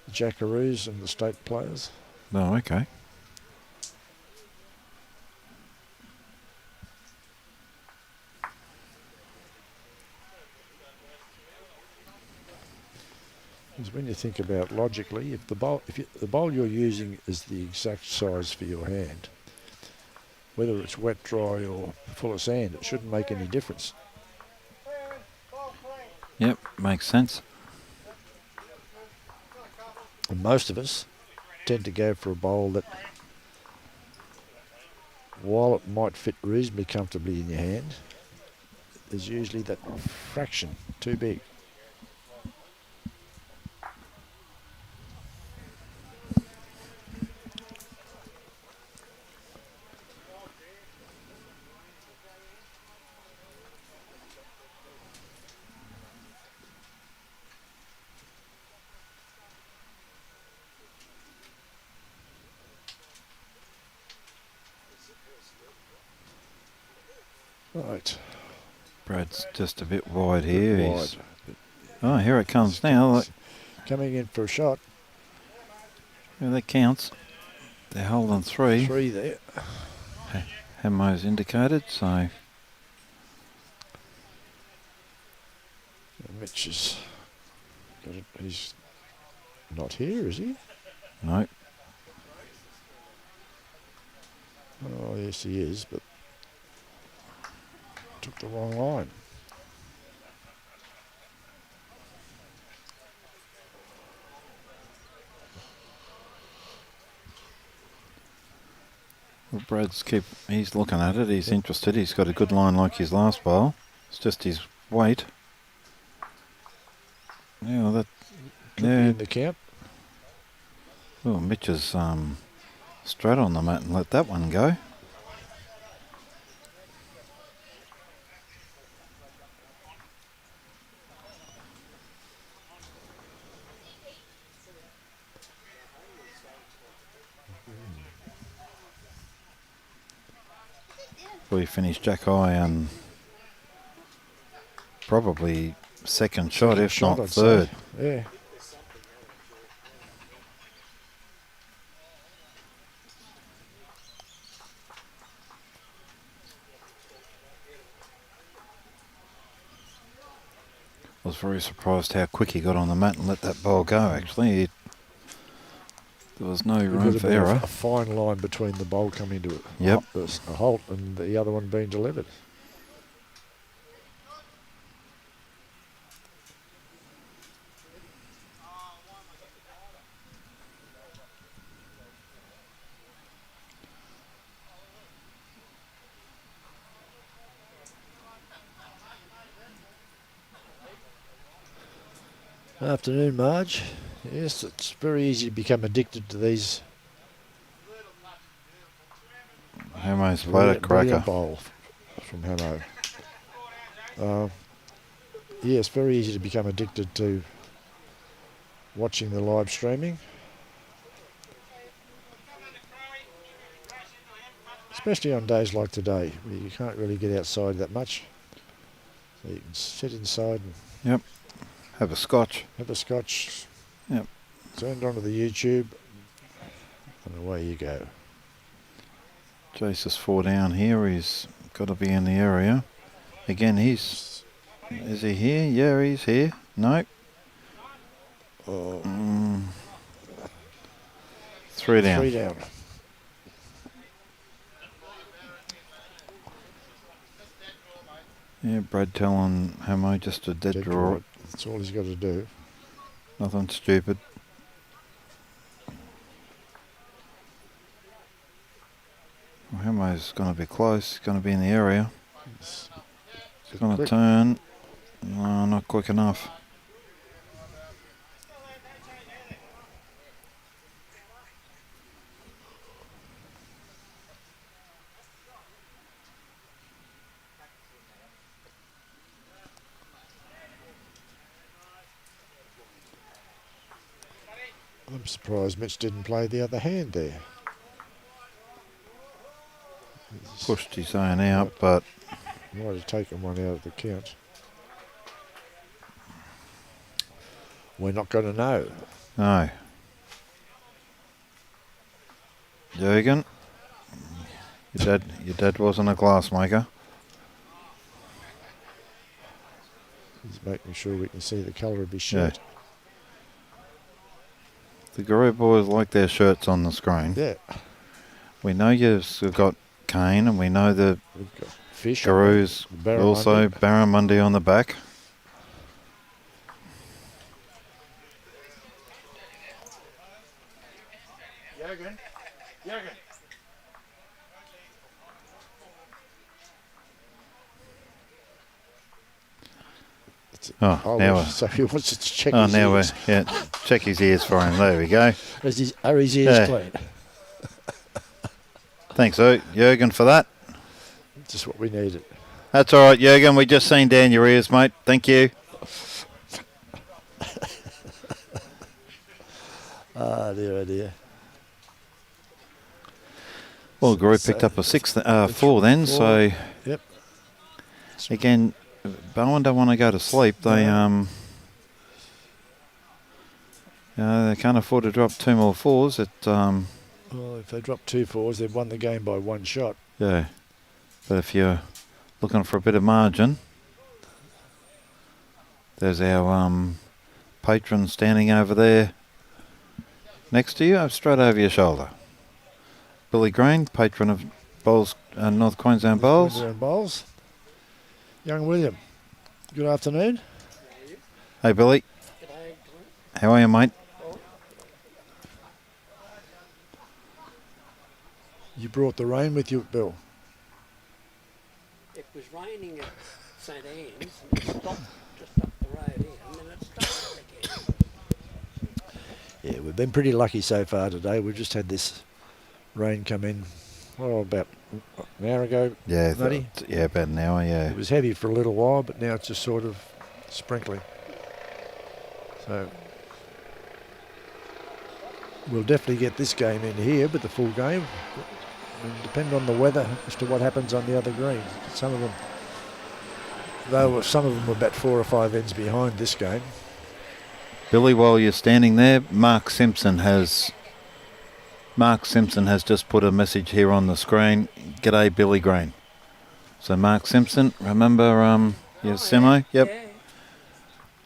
the Jackaroos and the state players. No, okay. Because when you think about logically, if the bowl you're using is the exact size for your hand, whether it's wet, dry, or full of sand, it shouldn't make any difference. Yep, makes sense. And most of us tend to go for a bowl that, while it might fit reasonably comfortably in your hand, there's usually that fraction too big. Right. Brad's just a bit wide here. Wide. He's, oh, here it comes now. Look. Coming in for a shot. Yeah, that counts. They're holding three. Three there. Hamo's indicated, so. Mitch is. He's not here, is he? No. Oh, yes, he is, but took the wrong line. Well, he's looking at it, he's interested, he's got a good line like his last bowl. It's just his weight. Yeah, well, that. Could be in the camp. Oh, Mitch is straight on the mat and let that one go. We finished Jack Eye and probably second shot, if Shot, not I'd third. say. Yeah. I was very surprised how quick he got on the mat and let that ball go, actually. There was no room for error. A fine line between the bowl coming to Yep. a halt and the other one being delivered. Afternoon, Marge. Yes, it's very easy to become addicted to these. Hamo's played a cracker. Bowl from Hamo. Yeah, it's very easy to become addicted to watching the live streaming. Especially on days like today, where you can't really get outside that much. So you can sit inside and Have a scotch. have a scotch. Yep. Turned onto the YouTube, and away you go. Jace is 4 down here. He's got to be in the area. Again, is he here? Yeah, he's here. No. 3 down. 3 down. Yeah, Brad telling Hamo just a dead draw. Right. That's all he's got to do. Nothing stupid. Well, Hamo's going to be close. He's going to be in the area. He's going to turn. No, not quick enough. I'm surprised Mitch didn't play the other hand there. Pushed his own out, but Might have taken one out of the count. We're not going to know. no. Jurgen, your dad wasn't a glassmaker. He's making sure we can see the colour of his shirt. The GIRU boys like their shirts on the screen. Yeah. We know you've got Kane, and we know the We've got fish. GIRU's also Barramundi. Barramundi on the back. Jurgen. Oh, now we're, so he wants to check oh, his now we're, ears. check his ears for him. There we go. Are his ears Yeah. clean? Thanks, Jurgen, for that. Just what we needed. That's all right, Jurgen. We just seen down your ears, mate. Thank you. Ah, dear, oh dear. Well, GIRU So- picked up a 4 then, so Yep. again, Bowen don't want to go to sleep. They they can't afford to drop 2 more 4s. Well, if they drop 2 4s, they've won the game by 1 shot. Yeah, but if you're looking for a bit of margin, there's our patron standing over there next to you, straight over your shoulder. Billy Green, patron of Bowls, North Queensland Bowls. Queensland Bowls. Young William, good afternoon. Hey, Billy. How are you, mate? You brought the rain with you, Bill. It was raining at St Anne's and it stopped just up the road here and then it started again. Yeah, we've been pretty lucky so far today. We've just had this rain come in, about an hour ago. Yeah, Matty? about an hour, yeah. It was heavy for a little while, but now it's just sort of sprinkling. So we'll definitely get this game in here, but the full game will depend on the weather as to what happens on the other greens. Some of them were about 4 or 5 ends behind this game. Billy, while you're standing there, Mark Simpson has just put a message here on the screen. G'day, Billy Green. So Mark Simpson, remember your Simo? Yep. Yeah.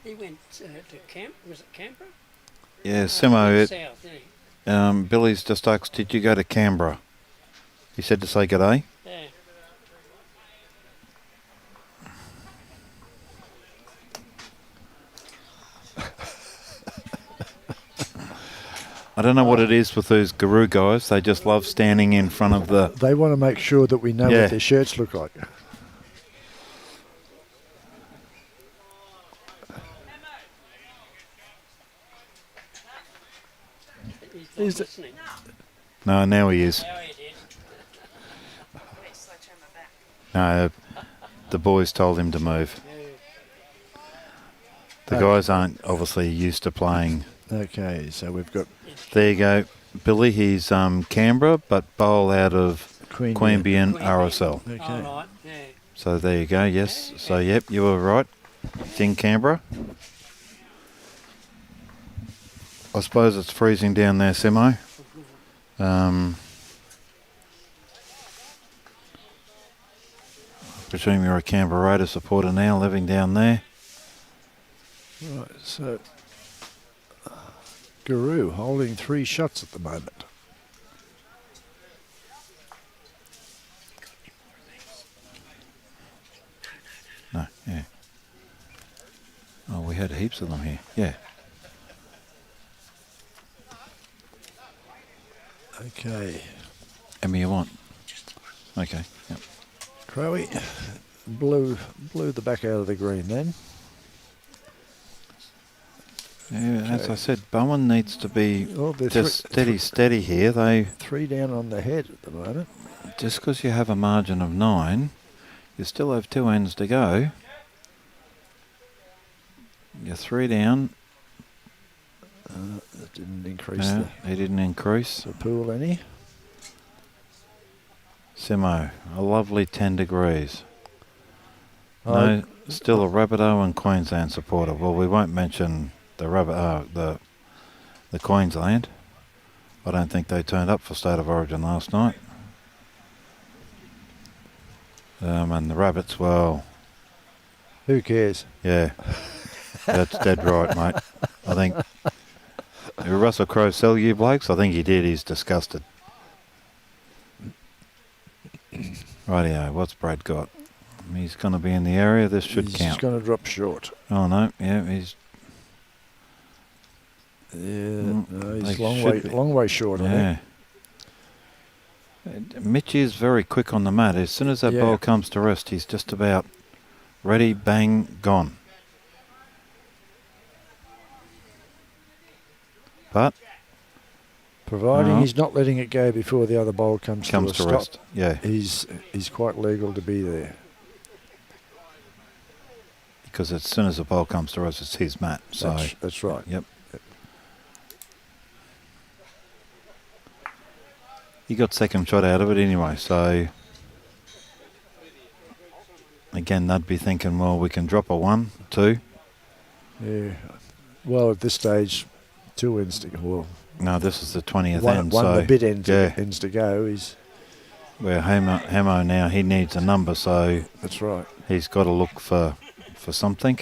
He went to camp, was it Canberra? Yeah, Simo. South, yeah. Billy's just asked, did you go to Canberra? He said to say g'day. Yeah. I don't know what it is with those GIRU guys. They just love standing in front of the... They want to make sure that we know Yeah. what their shirts look like. Is it? listening. No, now he is. Now he did. Wait, so I turn my back. No, the boys told him to move. Yeah. The guys aren't obviously used to playing. Okay, so we've got There you go. Billy, he's Canberra, but bowl out of Queanbeyan RSL. Okay. All right. Yeah. So there you go, yes. So, yep, you were right. It's in Canberra. I suppose it's freezing down there, Simo. I presume you're a Canberra Raiders supporter now, living down there. Right, so GIRU holding 3 shots at the moment. No, yeah. Oh, we had heaps of them here. Yeah. Okay, How many you want? Okay. Yep. Crowie blew the back out of the green then. Yeah, as Okay. I said, Bowen needs to be Oh, they're just steady here. They 3 down on the head at the moment. just because you have a margin of 9, you still have 2 ends to go. You're 3 down. That didn't increase No, he didn't increase. the pool any. Simo, a lovely 10 degrees. Oh, No, still a Rabbitoh and Queensland supporter. Well, we won't mention the the Queensland. I don't think they turned up for State of Origin last night. And the Rabbits, well, who cares? yeah, that's dead right, mate. I think did Russell Crowe sell you blokes? I think he did. He's disgusted. Rightio, what's Brad got? He's going to be in the area. This should He's count. just going to drop short. Oh no, yeah, he's Yeah, no, he's they long should way, be. long way short. I think. yeah. Mitch is very quick on the mat. As soon as that Yeah. ball comes to rest, he's just about ready, bang, gone. But Providing No. he's not letting it go before the other bowl comes comes to to a stop, rest. Yeah, he's quite legal to be there. because as soon as the ball comes to rest, it's his mat. So That's right. yep. He got second shot out of it anyway, so again they'd be thinking, well, we can drop a 1, 2. Yeah. Well, at this stage, 2 ends to go. Well, No, this is the 20th one end, of so the bit ends, yeah. ends to go. Where Hamo now, he needs a number, so That's right. he's got to look for something.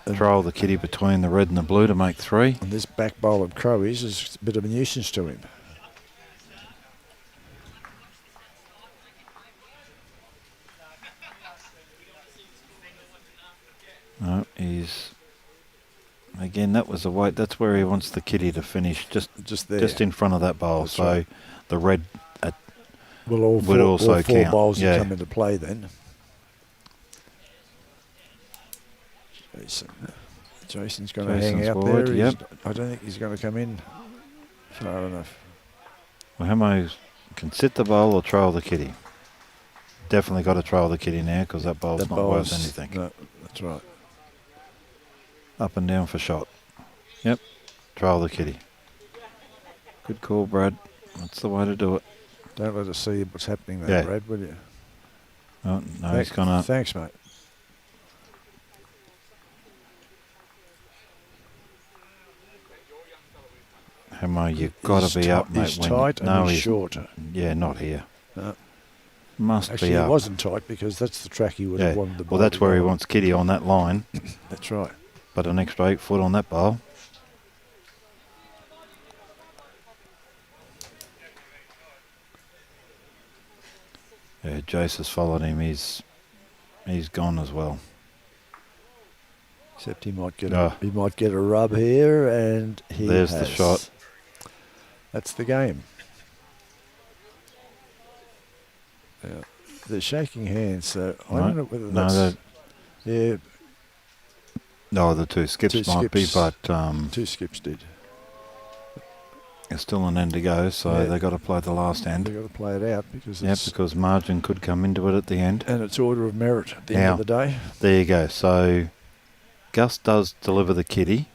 And- Trial the kitty between the red and the blue to make 3. And this back bowl of Crowie's is a bit of a nuisance to him. No, he's again. That was the way. That's where he wants the kitty to finish, just Just there. in front of that bowl. That's So right. the red. Will all would four, also all 4 count, bowls yeah. come into play then. Jason's going to hang Jason's out forward, there. yep. I don't think he's going to come in far enough. Well, Hamo can sit the bowl or trial the kitty. Definitely got to trial the kitty now because that bowl's That not bowl's- worth anything. No, that's right. Up and down for shot. Yep. Trial the kitty. Good call, Brad. That's the way to do it. Don't let us see what's happening there, Yeah. Brad, will you? Oh, no, he's gonna. Thanks, mate. Hamo, you've got He's to be ti- up, mate. He's when tight no, and he's he's short. Yeah, not here. No. Must Actually, be he up. wasn't tight because that's the track he would Yeah. have wanted the ball. Well, that's to where he go. wants kitty on that line, That's right. but an extra 8 foot on that bowl. Yeah, Jace has followed him. He's gone as well. Except he might get Ah. he might get a rub here, and he There's the has. shot. That's the game. Yeah. They're shaking hands, so I No, don't know whether no, that's yeah. No, the 2 skips Two might be, skips. but 2 skips did. There's still an end to go, so Yeah. they've got to play the last end. They've got to play it out because Yep, it's, because margin could come into it at the end. and it's order of merit at the end Now, of the day. there you go. So Gus does deliver the kitty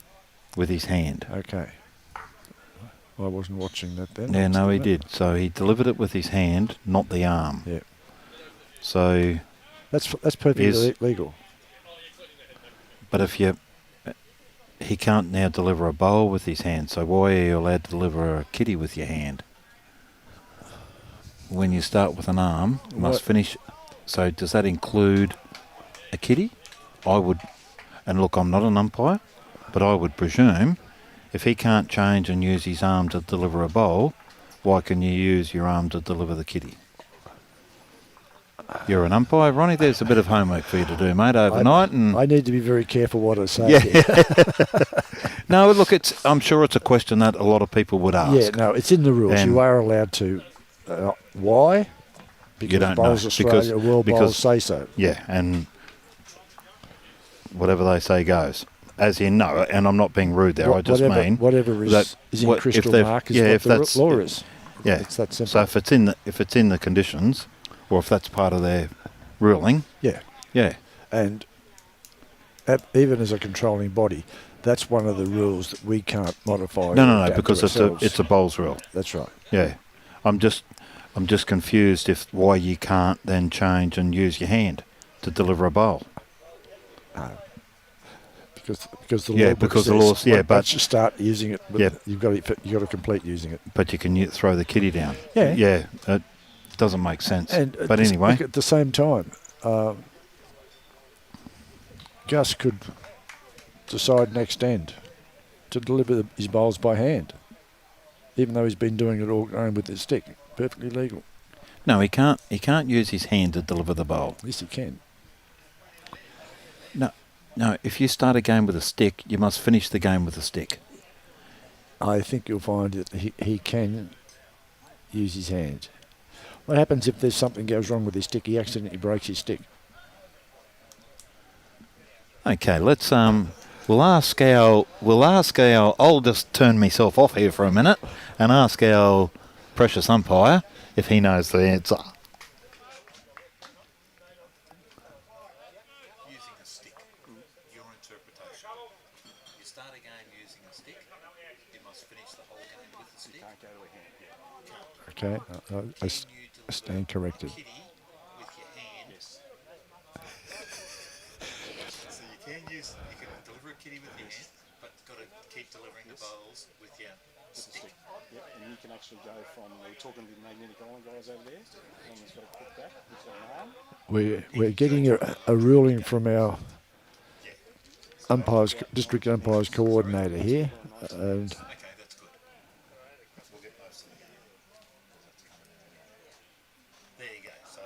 with his hand. Okay. I wasn't watching that then. Yeah, no, he Wasn't did. So he delivered it with his hand, not the arm. Yeah. So, That's perfectly Is- legal. but if you, he can't now deliver a bowl with his hand. So why are you allowed to deliver a kitty with your hand? When you start with an arm, you must What- finish. So does that include a kitty? I would, and look, I'm not an umpire, but I would presume if he can't change and use his arm to deliver a bowl, why can you use your arm to deliver the kitty? You're an umpire, Ronnie. There's a bit of homework for you to do, mate, overnight. I need to be very careful what I say. Yeah. here. No, look, I'm sure it's a question that a lot of people would ask. Yeah, no, it's in the rules. And- You are allowed to. Why? Because don't Bowls know. Australia, World Bowls Because- say so. Yeah, and whatever they say goes. As in, no, and I'm not being rude there. I just whatever, mean whatever is, that is in what- if crystal they've- mark is yeah, what if the that's- law is. yeah. It's that simple. So if it's in the conditions, or if that's part of their ruling, yeah, yeah, and even as a controlling body, that's one of the rules that we can't modify. no, or adapt because to it's a ourselves. bowls rule. That's right. Yeah, I'm just confused if why you can't then change and use your hand to deliver a bowl. Because the Yeah, law book because the says laws- yeah, but- once you start using it, Yeah. you've got to complete using it. But you can throw the kitty down. Yeah. Yeah, it doesn't make sense. And But anyway, look, at the same time, Gus could decide next end to deliver his bowls by hand, even though he's been doing it all going with his stick. Perfectly legal. no, he can't. He can't use his hand to deliver the bowl. At least he can. No, if you start a game with a stick, you must finish the game with a stick. I think you'll find that he can use his hand. What happens if there's something goes wrong with his stick? He accidentally breaks his stick. Okay, let's we'll ask our I'll just turn myself off here for a minute and ask our precious umpire if he knows the answer. Using a stick. Your interpretation. You start a game using a stick. You must finish the whole game with the stick. Can't go to a hand. Okay, I Can you deliver stand corrected. kitty with your hand? Yes. So you can deliver a kitty with your hand, but got to keep delivering the bowls with your stick. Yep, and you can actually go from, we're talking to the magnetic island guys over there, someone's got a quick back, it's got an arm. We're getting a ruling from our district umpires coordinator here, and Okay, that's good. We'll get most of it. There you go. So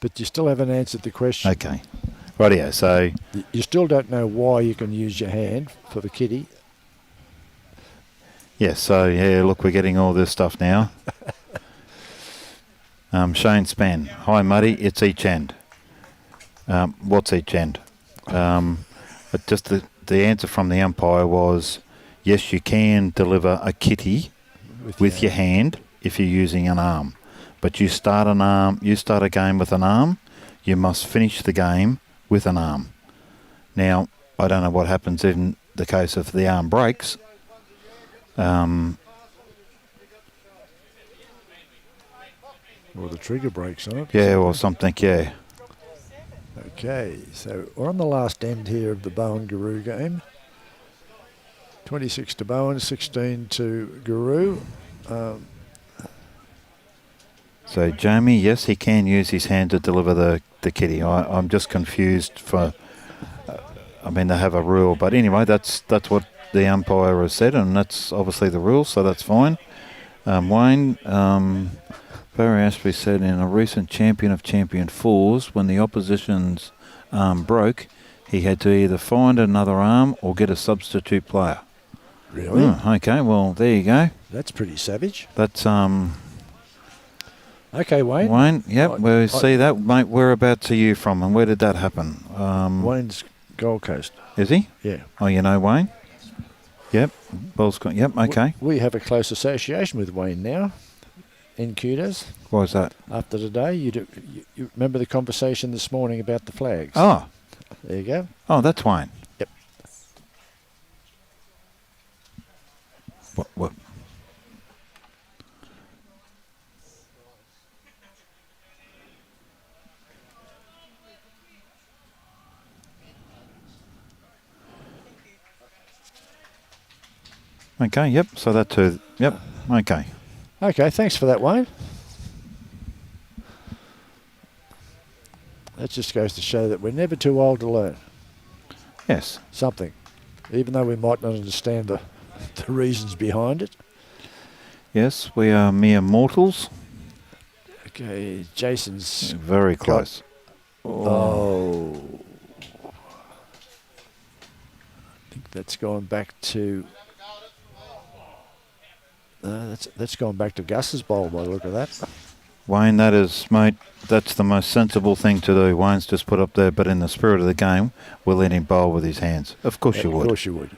but you still haven't answered the question. Okay, rightio. So You still don't know why you can use your hand for the kitty. yeah, look, we're getting all this stuff now. Shane Span, hi Muddy, it's each end. What's each end? But just the answer from the umpire was yes, you can deliver a kitty with your hand if you're using an arm. But you start a game with an arm, you must finish the game with an arm. Now, I don't know what happens in the case if the arm breaks. Or the trigger breaks on it. Yeah, or something, yeah. Okay, so we're on the last end here of the BOWEN GIRU game. 26 to BOWEN, 16 to GIRU. So Jamie, yes, he can use his hand to deliver the kitty. I'm just confused for. I mean, they have a rule, but anyway, that's what the umpire has said, and that's obviously the rule, so that's fine. Wayne, Barry Ashby said in a recent Champion of Champion Fours, when the opposition's arm broke, he had to either find another arm or get a substitute player. Really? Okay, well there you go. That's pretty savage. That's Okay, Wayne. Wayne, yep, we see that, mate. Whereabouts are you from, and where did that happen? Wayne's Gold Coast. Is he? Yeah. Oh, you know Wayne? Yep. Ball's gone. Yep. Okay. We have a close association with Wayne now. NQ does. Why is that? After today, you remember the conversation this morning about the flags? Oh. There you go. Oh, that's Wayne. Yep. What? Okay, yep, so that too, yep, okay. Okay, thanks for that, Wayne. That just goes to show that we're never too old to learn Yes. something, even though we might not understand the reasons behind it. Yes, we are mere mortals. Okay, Jason's... Very close. Oh. I think that's gone back to... that's gone back to Gus's bowl by the look of that. Wayne, that is, mate, that's the most sensible thing to do. Wayne's just put up there, but in the spirit of the game, we'll let him bowl with his hands. Of course you would. Of course you would.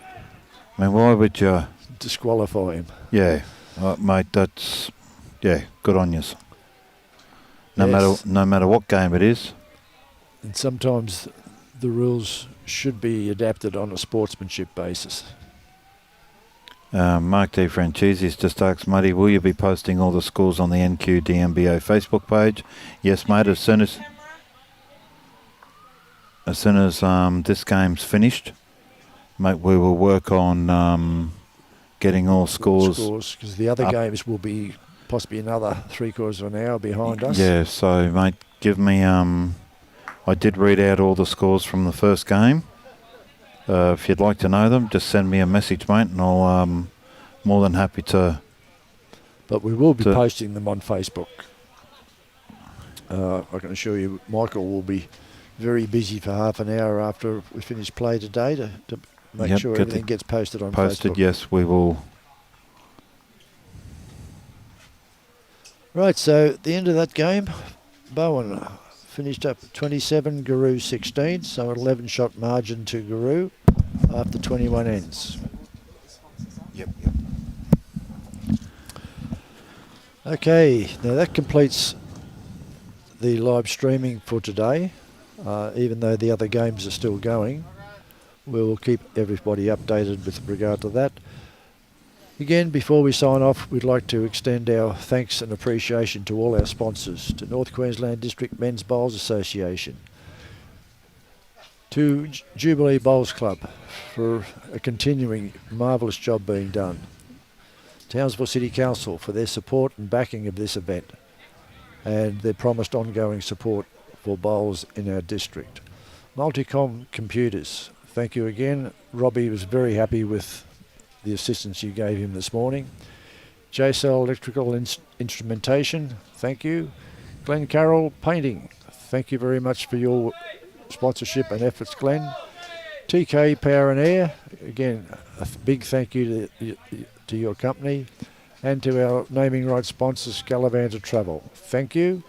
I mean, why would you... Disqualify him. Yeah, mate, that's... Yeah, good on yous. No matter what game it is. And sometimes the rules should be adapted on a sportsmanship basis. Mark D. Franchise's just asked, Muddy, will you be posting all the scores on the NQDMBA Facebook page? Yes, mate, as soon as this game's finished, mate, we will work on getting all scores. Because the other games will be possibly another 3/4 of an hour behind us. Yeah, so, mate, give me... I did read out all the scores from the first game. If you'd like to know them, just send me a message, mate, and I'll more than happy to. But we will be posting them on Facebook. I can assure you, Michael will be very busy for half an hour after we finish play today to make sure everything gets posted on Facebook. Yes, we will. Right, so at the end of that game, BOWEN finished up 27, GIRU 16, so an 11-shot margin to GIRU after 21 ends. Yep. Okay, now that completes the live streaming for today. Even though the other games are still going, we will keep everybody updated with regard to that. Again, before we sign off, we'd like to extend our thanks and appreciation to all our sponsors, to North Queensland District Men's Bowls Association, to Jubilee Bowls Club for a continuing marvellous job being done, Townsville City Council for their support and backing of this event, and their promised ongoing support for bowls in our district. Multicom Computers, thank you again. Robbie was very happy with the assistance you gave him this morning. JCell Electrical Instrumentation, thank you. Glen Carroll Painting, thank you very much for your sponsorship and efforts, Glen. TK Power and Air, again, a big thank you to your company, and to our naming rights sponsors, Gallivanter Travel. Thank you.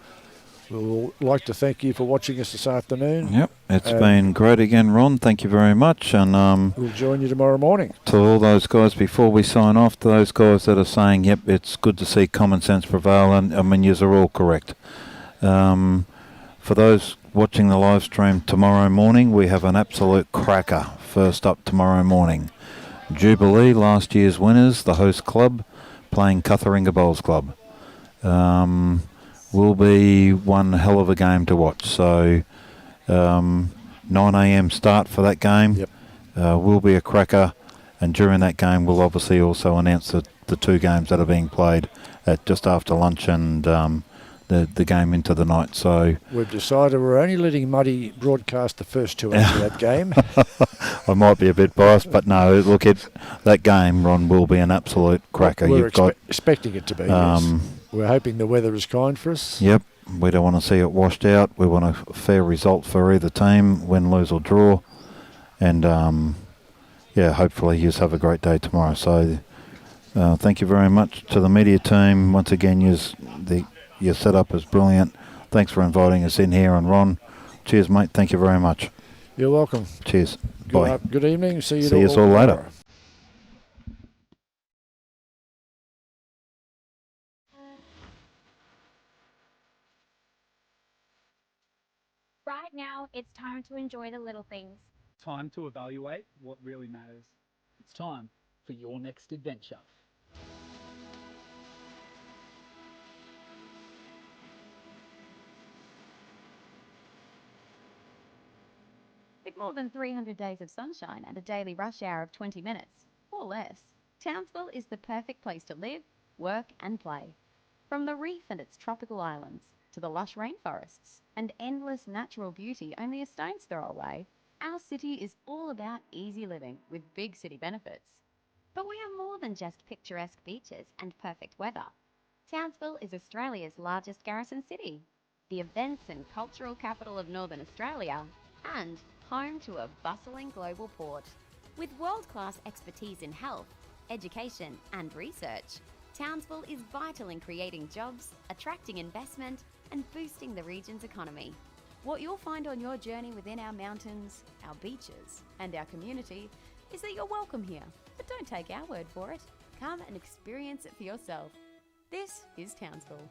We would like to thank you for watching us this afternoon. Yep, it's been great again, Ron. Thank you very much. And we'll join you tomorrow morning. To all those guys, before we sign off, to those guys that are saying, yep, it's good to see common sense prevail, and I mean, yous are all correct. For those watching the live stream tomorrow morning, we have an absolute cracker first up tomorrow morning. Jubilee, last year's winners, the host club, playing Cutharinga Bowls Club. Will be one hell of a game to watch. So 9 a.m. start for that game. Yep. Will be a cracker, and during that game we'll obviously also announce the two games that are being played at just after lunch and the game into the night. So we've decided we're only letting Muddy broadcast the first 2 hours of that game. I might be a bit biased, but no, look, that game, Ron, will be an absolute cracker. We're expecting it to be, yes. We're hoping the weather is kind for us. Yep. We don't want to see it washed out. We want a fair result for either team, win, lose or draw. And, hopefully you have a great day tomorrow. So thank you very much to the media team. Once again, your setup is brilliant. Thanks for inviting us in here. And Ron, cheers, mate. Thank you very much. You're welcome. Cheers. Bye. Good evening. See you all later. Right now, it's time to enjoy the little things. Time to evaluate what really matters. It's time for your next adventure. With more than 300 days of sunshine and a daily rush hour of 20 minutes, or less, Townsville is the perfect place to live, work and play. From the reef and its tropical islands, to the lush rainforests and endless natural beauty only a stone's throw away, our city is all about easy living with big city benefits. But we are more than just picturesque beaches and perfect weather. Townsville is Australia's largest garrison city, the events and cultural capital of Northern Australia, and home to a bustling global port. With world-class expertise in health, education and research, Townsville is vital in creating jobs, attracting investment and boosting the region's economy. What you'll find on your journey within our mountains, our beaches and our community is that you're welcome here, but don't take our word for it. Come and experience it for yourself. This is Townsville.